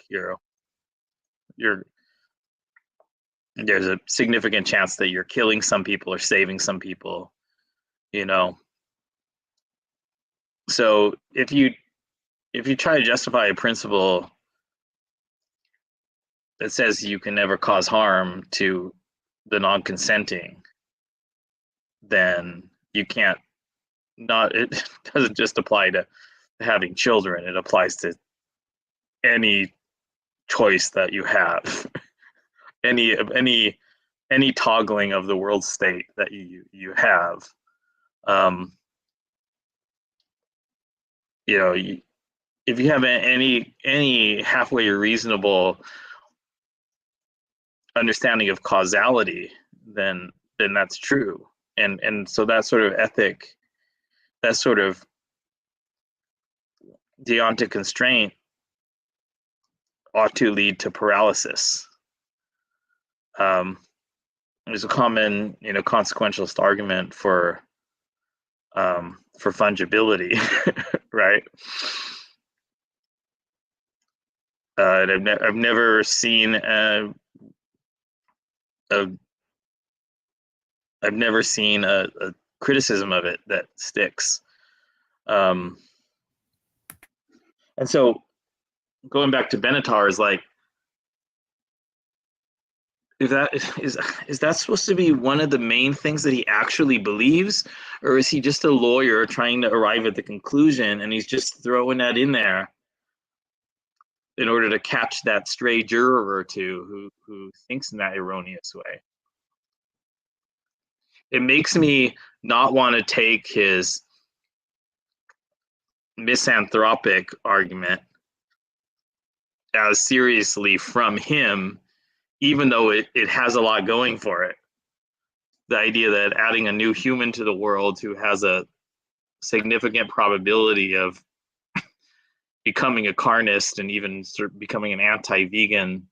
there's a significant chance that you're killing some people or saving some people, So if you try to justify a principle that says you can never cause harm to the non-consenting, then you can't. It doesn't just apply to having children. It applies to any choice that you have, any toggling of the world state that you have. If you have any halfway reasonable understanding of causality, then that's true. And so that sort of ethic, that sort of deontic constraint ought to lead to paralysis. There's a common, consequentialist argument for fungibility, right? And I've never seen a criticism of it that sticks. And so going back to Benatar is like, is that supposed to be one of the main things that he actually believes, or is he just a lawyer trying to arrive at the conclusion and he's just throwing that in there in order to catch that stray juror or two who thinks in that erroneous way? It makes me not want to take his misanthropic argument as seriously from him, even though it has a lot going for it. The idea that adding a new human to the world who has a significant probability of becoming a carnist and even sort of becoming an anti-vegan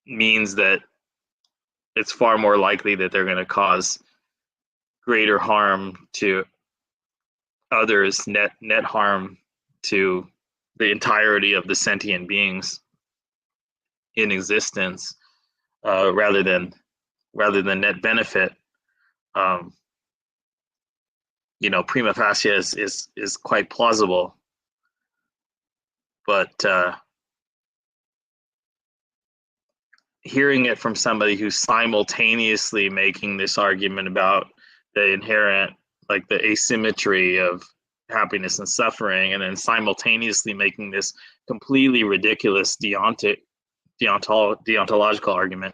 means that it's far more likely that they're going to cause greater harm to others, net harm to the entirety of the sentient beings in existence, rather than net benefit. Prima facie is quite plausible, but hearing it from somebody who's simultaneously making this argument about the inherent, like the asymmetry of happiness and suffering, and then simultaneously making this completely ridiculous deontological argument,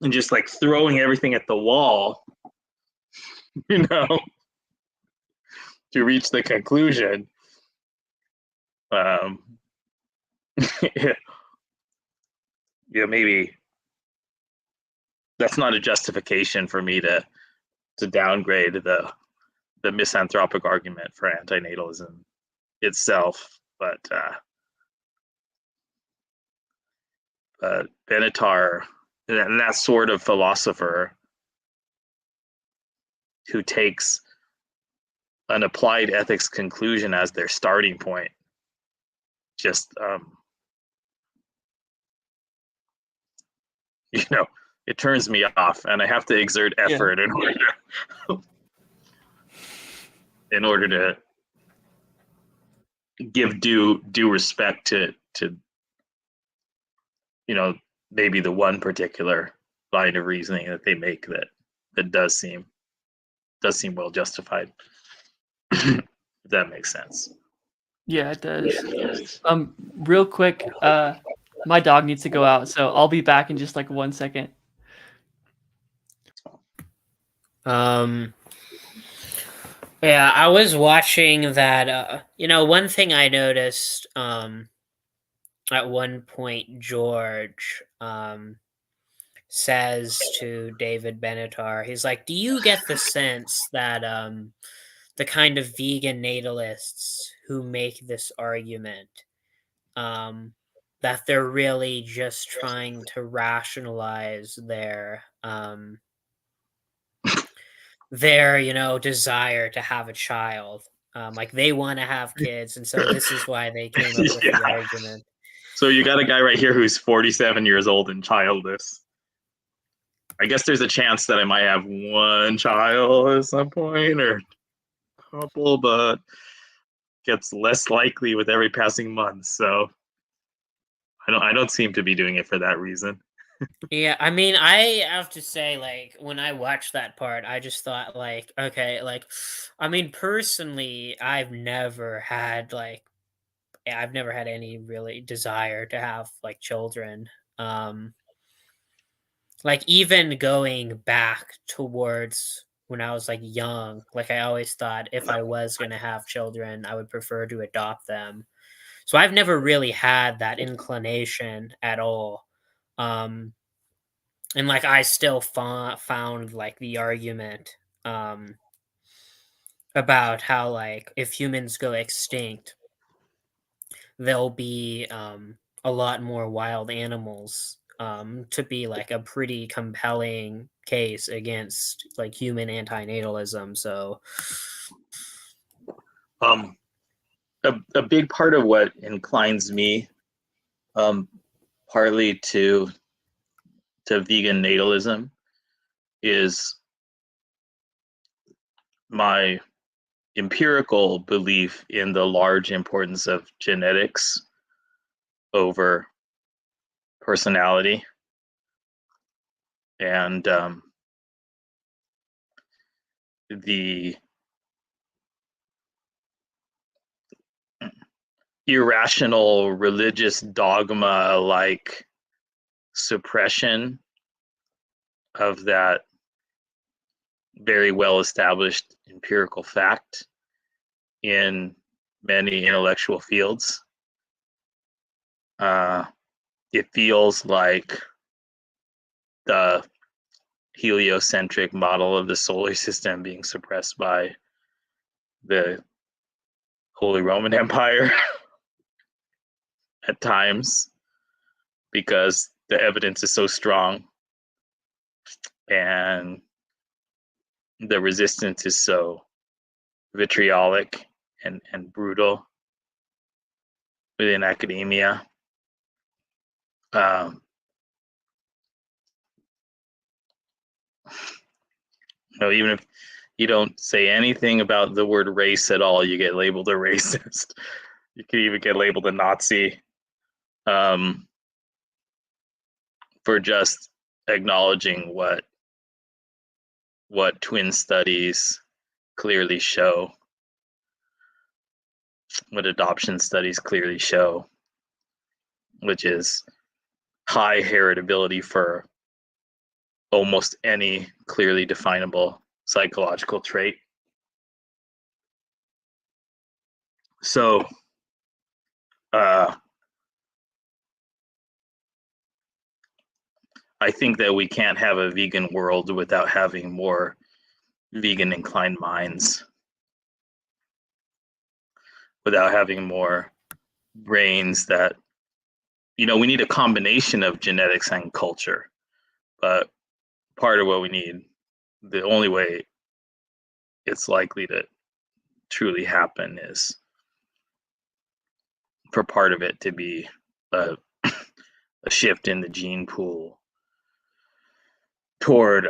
and just like throwing everything at the wall, to reach the conclusion. Maybe that's not a justification for me to downgrade the misanthropic argument for antinatalism itself, but Benatar, and that sort of philosopher who takes an applied ethics conclusion as their starting point, just it turns me off, and I have to exert effort in order to give due respect to maybe the one particular line of reasoning that they make that does seem well justified. If that makes sense. Yeah, it does. Real quick, my dog needs to go out, so I'll be back in just like 1 second. Yeah, I was watching that. One thing I noticed at one point, George says to David Benatar, he's like, "Do you get the sense that the kind of vegan natalists who make this argument, that they're really just trying to rationalize their desire to have a child? Like they want to have kids, and so this is why they came up with the argument." So you got a guy right here who's 47 years old and childless. I guess there's a chance that I might have one child at some point, or a couple, but gets less likely with every passing month. So I don't seem to be doing it for that reason. Yeah, I mean, I have to say, like, when I watched that part, I just thought, like, okay, like, I mean, personally, I've never had any really desire to have like children. Like even going back towards when I was like young, like I always thought if I was going to have children, I would prefer to adopt them. So I've never really had that inclination at all. And like I still found like the argument about how like if humans go extinct, there'll be a lot more wild animals, to be like a pretty compelling case against like human antinatalism. So a big part of what inclines me partly to vegan natalism is my empirical belief in the large importance of genetics over personality, and the irrational religious dogma like suppression of that very well established empirical fact in many intellectual fields. It feels like the heliocentric model of the solar system being suppressed by the Holy Roman Empire at times, because the evidence is so strong and the resistance is so vitriolic and brutal within academia. Even if you don't say anything about the word race at all, you get labeled a racist. You could even get labeled a Nazi for just acknowledging what twin studies clearly show, what adoption studies clearly show, which is high heritability for almost any clearly definable psychological trait. So I think that we can't have a vegan world without having more vegan inclined minds, without having more brains that, we need a combination of genetics and culture. But part of what we need, the only way it's likely to truly happen, is for part of it to be a shift in the gene pool toward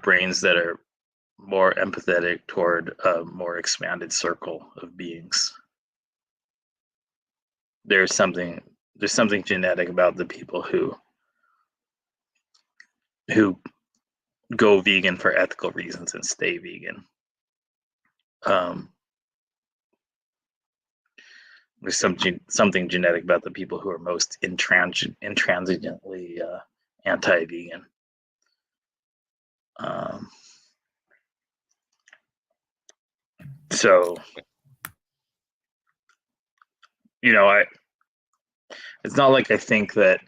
brains that are more empathetic toward a more expanded circle of beings. There's something genetic about the people who go vegan for ethical reasons and stay vegan. There's something genetic about the people who are most intransigently anti-vegan. So, it's not like I think that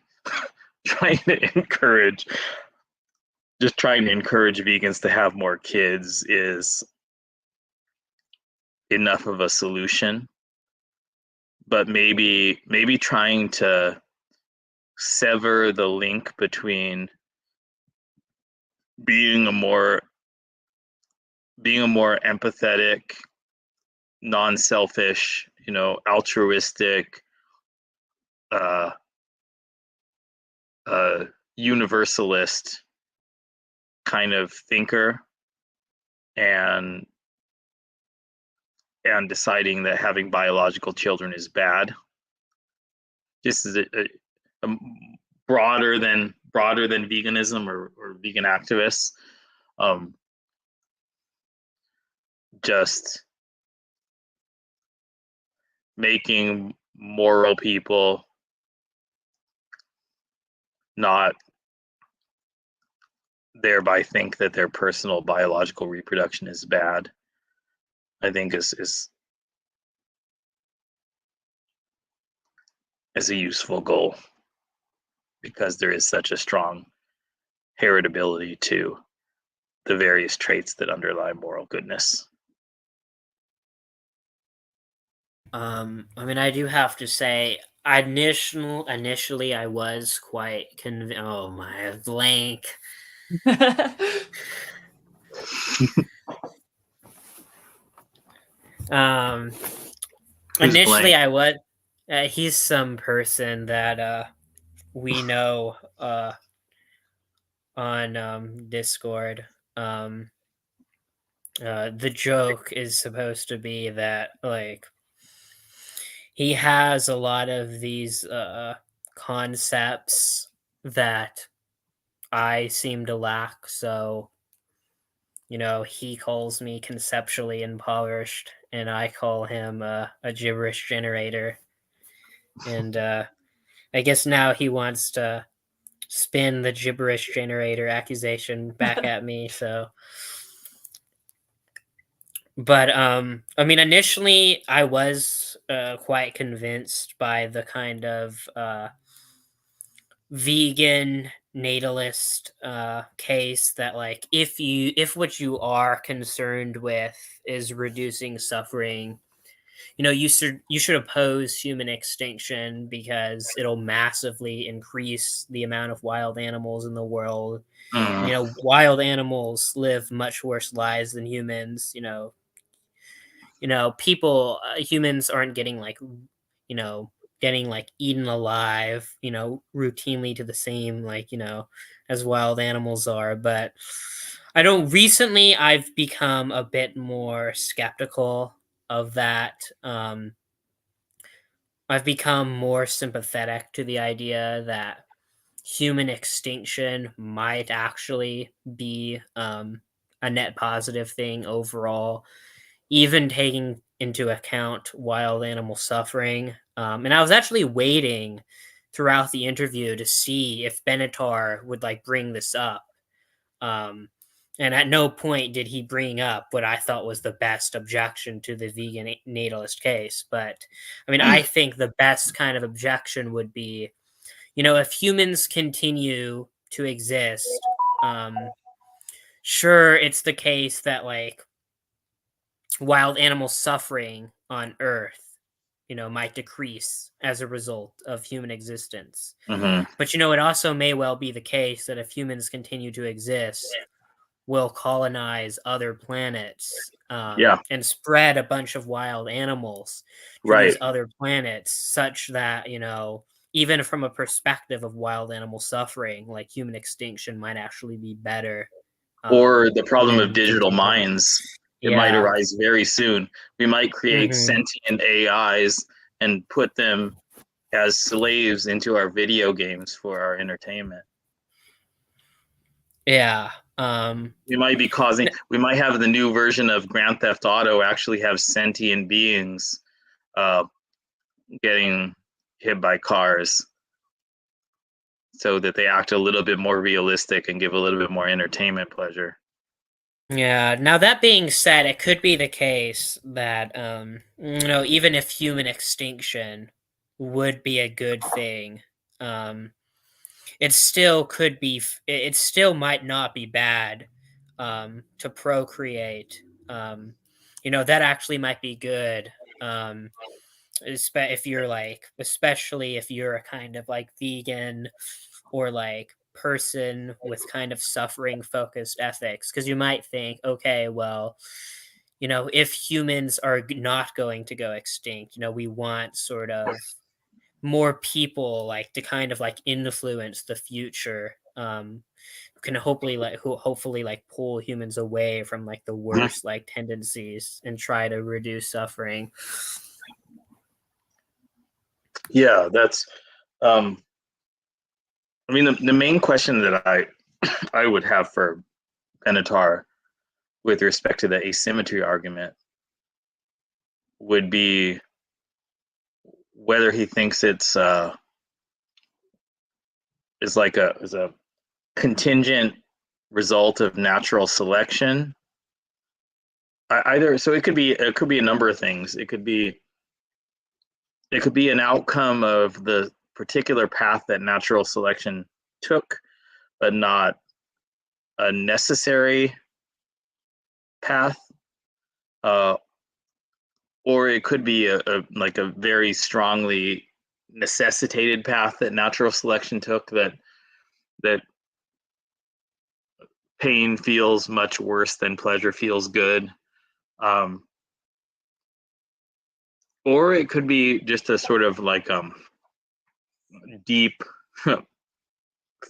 trying to encourage vegans to have more kids is enough of a solution. But maybe trying to sever the link between being a more empathetic, non-selfish, altruistic, universalist kind of thinker, and deciding that having biological children is bad. This is a broader than veganism or vegan activists. Just making moral people not thereby think that their personal biological reproduction is bad, I think is a useful goal, because there is such a strong heritability to the various traits that underlie moral goodness. I do have to say, initially I was quite convinced. Oh my, blank. Initially, I was. He's some person that we know on Discord. The joke is supposed to be that he has a lot of these concepts that I seem to lack. So, he calls me conceptually impoverished, and I call him a gibberish generator. And I guess now he wants to spin the gibberish generator accusation back at me. So, but initially I was quite convinced by the kind of vegan natalist case that like if what you are concerned with is reducing suffering, you should oppose human extinction because it'll massively increase the amount of wild animals in the world. Mm. Wild animals live much worse lives than humans. Humans aren't getting you know getting like eaten alive routinely to the same as wild animals are. But I don't recently I've become a bit more skeptical of that. I've become more sympathetic to the idea that human extinction might actually be a net positive thing overall, even taking into account wild animal suffering. And I was actually waiting throughout the interview to see if Benatar would bring this up. Um, and at no point did he bring up what I thought was the best objection to the vegan natalist case. But I mean, I think the best kind of objection would be, if humans continue to exist, sure, it's the case that wild animal suffering on Earth, might decrease as a result of human existence. Hmm. But it also may well be the case that if humans continue to exist, we'll colonize other planets Yeah, and spread a bunch of wild animals to right. these other planets, such that even from a perspective of wild animal suffering, like human extinction might actually be better. Or the problem of Than digital continuing. minds. It might Yeah. arise very soon. We might create Mhm. sentient AIs and put them as slaves into our video games for our entertainment. Yeah. We might have the new version of Grand Theft Auto actually have sentient beings getting hit by cars so that they act a little bit more realistic and give a little bit more entertainment pleasure. Yeah. Now that being said, it could be the case that even if human extinction would be a good thing, it still could be. It still might not be bad to procreate. That actually might be good. If you're especially if you're a kind of vegan or person with kind of suffering focused ethics, because you might think, okay, well, if humans are not going to go extinct, we want sort of more people to kind of influence the future. Can hopefully pull humans away from the worst tendencies and try to reduce suffering. Yeah, that's I mean the main question that I would have for Benatar with respect to the asymmetry argument would be whether he thinks it's is a contingent result of natural selection. Either so it could be a number of things. It could be an outcome of the particular path that natural selection took, but not a necessary path. Or it could be a very strongly necessitated path that natural selection took, that pain feels much worse than pleasure feels good. Or it could be just a sort of deep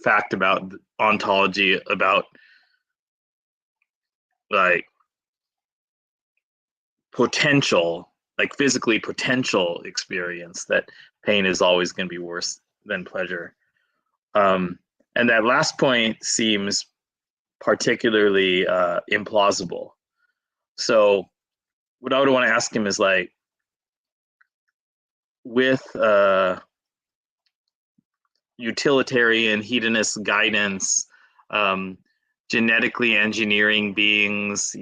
fact about ontology, about potential, physically potential experience, that pain is always going to be worse than pleasure. And that last point seems particularly implausible. So what I would want to ask him is with utilitarian hedonist guidance, genetically engineering beings,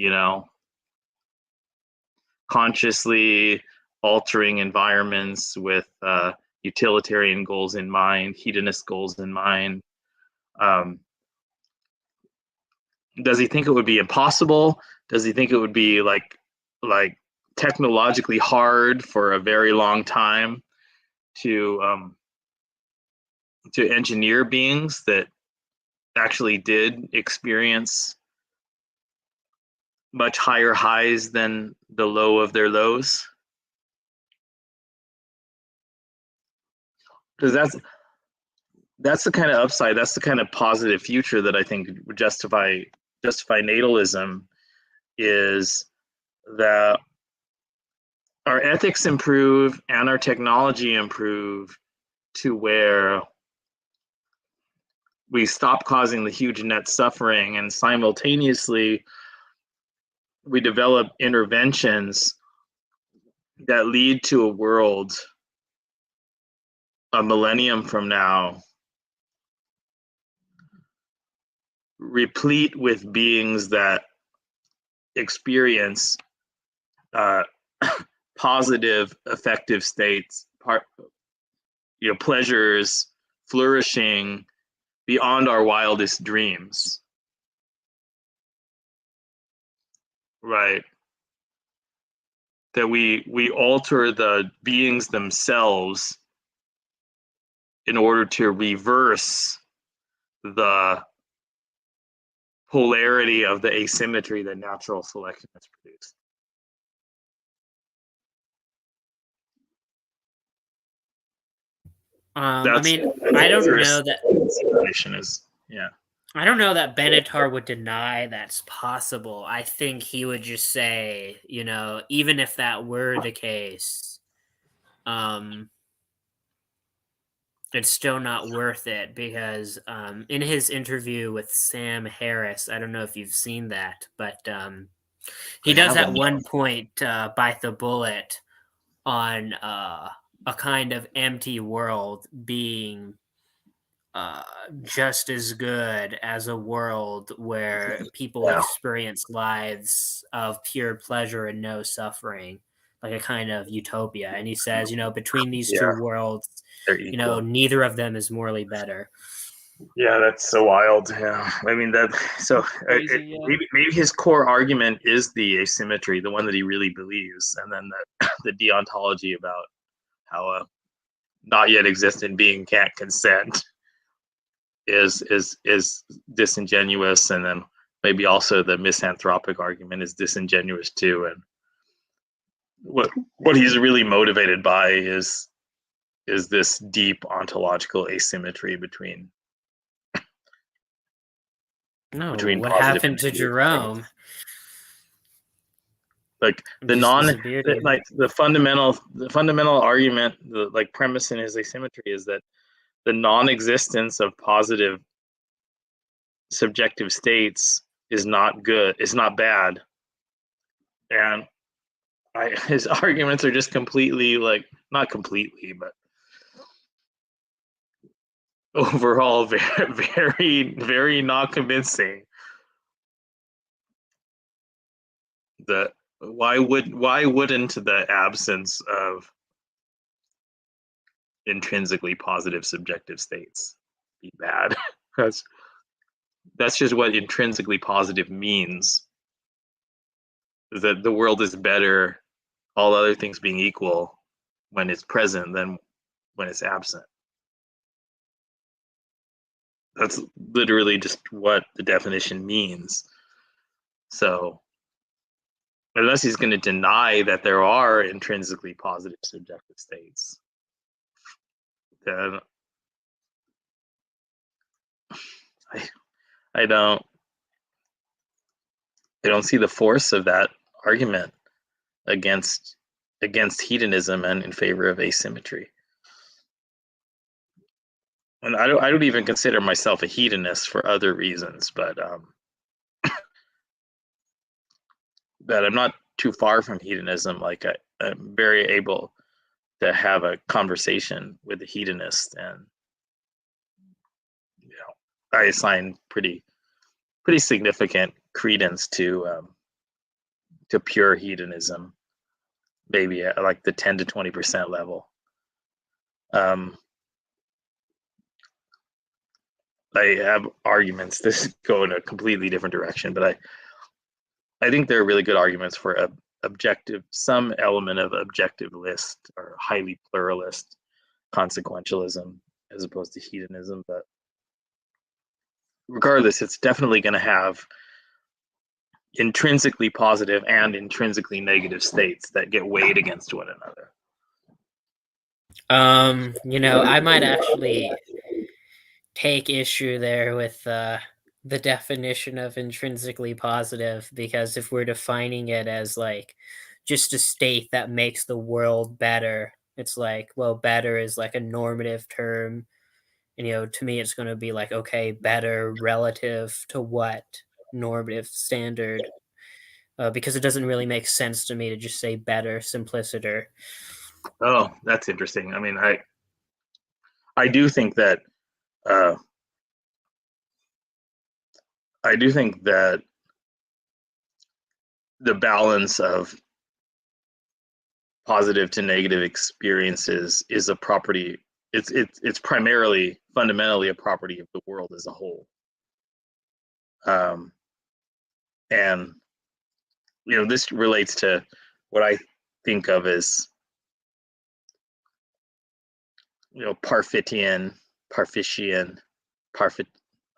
consciously altering environments with utilitarian goals in mind, hedonist goals in mind. Um, does he think it would be impossible? Does he think it would be like technologically hard for a very long time to engineer beings that actually did experience much higher highs than the low of their lows? Because that's the kind of upside, that's the kind of positive future that I think would justify natalism, is that our ethics improve and our technology improve to where we stop causing the huge net suffering, and simultaneously we develop interventions that lead to a world a millennium from now replete with beings that experience positive, effective states, pleasures, flourishing beyond our wildest dreams. Right. That we alter the beings themselves in order to reverse the polarity of the asymmetry that natural selection has produced. I mean, I don't know that is, yeah. I don't know that Benatar would deny that's possible. I think he would just say, even if that were the case, it's still not worth it, because in his interview with Sam Harris, I don't know if you've seen that, but he does at one point bite the bullet on a kind of empty world being just as good as a world where people experience lives of pure pleasure and no suffering, like a kind of utopia. And he says, between these two worlds, neither of them is morally better. Yeah, that's so wild. Yeah, I mean Crazy, maybe his core argument is the asymmetry, the one that he really believes, and then the deontology about how a not yet existent being can't consent is disingenuous, and then maybe also the misanthropic argument is disingenuous too. And what he's really motivated by is this deep ontological asymmetry between what happened to Jerome? Like the fundamental argument, the premise in his asymmetry is that the non-existence of positive subjective states is not good, is not bad. And his arguments are just completely, not completely, but overall very, very, very not convincing. That why wouldn't the absence of intrinsically positive subjective states be bad? That's just what intrinsically positive means. Is that the world is better, all other things being equal, when it's present than when it's absent. That's literally just what the definition means. So unless he's going to deny that there are intrinsically positive subjective states, then I don't see the force of that argument against hedonism and in favor of asymmetry. And I don't even consider myself a hedonist for other reasons, but that I'm not too far from hedonism. Like I'm very able to have a conversation with a hedonist, and I assign pretty significant credence to pure hedonism, maybe at like the 10 to 20% level. I have arguments that go in a completely different direction, but I think there are really good arguments for some element of objectivist or highly pluralist consequentialism as opposed to hedonism. But regardless, it's definitely going to have intrinsically positive and intrinsically negative states that get weighed against one another. I might actually take issue there with the definition of intrinsically positive, because if we're defining it as like just a state that makes the world better, it's like, well, better is like a normative term. And to me it's going to be like, okay, better relative to what normative standard? Because it doesn't really make sense to me to just say better simpliciter. Oh, that's interesting. I mean, I do think that uh, the balance of positive to negative experiences is a property. It's primarily, fundamentally, a property of the world as a whole. And this relates to what I think of as Parfitian, Parfit.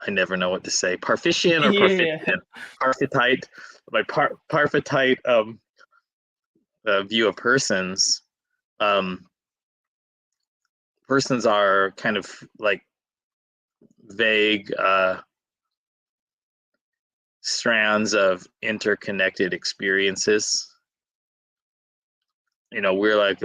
I never know what to say. Parfitian or Parfitian, Yeah. Parfitite. My Parfitite view of persons. Persons are kind of like vague strands of interconnected experiences. We're like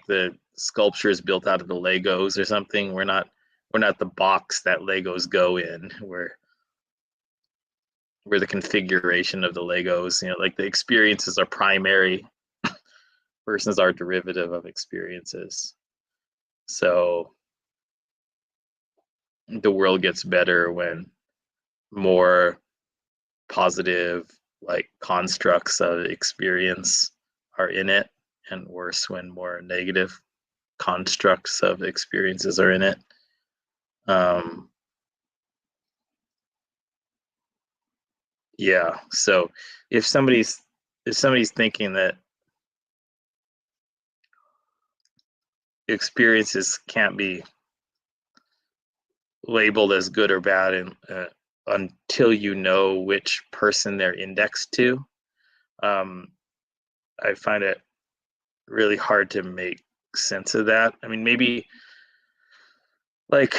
the sculptures built out of the Legos or something. We're not the box that Legos go in. We're the configuration of the Legos. Like the experiences are primary, persons are derivative of experiences. So the world gets better when more positive, like, constructs of experience are in it, and worse when more negative constructs of experiences are in it. Yeah. So if somebody's thinking that experiences can't be labeled as good or bad until you know which person they're indexed to, I find it really hard to make sense of that. I mean, maybe like,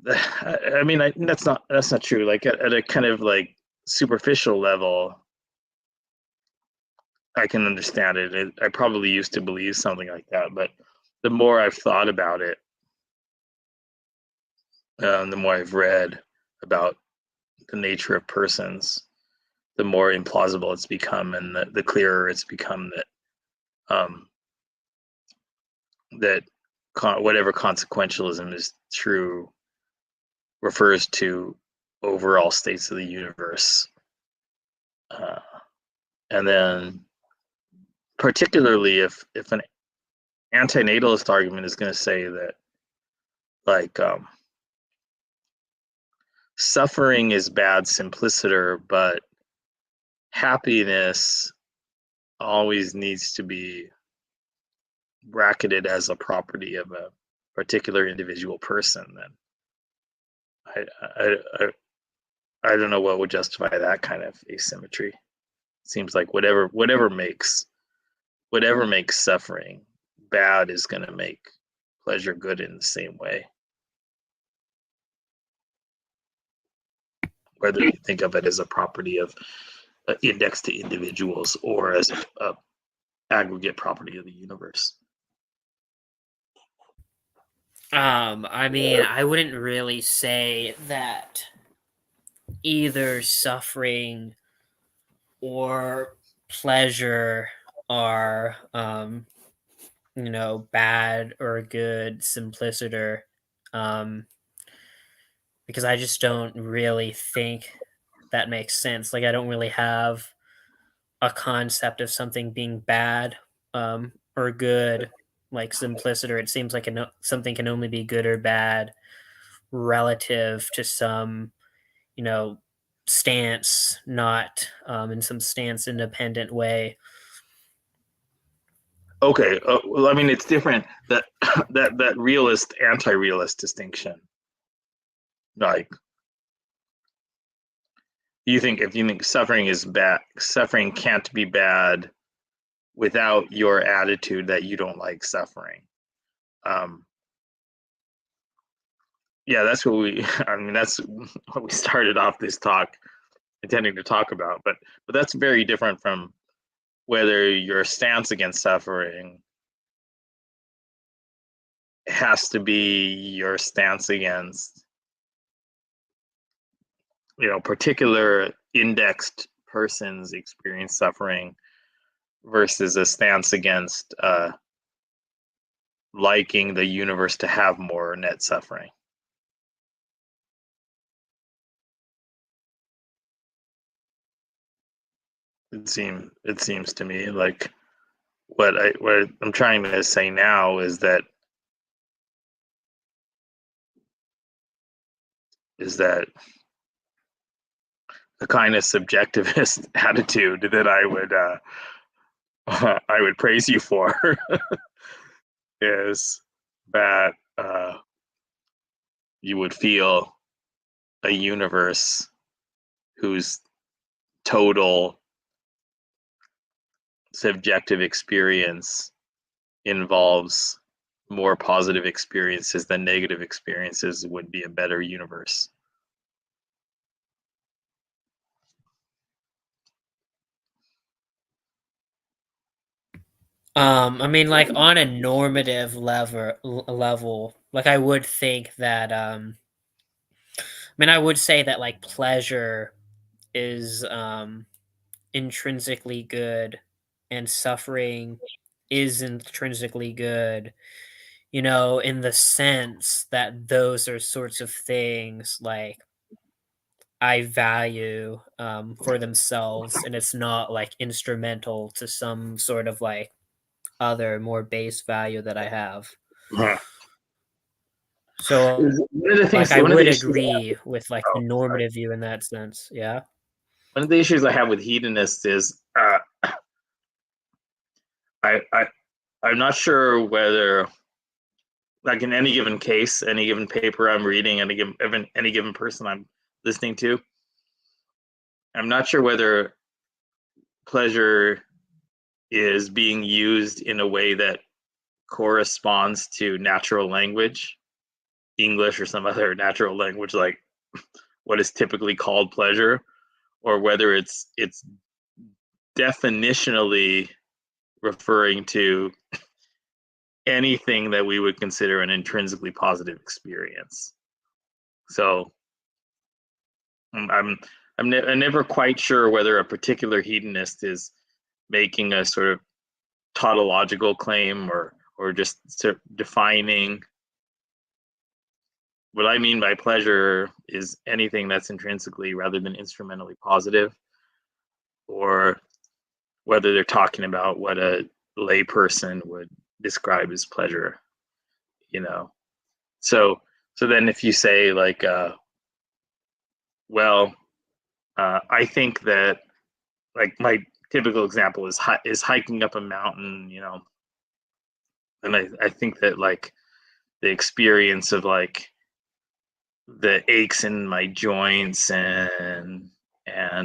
I mean, that's not true. Like at a kind of like superficial level, I can understand it. I probably used to believe something like that, but the more I've thought about it, the more I've read about the nature of persons, the more implausible it's become, and the clearer it's become that whatever consequentialism is true refers to overall states of the universe. And then particularly if an antinatalist argument is going to say that, like, suffering is bad simpliciter, but happiness always needs to be bracketed as a property of a particular individual person, then I don't know what would justify that kind of asymmetry. It seems like whatever makes suffering bad is going to make pleasure good in the same way, whether you think of it as a property of index to individuals or as a aggregate property of the universe. I mean, I wouldn't really say that either suffering or pleasure are bad or good simpliciter, because I just don't really think that makes sense. Like, I don't really have a concept of something being bad or good like simpliciter. It seems like something can only be good or bad relative to some, you know, stance, not in some stance independent way. Okay, well, I mean, it's different that that realist anti-realist distinction. Like, you think if you think suffering is bad, suffering can't be bad without your attitude that you don't like suffering. Yeah, that's what we. I mean, that's what we started off this talk intending to talk about. But that's very different from whether your stance against suffering has to be your stance against, particular indexed persons experience suffering versus a stance against liking the universe to have more net suffering. It seems to me like what I'm trying to say now is that the kind of subjectivist attitude that I would praise you for is that you would feel a universe whose total subjective experience involves more positive experiences than negative experiences would be a better universe. I mean, like on a normative level, like I would think that I mean, I would say that like pleasure is intrinsically good and suffering is intrinsically good, you know, in the sense that those are sorts of things like I value for themselves, and it's not like instrumental to some sort of like other more base value that I have. Huh. So One of the things, like I one of the would issues, agree with like the oh, sorry. normative view in that sense. Yeah. One of the issues I have with hedonists is I'm not sure whether, like in any given case, any given paper I'm reading, any given person I'm listening to, I'm not sure whether pleasure is being used in a way that corresponds to natural language, English or some other natural language, like what is typically called pleasure, or whether it's definitionally referring to anything that we would consider an intrinsically positive experience. So I'm never quite sure whether a particular hedonist is making a sort of tautological claim or just sort of defining. What I mean by pleasure is anything that's intrinsically rather than instrumentally positive, or whether they're talking about what a layperson would describe as pleasure, you know. So then if you say like, well, I think that, like, my typical example is hiking up a mountain, you know, and I think that like the experience of like the aches in my joints and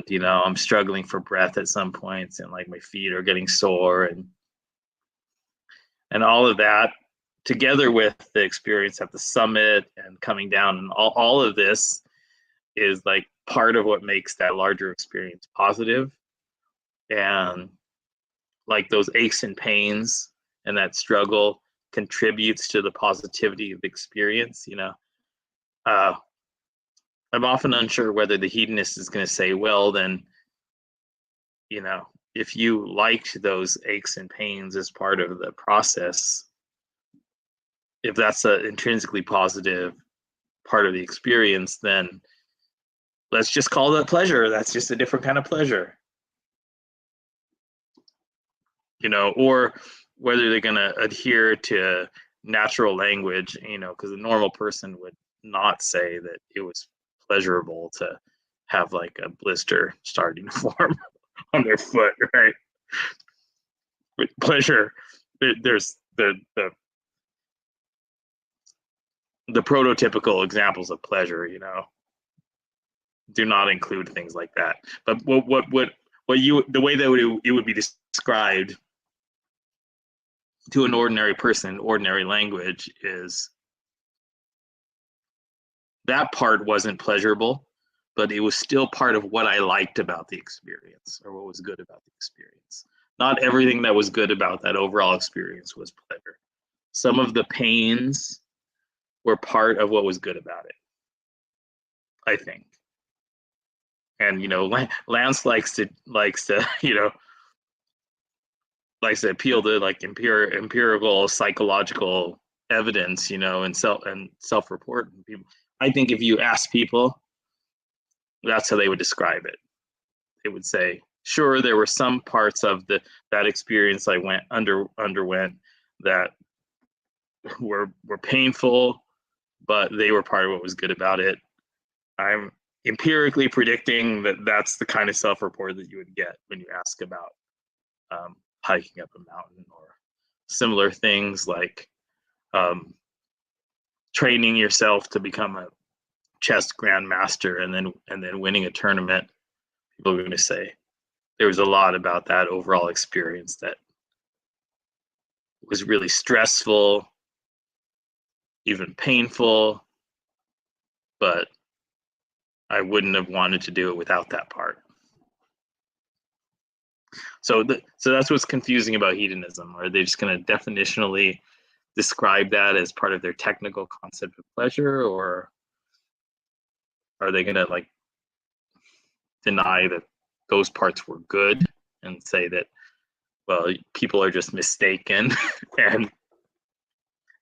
you know, I'm struggling for breath at some points and like my feet are getting sore and all of that together with the experience at the summit and coming down, and all of this is like part of what makes that larger experience positive. And like those aches and pains and that struggle contributes to the positivity of the experience, you know. I'm often unsure whether the hedonist is going to say, well, then, you know, if you liked those aches and pains as part of the process, if that's an intrinsically positive part of the experience, then let's just call that pleasure. That's just a different kind of pleasure, you know, or whether they're going to adhere to natural language, you know, because a normal person would not say that it was pleasurable to have like a blister starting to form on their foot, right? With pleasure, there's the prototypical examples of pleasure, do not include things like that. But what you the way that it would be described to an ordinary person, ordinary language, is that part wasn't pleasurable, but it was still part of what I liked about the experience, or what was good about the experience. Not everything that was good about that overall experience was pleasure. Some of the pains were part of what was good about it, I think. And Lance likes to appeal to like empirical psychological evidence, and self-report. I think if you ask people, that's how they would describe it. They would say, sure, there were some parts of that experience I underwent that were painful, but they were part of what was good about it. I'm empirically predicting that that's the kind of self-report that you would get when you ask about hiking up a mountain, or similar things like training yourself to become a chess grandmaster and then winning a tournament. People are going to say there was a lot about that overall experience that was really stressful, even painful, but I wouldn't have wanted to do it without that part. So that's what's confusing about hedonism. Are they just going to definitionally describe that as part of their technical concept of pleasure, or are they going to like deny that those parts were good and say that, well, people are just mistaken and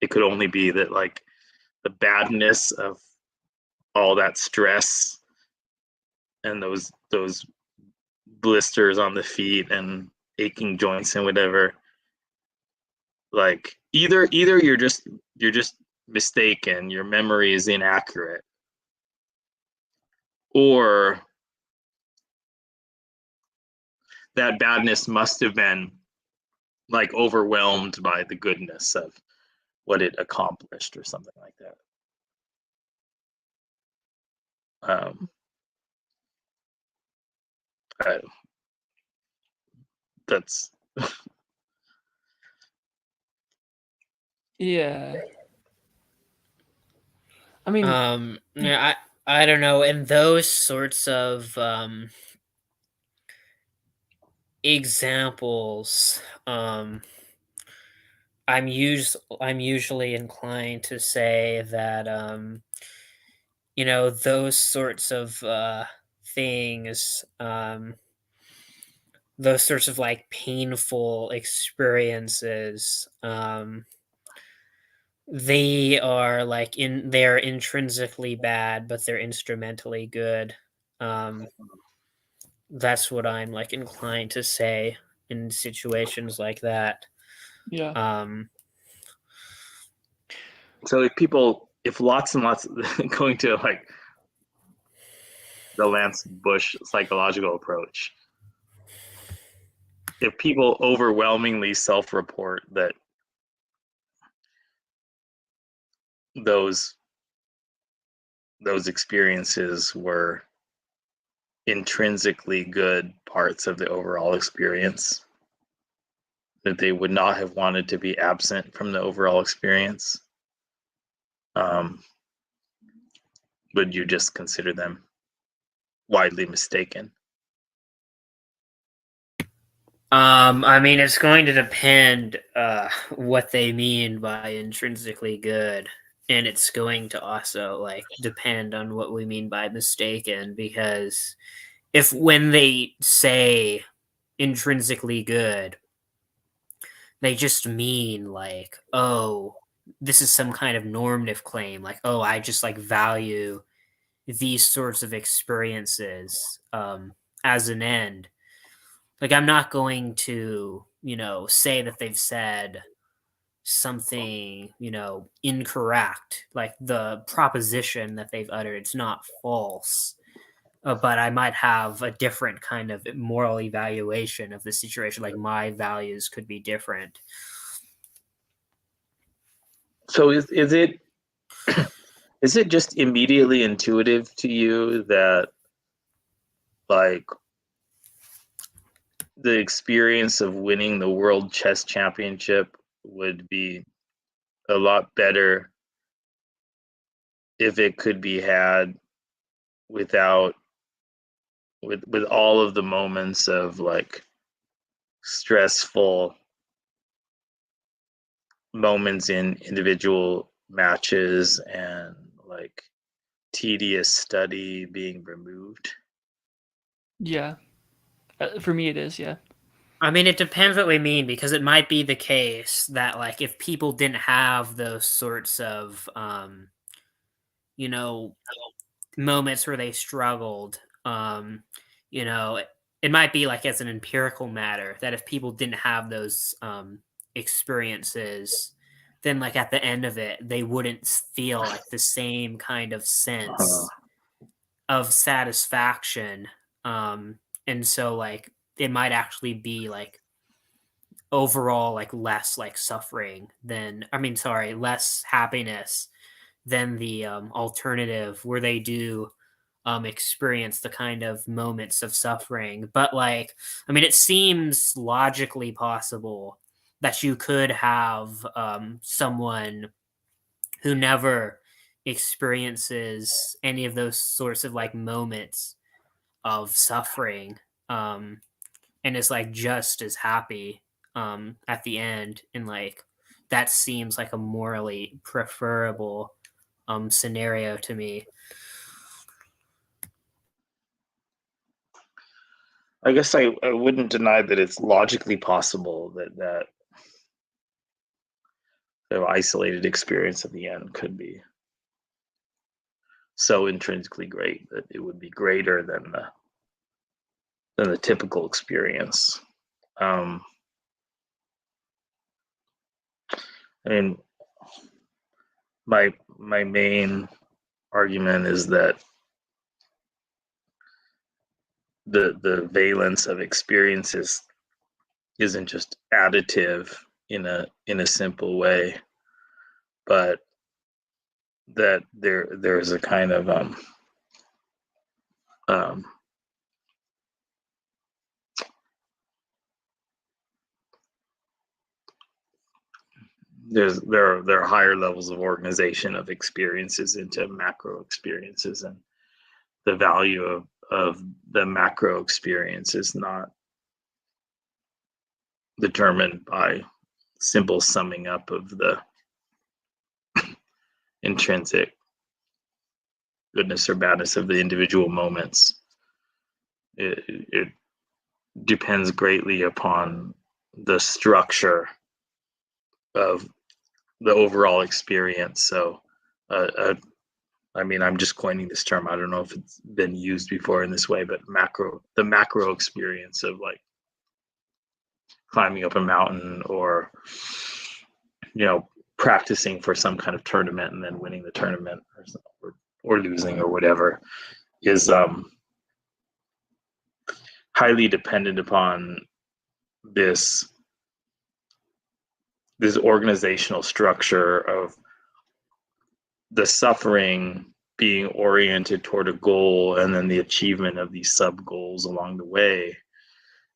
it could only be that like the badness of all that stress and those blisters on the feet and aching joints and whatever, like either you're just mistaken, your memory is inaccurate, or that badness must have been like overwhelmed by the goodness of what it accomplished, or something like that. That's Yeah. I mean, Yeah, I don't know. In those sorts of examples, I'm usually inclined to say that those sorts of things, those sorts of like painful experiences, they're intrinsically bad, but they're instrumentally good. That's what I'm like inclined to say in situations like that. yeah. So if lots and lots going to like the Lance Bush psychological approach, if people overwhelmingly self-report that those experiences were intrinsically good parts of the overall experience, that they would not have wanted to be absent from the overall experience, would you just consider them widely mistaken? I mean, it's going to depend what they mean by intrinsically good, and it's going to also like depend on what we mean by mistaken, because if when they say intrinsically good, they just mean like, oh, this is some kind of normative claim, like, oh, I just like value these sorts of experiences as an end. Like, I'm not going to, say that they've said something, incorrect, like the proposition that they've uttered, it's not false. But I might have a different kind of moral evaluation of the situation. Like my values could be different. So is it is it just immediately intuitive to you that like the experience of winning the World Chess Championship would be a lot better if it could be had without with all of the moments of like stressful moments in individual matches and like tedious study being removed? Yeah. For me, it is. Yeah. I mean, it depends what we mean, because it might be the case that, like, if people didn't have those sorts of, you know, moments where they struggled, you know, it might be like as an empirical matter that if people didn't have those experiences, then like at the end of it, they wouldn't feel like the same kind of Uh, sense of satisfaction. And so like it might actually be like overall like less like suffering than, less happiness than the alternative where they do experience the kind of moments of suffering. But like, I mean, it seems logically possible that you could have someone who never experiences any of those sorts of like moments of suffering, um, and is like just as happy at the end. And like, that seems like a morally preferable scenario to me. I guess I wouldn't deny that it's logically possible that the isolated experience at the end could be so intrinsically great that it would be greater than the typical experience. I mean, my main argument is that the valence of experiences isn't just additive in a simple way, but that there's a kind of um, there are higher levels of organization of experiences into macro experiences, and the value of the macro experience is not determined by simple summing up of the intrinsic goodness or badness of the individual moments. It depends greatly upon the structure of the overall experience. So, I mean, I'm just coining this term. I don't know if it's been used before in this way, but the macro experience of like climbing up a mountain or, practicing for some kind of tournament and then winning the tournament or losing or whatever is highly dependent upon this organizational structure of the suffering being oriented toward a goal and then the achievement of these sub goals along the way,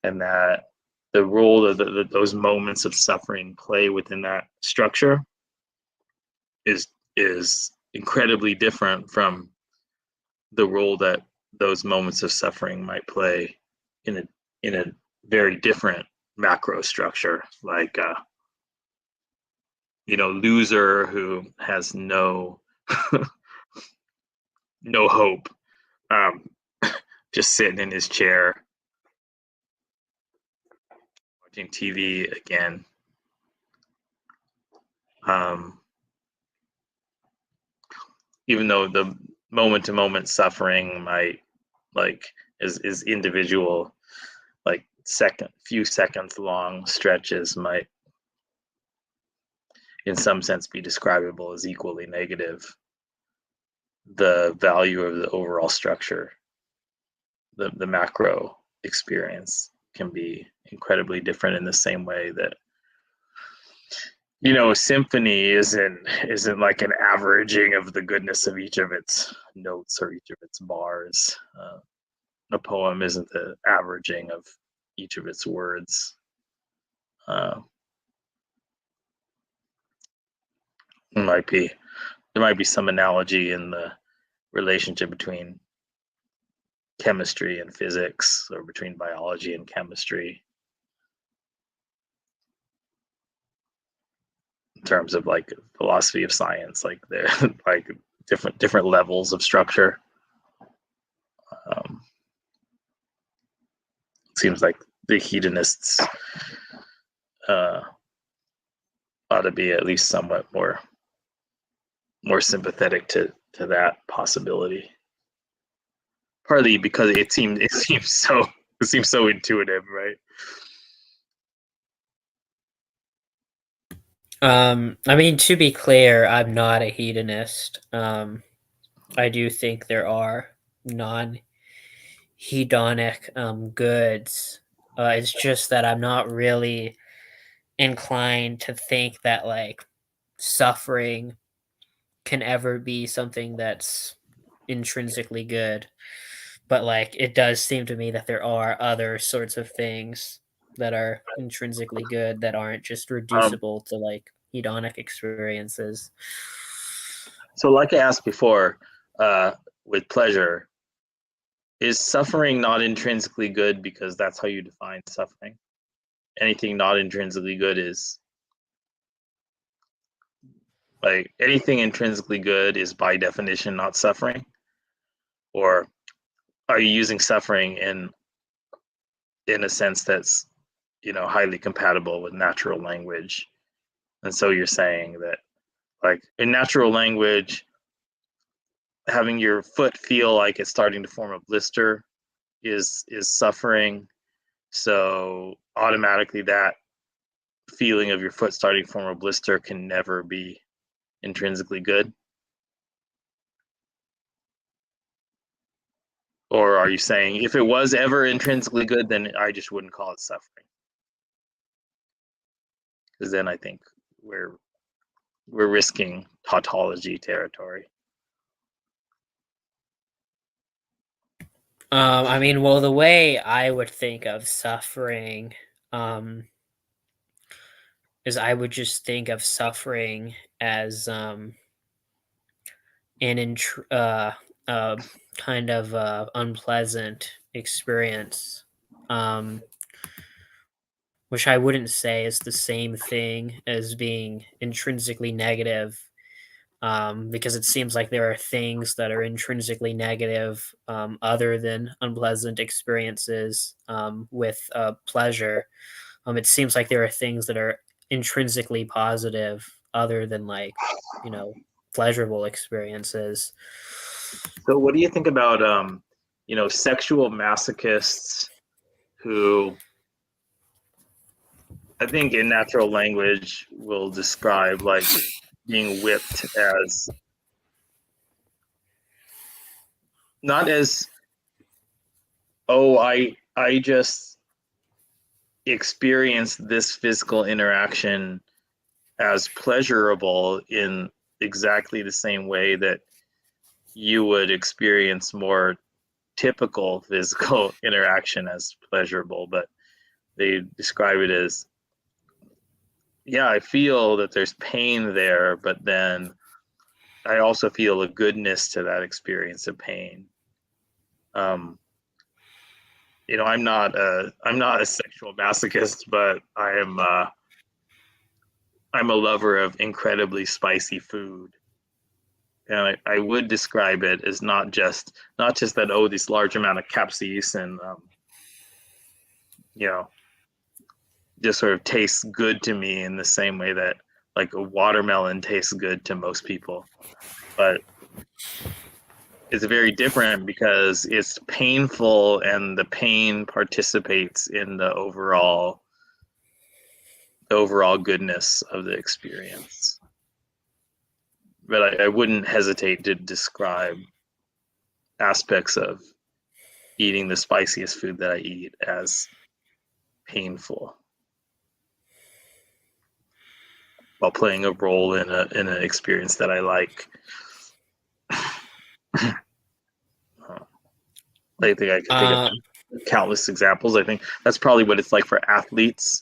and that the role that those moments of suffering play within that structure is incredibly different from the role that those moments of suffering might play in a very different macro structure, like loser who has no no hope, just sitting in his chair watching TV again. Even though the moment to moment suffering might is individual, like few seconds long stretches might in some sense be describable as equally negative, the value of the overall structure, the macro experience, can be incredibly different in the same way that, a symphony isn't like an averaging of the goodness of each of its notes or each of its bars. A poem isn't the averaging of each of its words. There might be some analogy in the relationship between chemistry and physics, or between biology and chemistry, in terms of like philosophy of science, like the like different levels of structure. It seems like the hedonists ought to be at least somewhat more sympathetic to that possibility. Partly because it seems so intuitive, right? I mean, to be clear, I'm not a hedonist. I do think there are non-hedonic goods. It's just that I'm not really inclined to think that like suffering can ever be something that's intrinsically good. But like it does seem to me that there are other sorts of things that are intrinsically good that aren't just reducible to like hedonic experiences. So, like I asked before, with pleasure, is suffering not intrinsically good because that's how you define suffering? Anything not intrinsically good is like anything intrinsically good is by definition not suffering? Or are you using suffering in a sense that's highly compatible with natural language? And so you're saying that, like, in natural language, having your foot feel like it's starting to form a blister is suffering. So automatically that feeling of your foot starting to form a blister can never be intrinsically good? Or are you saying if it was ever intrinsically good, then I just wouldn't call it suffering? Because then I think we're risking tautology territory. I mean, well, the way I would think of suffering is I would just think of suffering as an kind of unpleasant experience, which I wouldn't say is the same thing as being intrinsically negative, because it seems like there are things that are intrinsically negative other than unpleasant experiences with pleasure. It seems like there are things that are intrinsically positive other than like, pleasurable experiences. So what do you think about sexual masochists who, I think in natural language, will describe like being whipped as not as, oh, I just experienced this physical interaction as pleasurable in exactly the same way that you would experience more typical physical interaction as pleasurable, but they describe it as, yeah, I feel that there's pain there, but then I also feel a goodness to that experience of pain. I'm not a sexual masochist, but I'm a lover of incredibly spicy food. And I would describe it as not just that, oh, this large amount of capsaicin, just sort of tastes good to me in the same way that like a watermelon tastes good to most people. But it's very different because it's painful and the pain participates in the overall goodness of the experience. but I wouldn't hesitate to describe aspects of eating the spiciest food that I eat as painful, while playing a role in an experience that I like. I think I can think of countless examples. I think that's probably what it's like for athletes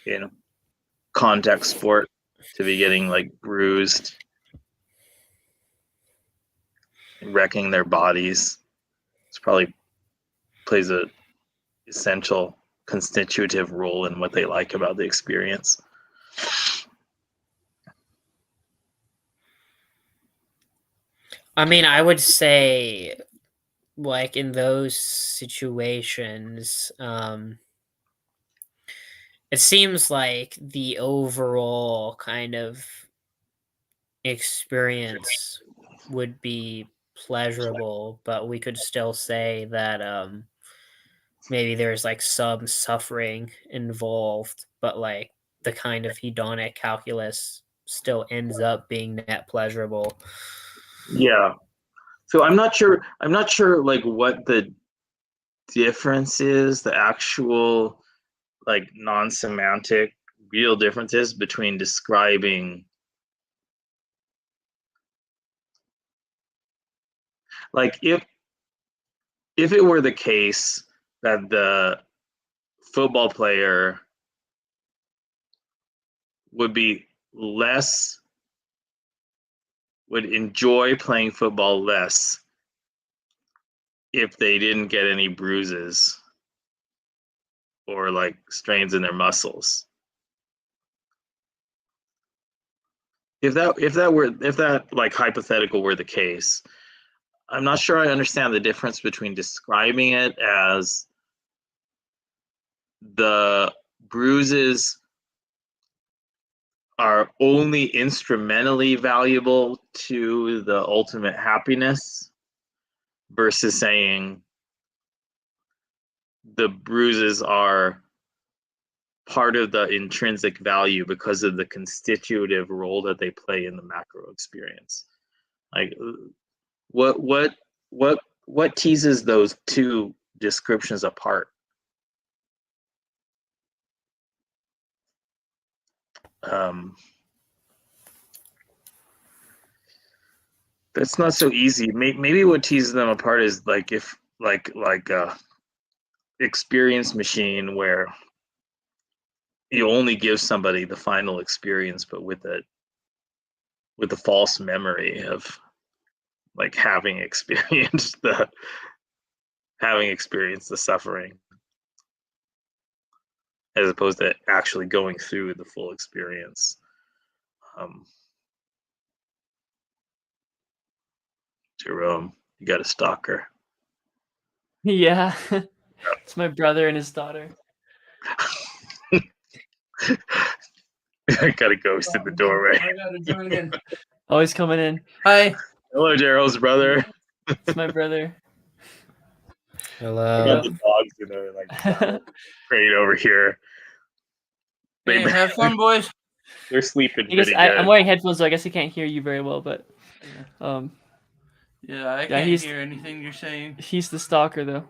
in contact sport, to be getting like bruised, wrecking their bodies. It's probably plays a essential constitutive role in what they like about the experience. I mean, I would say, like, in those situations, it seems like the overall kind of experience would be pleasurable, but we could still say that maybe there's like some suffering involved, but like the kind of hedonic calculus still ends up being net pleasurable. Yeah. So I'm not sure like what the difference is, the actual like non-semantic real differences between describing, like, if it were the case that the football player would enjoy playing football less if they didn't get any bruises or like strains in their muscles. If that like hypothetical were the case, I'm not sure I understand the difference between describing it as the bruises are only instrumentally valuable to the ultimate happiness versus saying the bruises are part of the intrinsic value because of the constitutive role that they play in the macro experience. Like, what teases those two descriptions apart? That's not so easy. Maybe what teases them apart is like if like a experience machine where you only give somebody the final experience, but with the false memory of like having experienced the suffering, as opposed to actually going through the full experience. Jerome, you got a stalker. Yeah. It's my brother and his daughter. I got a ghost in the doorway. I gotta do it again. Always coming in. Hi. Hello, Daryl's brother. It's my brother. I Hello. got the dogs in there, like crate over here. Hey, have fun, boys. They're sleeping I guess pretty good. I'm wearing headphones, so I guess I can't hear you very well. But Yeah, I can't he's- hear anything you're saying. he's the stalker, though.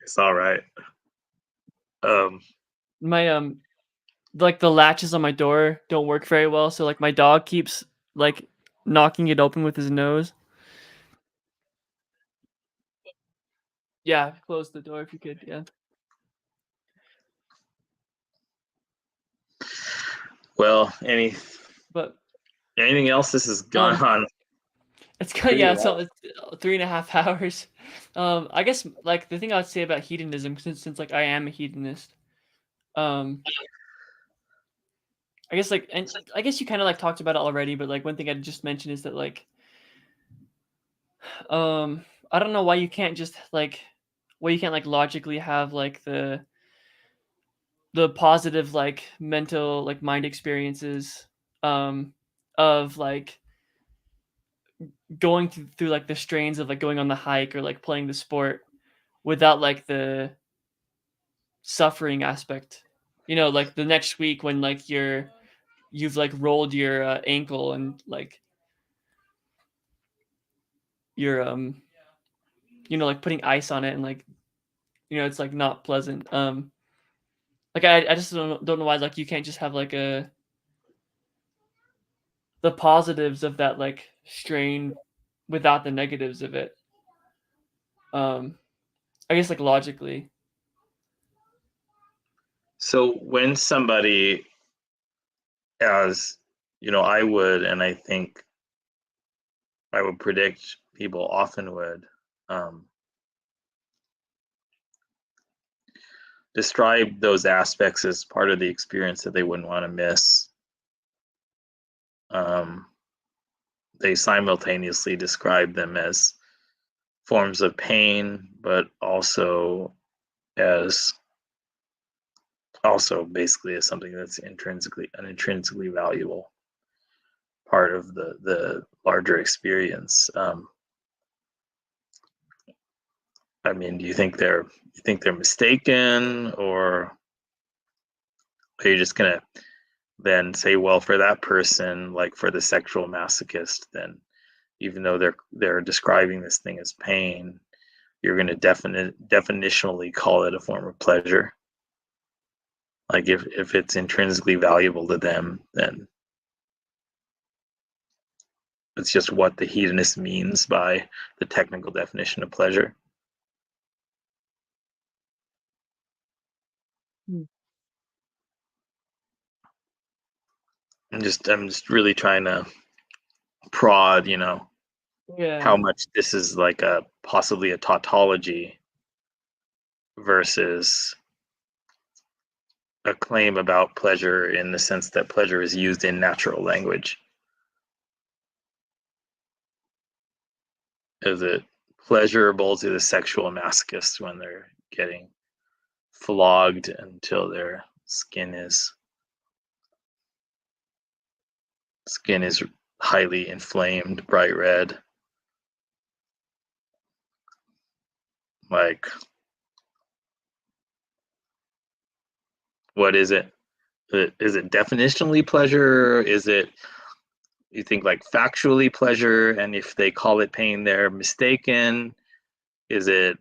It's all right. My like the latches on my door don't work very well, so like my dog keeps like knocking it open with his nose. Yeah, close the door if you could. Yeah. Well, But anything else? This has gone on. it's good. Yeah, it's 3.5 hours. I guess like the thing I would say about hedonism, since like I am a hedonist. I guess like, and I guess you kind of like talked about it already, but like one thing I just mentioned is that like, I don't know why you can't just like, why you can't like logically have like the positive like mental like mind experiences, of like going through like the strains of like going on the hike or like playing the sport without like the suffering aspect, you know, like the next week when like you've like rolled your ankle and like you're you know, like putting ice on it and like, you know, it's like not pleasant. Like I just don't know why like you can't just have like the positives of that like strain without the negatives of it. I guess like logically. So when somebody, as you know, I would, and I think I would predict people often would, describe those aspects as part of the experience that they wouldn't want to miss. They simultaneously describe them as forms of pain, but also basically as something that's an intrinsically valuable part of the larger experience. I mean, do you think they're mistaken, or are you just gonna then say, well, for that person, like for the sexual masochist, then even though they're describing this thing as pain, you're going to definitionally call it a form of pleasure? Like if it's intrinsically valuable to them, then it's just what the hedonist means by the technical definition of pleasure. I'm just really trying to prod, you know, how much this is like possibly a tautology versus a claim about pleasure in the sense that pleasure is used in natural language. Is it pleasurable to the sexual masochist when they're getting flogged until their skin is highly inflamed, bright red? Like, what is it? Is it definitionally pleasure? Is it, you think, like factually pleasure, and if they call it pain, they're mistaken? Is it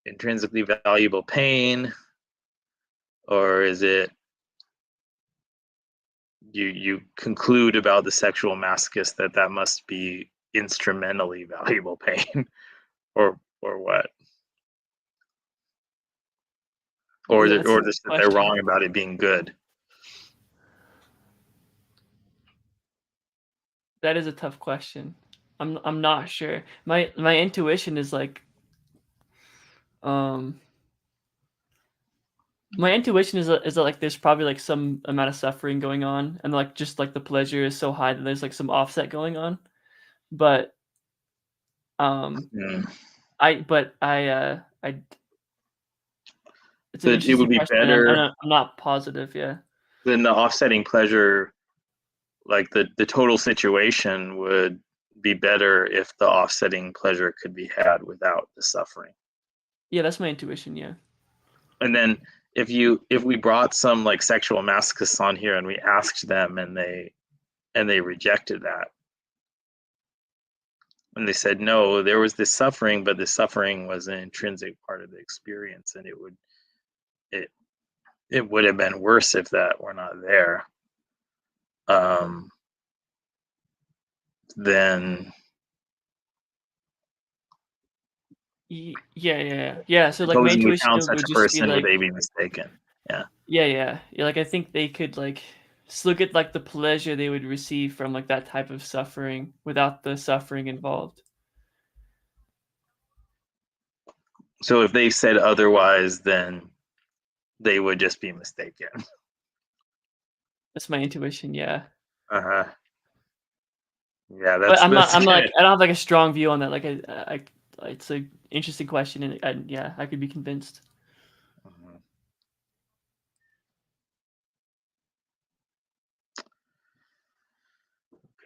intrinsically valuable pain, or is it you conclude about the sexual masochist that must be instrumentally valuable pain, or what? Or Yeah, is it, or just that they're question. wrong about it being good? That is a tough question. I'm not sure. My intuition is like my intuition is that like there's probably like some amount of suffering going on, and like just like the pleasure is so high that there's like some offset going on. But Mm. I it's an But it would interesting be question, better and I'm not positive. Yeah. than the offsetting pleasure. Like the total situation would be better if the offsetting pleasure could be had without the suffering. Yeah, that's my intuition. Yeah. And then if we brought some like sexual masochists on here and we asked them, and they rejected that, and they said no, there was this suffering, but the suffering was an intrinsic part of the experience, and it would have been worse if that were not there. Then Yeah. So like my supposing we intuition found such would a just be person, would like they be mistaken? Yeah. yeah. Like I think they could like look at like the pleasure they would receive from like that type of suffering without the suffering involved. So if they said otherwise, then they would just be mistaken. That's my intuition. Yeah. Uh-huh. Yeah, But I'm that's like good. I don't have like a strong view on that. Like I it's an interesting question, and yeah, I could be convinced.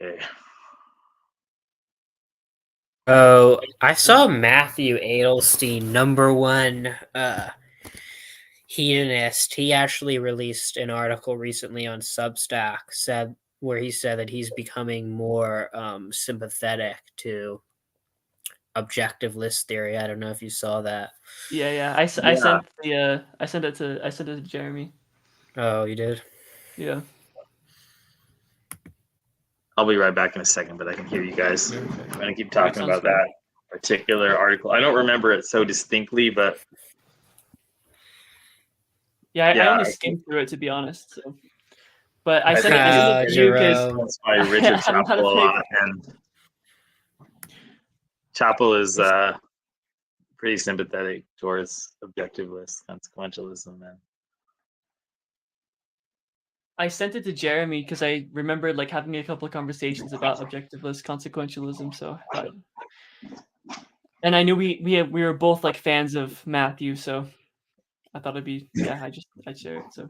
Okay. Oh, I saw Matthew Adelstein, number one. hedonist. He actually released an article recently on Substack where he said that he's becoming more sympathetic to objectivist theory. I don't know if you saw that. Yeah. I sent it to Jeremy. Oh, you did? Yeah. I'll be right back in a second, but I can hear you guys. Okay. I'm gonna keep Alright, talking sounds about good. that particular article. I don't remember it so distinctly, but Yeah, I yeah, only skimmed through it, to be honest. So, but I I sent think it to you because Jerome. it's by Richard I'm not Chappell a a big. lot, and Chappell is pretty sympathetic towards objectivist consequentialism, and I sent it to Jeremy because I remembered like having a couple of conversations about objectivist consequentialism. So I thought, and I knew we were both like fans of Matthew, so I thought it'd be I'd share it. So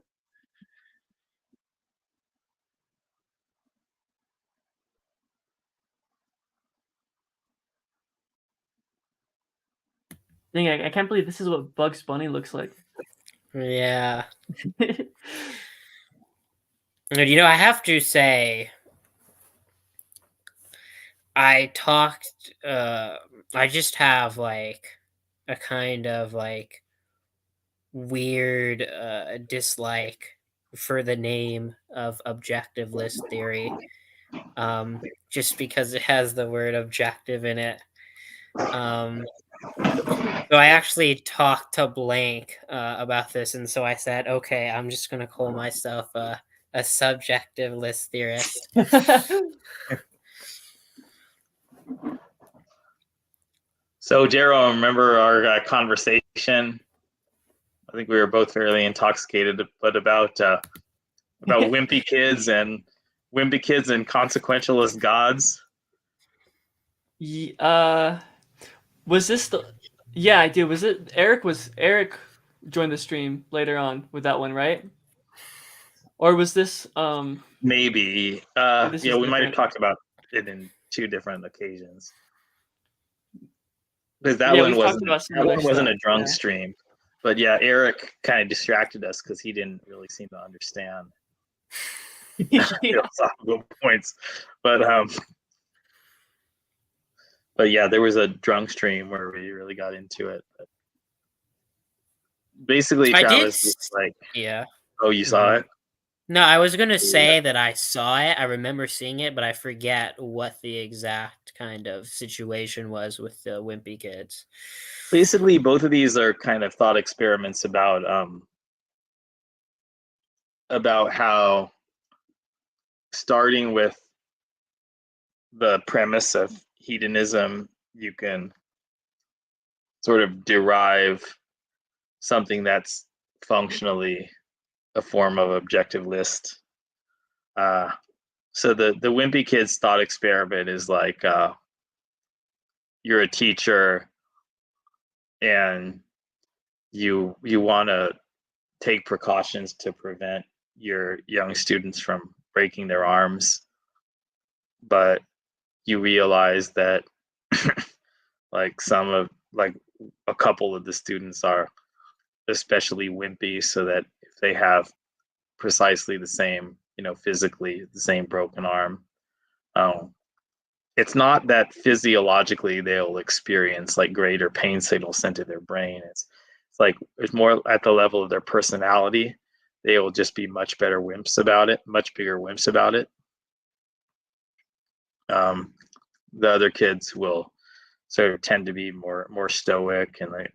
dang, I can't believe this is what Bugs Bunny looks like. Yeah. You know, I have to say, I just have like a kind of like weird dislike for the name of objectivist theory, just because it has the word objective in it. So I actually talked to Blank about this, and so I said, okay, I'm just going to call myself a subjectivist theorist. so Jerome, remember our conversation? I think we were both fairly intoxicated, but about wimpy kids and consequentialist gods. Was this the? Yeah, I do. Was it Eric joined the stream later on with that one, right? Or was this Maybe. this Yeah, is we might have different? talked about it in two different occasions. Because that Yeah, one we've talked about similar wasn't stuff. a drunk Yeah. stream. But yeah, Eric kind of distracted us because he didn't really seem to understand Yeah. philosophical points. But yeah, there was a drunk stream where we really got into it. But basically, I did. Travis was like, Yeah. "Oh, you saw it?" No, I was going to say that I saw it. I remember seeing it, but I forget what the exact kind of situation was with the wimpy kids. Basically, both of these are kind of thought experiments about how starting with the premise of hedonism, you can sort of derive something that's functionally a form of objective list. So the wimpy kids thought experiment is like you're a teacher and you want to take precautions to prevent your young students from breaking their arms, but you realize that like a couple of the students are especially wimpy, so that if they have precisely the same, physically the same broken arm, it's not that physiologically they'll experience like greater pain signals sent to their brain. It's more at the level of their personality. They will just be much bigger wimps about it. The other kids will sort of tend to be more stoic, and they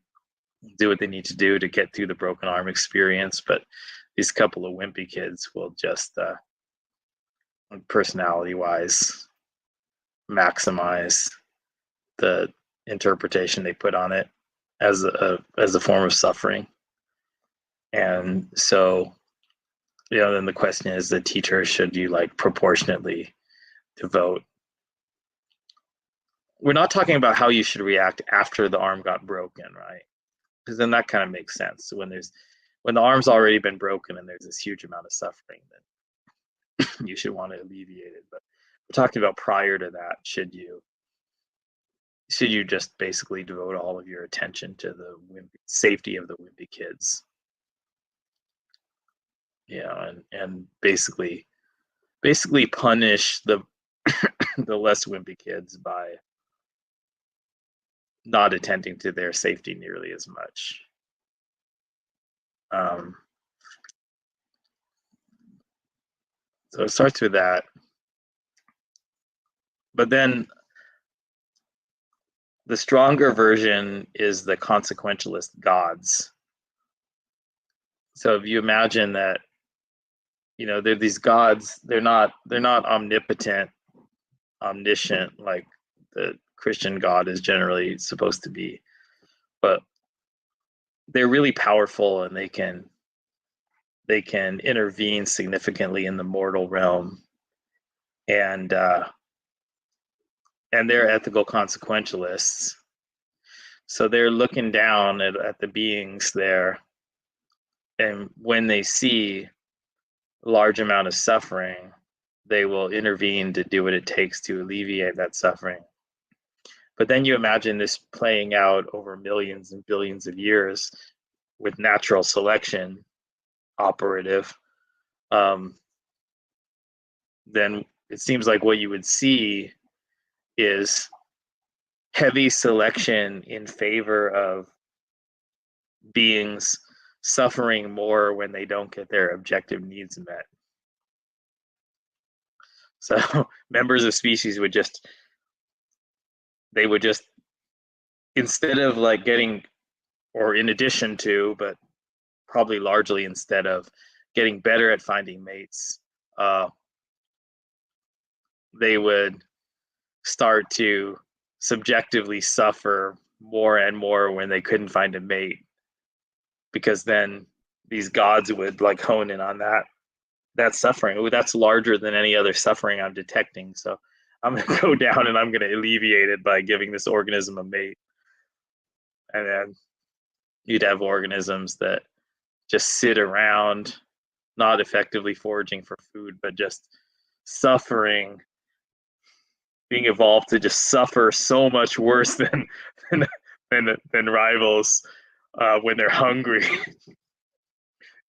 do what they need to do to get through the broken arm experience. But these couple of wimpy kids will just personality wise maximize the interpretation they put on it as a form of suffering. And so, then the question is, the teacher, should you like proportionately devote? We're not talking about how you should react after the arm got broken, right? Because then that kind of makes sense. When the arm's already been broken and there's this huge amount of suffering, then you should want to alleviate it. But we're talking about prior to that. Should you just basically devote all of your attention to the safety of the wimpy kids? and basically punish the the less wimpy kids by not attending to their safety nearly as much. So it starts with that. But then the stronger version is the consequentialist gods. So if you imagine that, they're these gods, they're not omnipotent, omniscient like the Christian God is generally supposed to be, but they're really powerful and they can intervene significantly in the mortal realm, and they're ethical consequentialists. So they're looking down at the beings there, and when they see a large amount of suffering, they will intervene to do what it takes to alleviate that suffering. But then you imagine this playing out over millions and billions of years with natural selection operative, then it seems like what you would see is heavy selection in favor of beings suffering more when they don't get their objective needs met. So members of species would just instead of like getting, or in addition to, but probably largely instead of getting better at finding mates, they would start to subjectively suffer more and more when they couldn't find a mate, because then these gods would like hone in on that suffering. Oh, that's larger than any other suffering I'm detecting, so I'm going to go down and I'm going to alleviate it by giving this organism a mate. And then you'd have organisms that just sit around, not effectively foraging for food, but just suffering, being evolved to just suffer so much worse than rivals when they're hungry.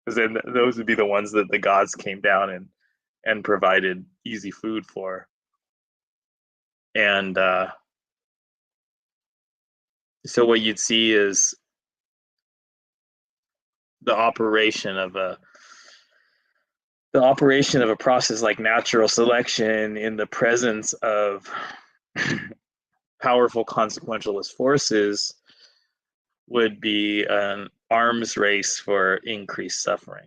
Because then those would be the ones that the gods came down and provided easy food for. And so what you'd see is the operation of a process like natural selection in the presence of powerful consequentialist forces would be an arms race for increased suffering,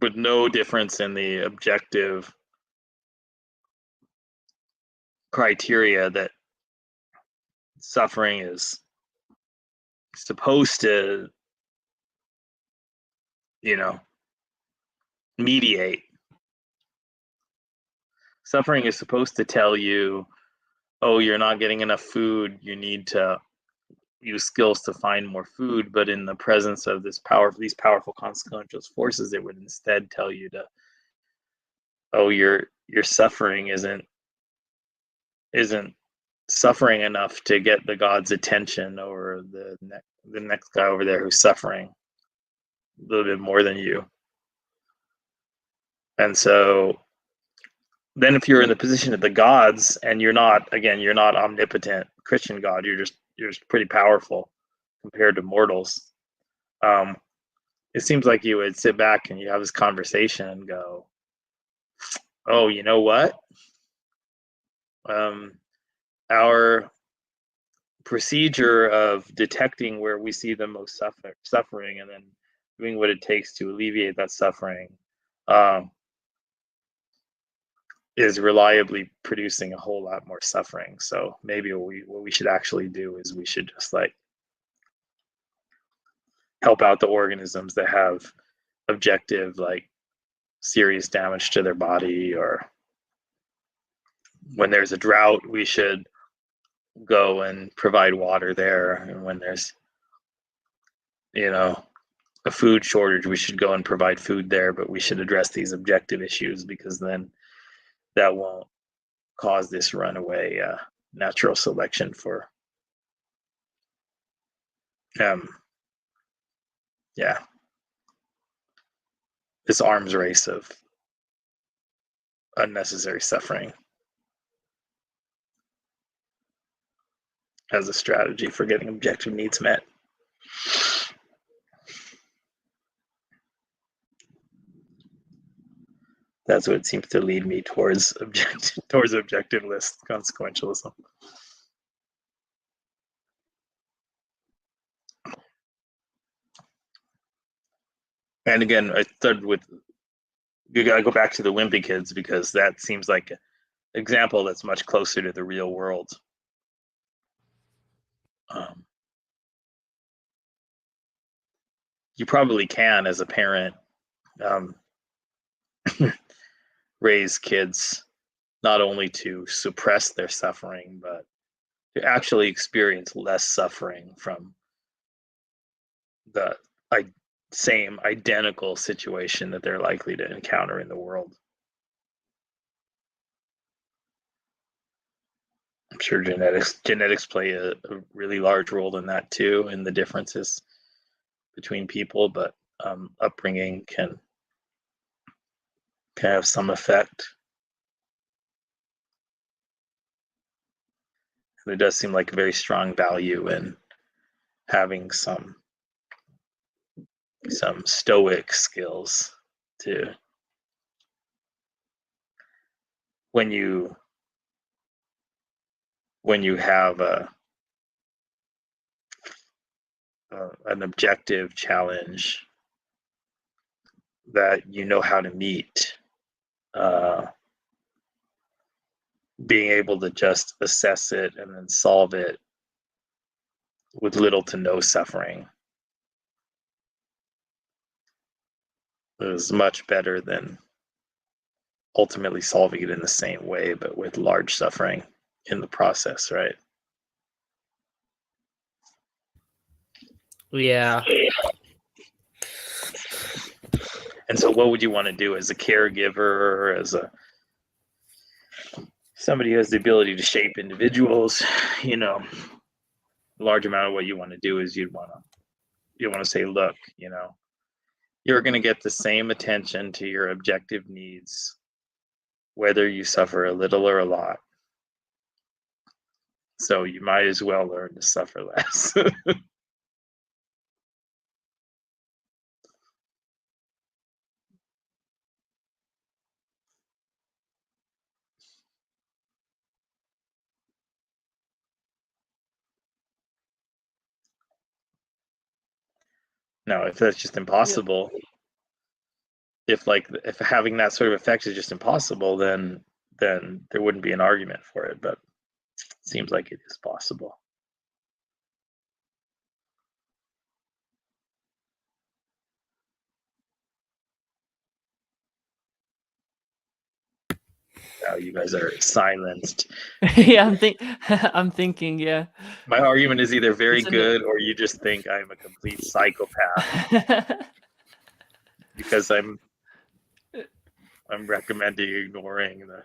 with no difference in the objective criteria that suffering is supposed to, mediate. Suffering is supposed to tell you, oh, you're not getting enough food, you need to use skills to find more food. But in the presence of these powerful consequential forces, it would instead tell you to, oh, your suffering isn't suffering enough to get the god's attention over the next guy over there who's suffering a little bit more than you. And so then if you're in the position of the gods and you're not omnipotent Christian God, you're just pretty powerful compared to mortals, it seems like you would sit back and you have this conversation and go, oh, you know what? Our procedure of detecting where we see the most suffering and then doing what it takes to alleviate that suffering is reliably producing a whole lot more suffering. So maybe what we should actually do is we should just like help out the organisms that have objective, like serious damage to their body, or when there's a drought, we should go and provide water there. And when there's, a food shortage, we should go and provide food there, but we should address these objective issues, because then that won't cause this runaway natural selection for yeah, this arms race of unnecessary suffering as a strategy for getting objective needs met. That's what seems to lead me towards objectiveless consequentialism. And again, I started with, you gotta go back to the wimpy kids, because that seems like an example that's much closer to the real world. You probably can, as a parent, raise kids not only to suppress their suffering, but to actually experience less suffering from the same identical situation that they're likely to encounter in the world. I'm sure genetics play a really large role in that too, in the differences between people, but upbringing can have some effect. There does seem like a very strong value in having some stoic skills to, when you have an objective challenge that you know how to meet, being able to just assess it and then solve it with little to no suffering is much better than ultimately solving it in the same way, but with large suffering in the process, right? Yeah. And so what would you want to do as a caregiver, or as somebody who has the ability to shape individuals? You know, a large amount of what you want to do is you want to say, look, you know, you're going to get the same attention to your objective needs whether you suffer a little or a lot. So you might as well learn to suffer less. Now, if that's just impossible, if having that sort of effect is just impossible, then there wouldn't be an argument for it. But it seems like it is possible. Now you guys are silenced. Yeah, I'm thinking. Yeah. My argument is either very good, or you just think I'm a complete psychopath because I'm recommending ignoring the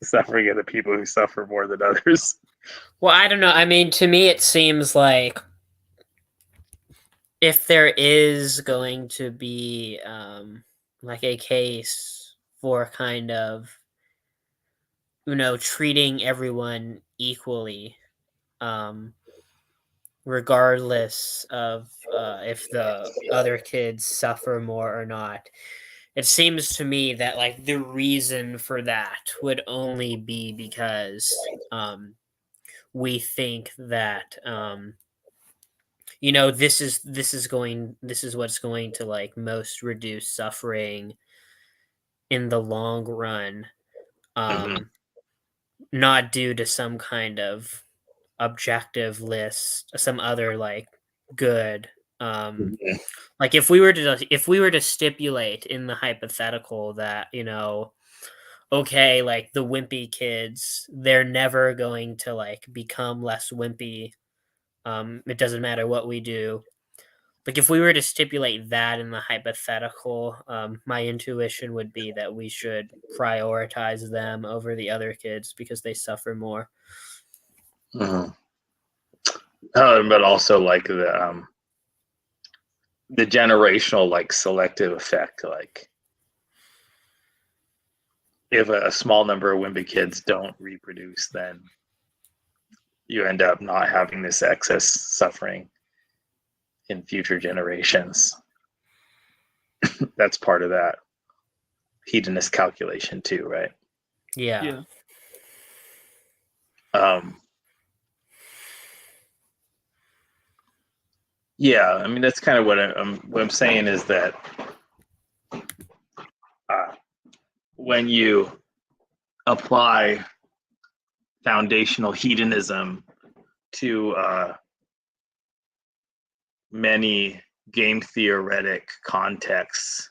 suffering of the people who suffer more than others. Well, I don't know. I mean, to me, it seems like if there is going to be like a case for kind of, treating everyone equally, regardless of if the other kids suffer more or not. It seems to me that like the reason for that would only be because we think that this is what's going to like most reduce suffering in the long run, not due to some kind of objective list, some other like good. Like if we were to stipulate in the hypothetical that okay, like the wimpy kids, they're never going to like become less wimpy. It doesn't matter what we do. Like if we were to stipulate that in the hypothetical, my intuition would be that we should prioritize them over the other kids because they suffer more. But also like the the generational like selective effect, like if a small number of wimpy kids don't reproduce, then you end up not having this excess suffering in future generations. That's part of that hedonist calculation too, right? Yeah. Yeah, I mean that's kind of what I'm saying is that when you apply foundational hedonism to many game theoretic contexts,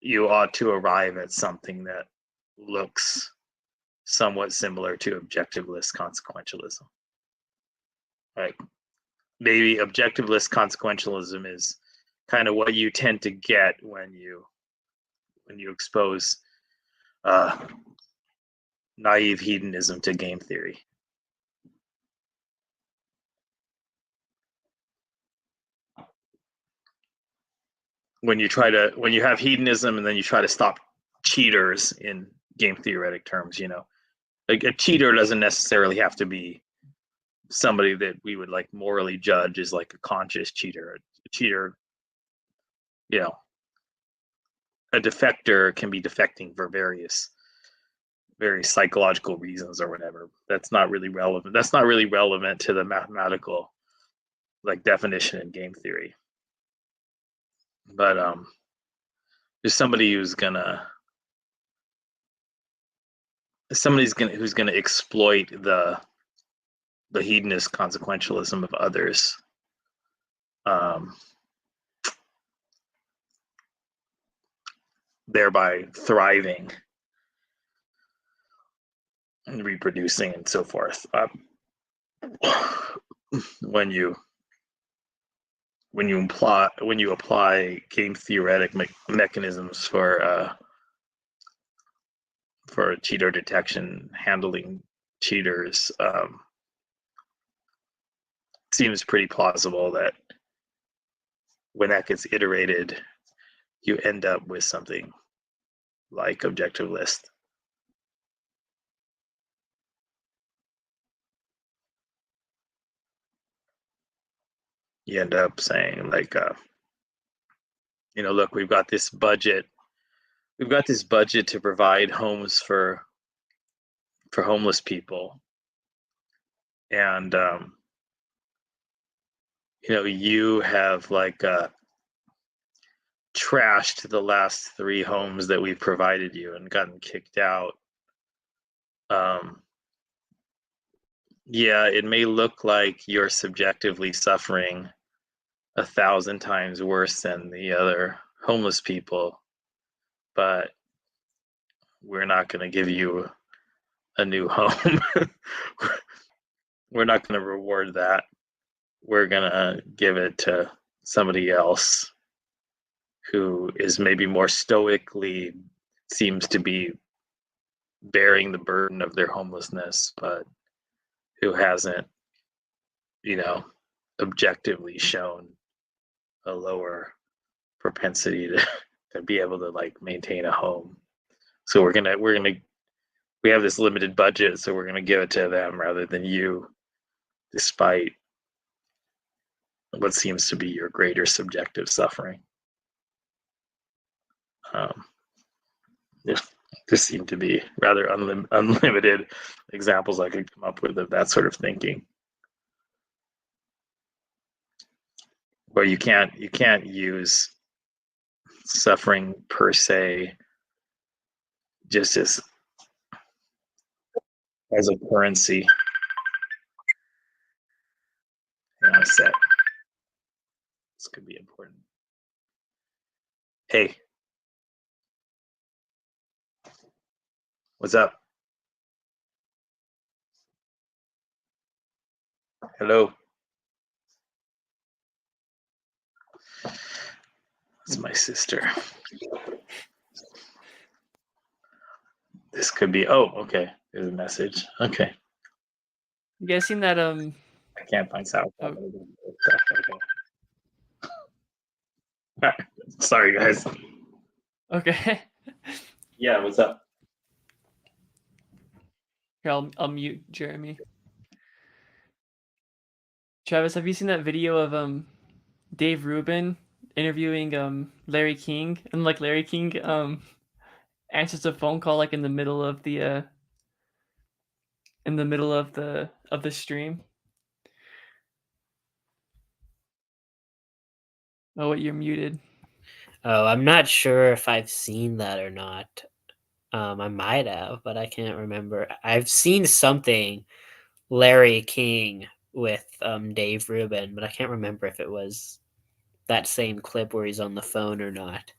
you ought to arrive at something that looks somewhat similar to objectiveless consequentialism. Right? Maybe objectiveless consequentialism is kind of what you tend to get when you expose naive hedonism to game theory. When you have hedonism and then you try to stop cheaters in game theoretic terms, like a cheater doesn't necessarily have to be somebody that we would like morally judge as like a conscious cheater. A cheater, a defector can be defecting for various psychological reasons or whatever. That's not really relevant. That's not really relevant to the mathematical like definition in game theory. But there's somebody who's gonna exploit the hedonist consequentialism of others. Thereby thriving and reproducing and so forth. When you apply game theoretic mechanisms for cheater detection, handling cheaters, it seems pretty plausible that when that gets iterated, you end up with something like objectivelist. You end up saying like, look, we've got this budget to provide homes for homeless people, and you have like trashed the last 3 homes that we've provided you and gotten kicked out. Yeah, it may look like you're subjectively suffering 1,000 times worse than the other homeless people, but we're not going to give you a new home. We're not going to reward that. We're going to give it to somebody else who is maybe more stoically seems to be bearing the burden of their homelessness, but who hasn't, objectively shown a lower propensity to be able to like maintain a home. So we have this limited budget, so we're gonna give it to them rather than you, despite what seems to be your greater subjective suffering. There seem to be rather unlimited examples I could come up with of that sort of thinking, where you can't use suffering per se just as a currency. Hang on a sec. This could be important. Hey. What's up? Hello. That's my sister. This could be. Oh, okay. There's a message. Okay. You guys seen that? I can't find sound. Oh. Okay. Sorry, guys. Okay. Yeah, what's up? Here, I'll mute Jeremy. Travis, have you seen that video of Dave Rubin interviewing Larry King, and like Larry King answers a phone call like in the middle of the stream? Oh, wait, you're muted. Oh, I'm not sure if I've seen that or not. I might have, but I can't remember. I've seen something Larry King with Dave Rubin, but I can't remember if it was that same clip where he's on the phone or not.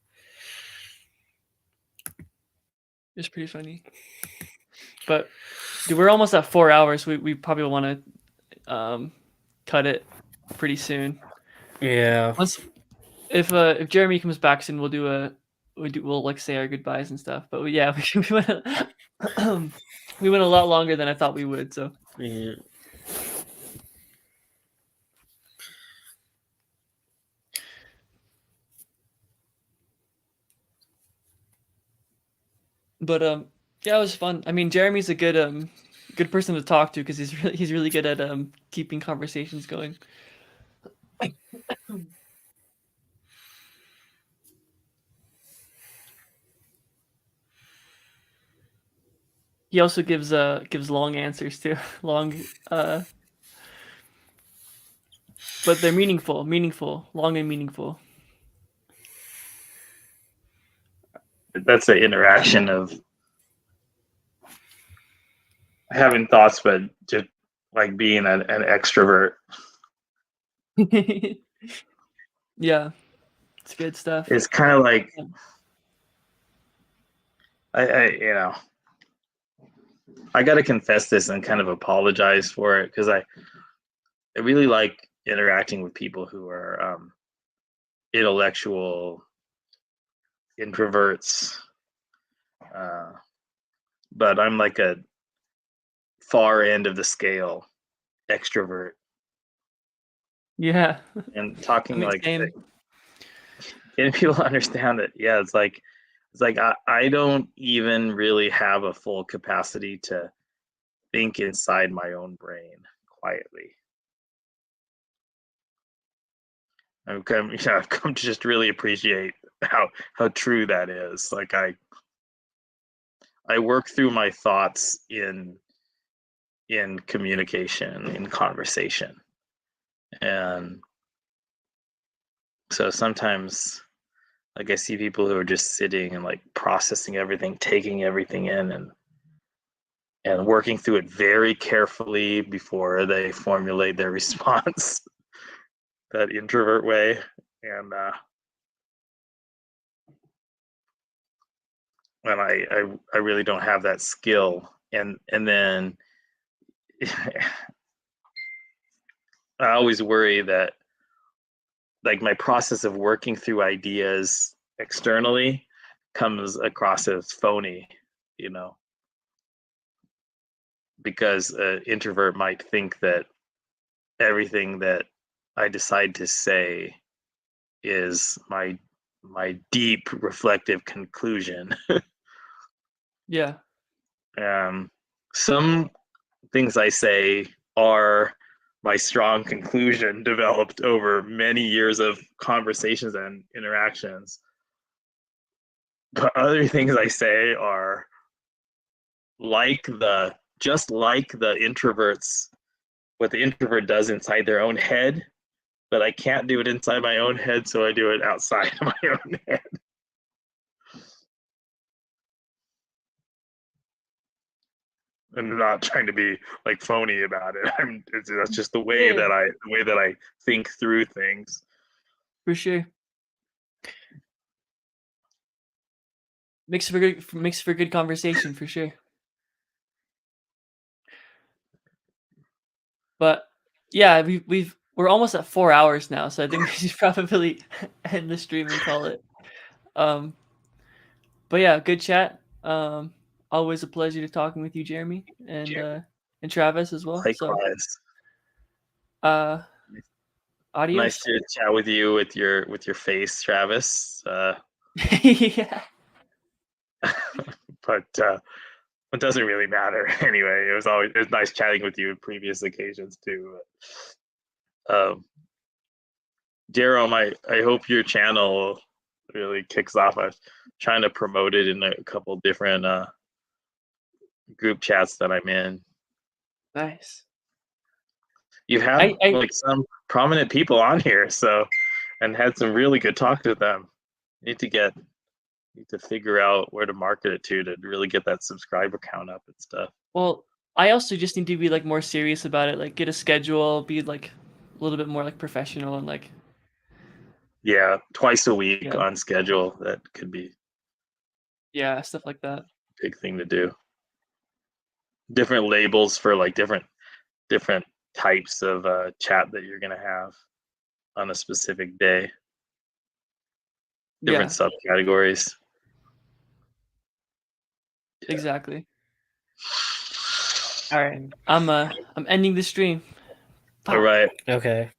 It's pretty funny. But dude, we're almost at 4 hours. We probably want to cut it pretty soon. Yeah. If Jeremy comes back soon, we'll like say our goodbyes and stuff. But yeah, we went we went a lot longer than I thought we would. So Yeah. but yeah, it was fun. I mean, Jeremy's a good person to talk to because he's really good at keeping conversations going. He also gives long answers too, long but they're meaningful, long and meaningful. That's the interaction of having thoughts, but just like being an extrovert. Yeah, it's good stuff. It's kind of like I I got to confess this and kind of apologize for it because I really like interacting with people who are intellectual introverts, but I'm like a far end of the scale extrovert. Yeah, And talking I mean, like same. getting people to understand that, yeah, it's like I don't even really have a full capacity to think inside my own brain quietly. I've come to just really appreciate how true that is. Like I work through my thoughts in communication, in conversation. And so sometimes like I see people who are just sitting and like processing everything, taking everything in and working through it very carefully before they formulate their response. That introvert way. And I really don't have that skill. And then I always worry that like my process of working through ideas externally comes across as phony, you know, because an introvert might think that everything that I decide to say is my deep reflective conclusion. Yeah, Some things I say are my strong conclusion developed over many years of conversations and interactions. But other things I say are just like the introverts, what the introvert does inside their own head, but I can't do it inside my own head, so I do it outside of my own head. And I'm not trying to be like phony about it. That's just the way that I think through things. for sure. Makes for good conversation for sure. But yeah, we're almost at 4 hours now, so I think we should probably end the stream and call it. But yeah, good chat. Always a pleasure to talking with you, Jeremy, and Travis as well. Likewise. So Adios. Nice to chat with you with your face, Travis. Yeah. But it doesn't really matter anyway. It was nice chatting with you in previous occasions too. Jerome, I hope your channel really kicks off. I'm trying to promote it in a couple different group chats that I'm in. Nice. You've had like some prominent people on here, and had some really good talks with them. Need to figure out where to market it to really get that subscriber count up and stuff. Well, I also just need to be like more serious about it, like get a schedule, be like a little bit more like professional and like twice a week on schedule. That could be stuff like that. Big thing to do. Different labels for like different types of chat that you're gonna have on a specific day. Different subcategories. Exactly. All right, I'm ending the stream. All right. Okay.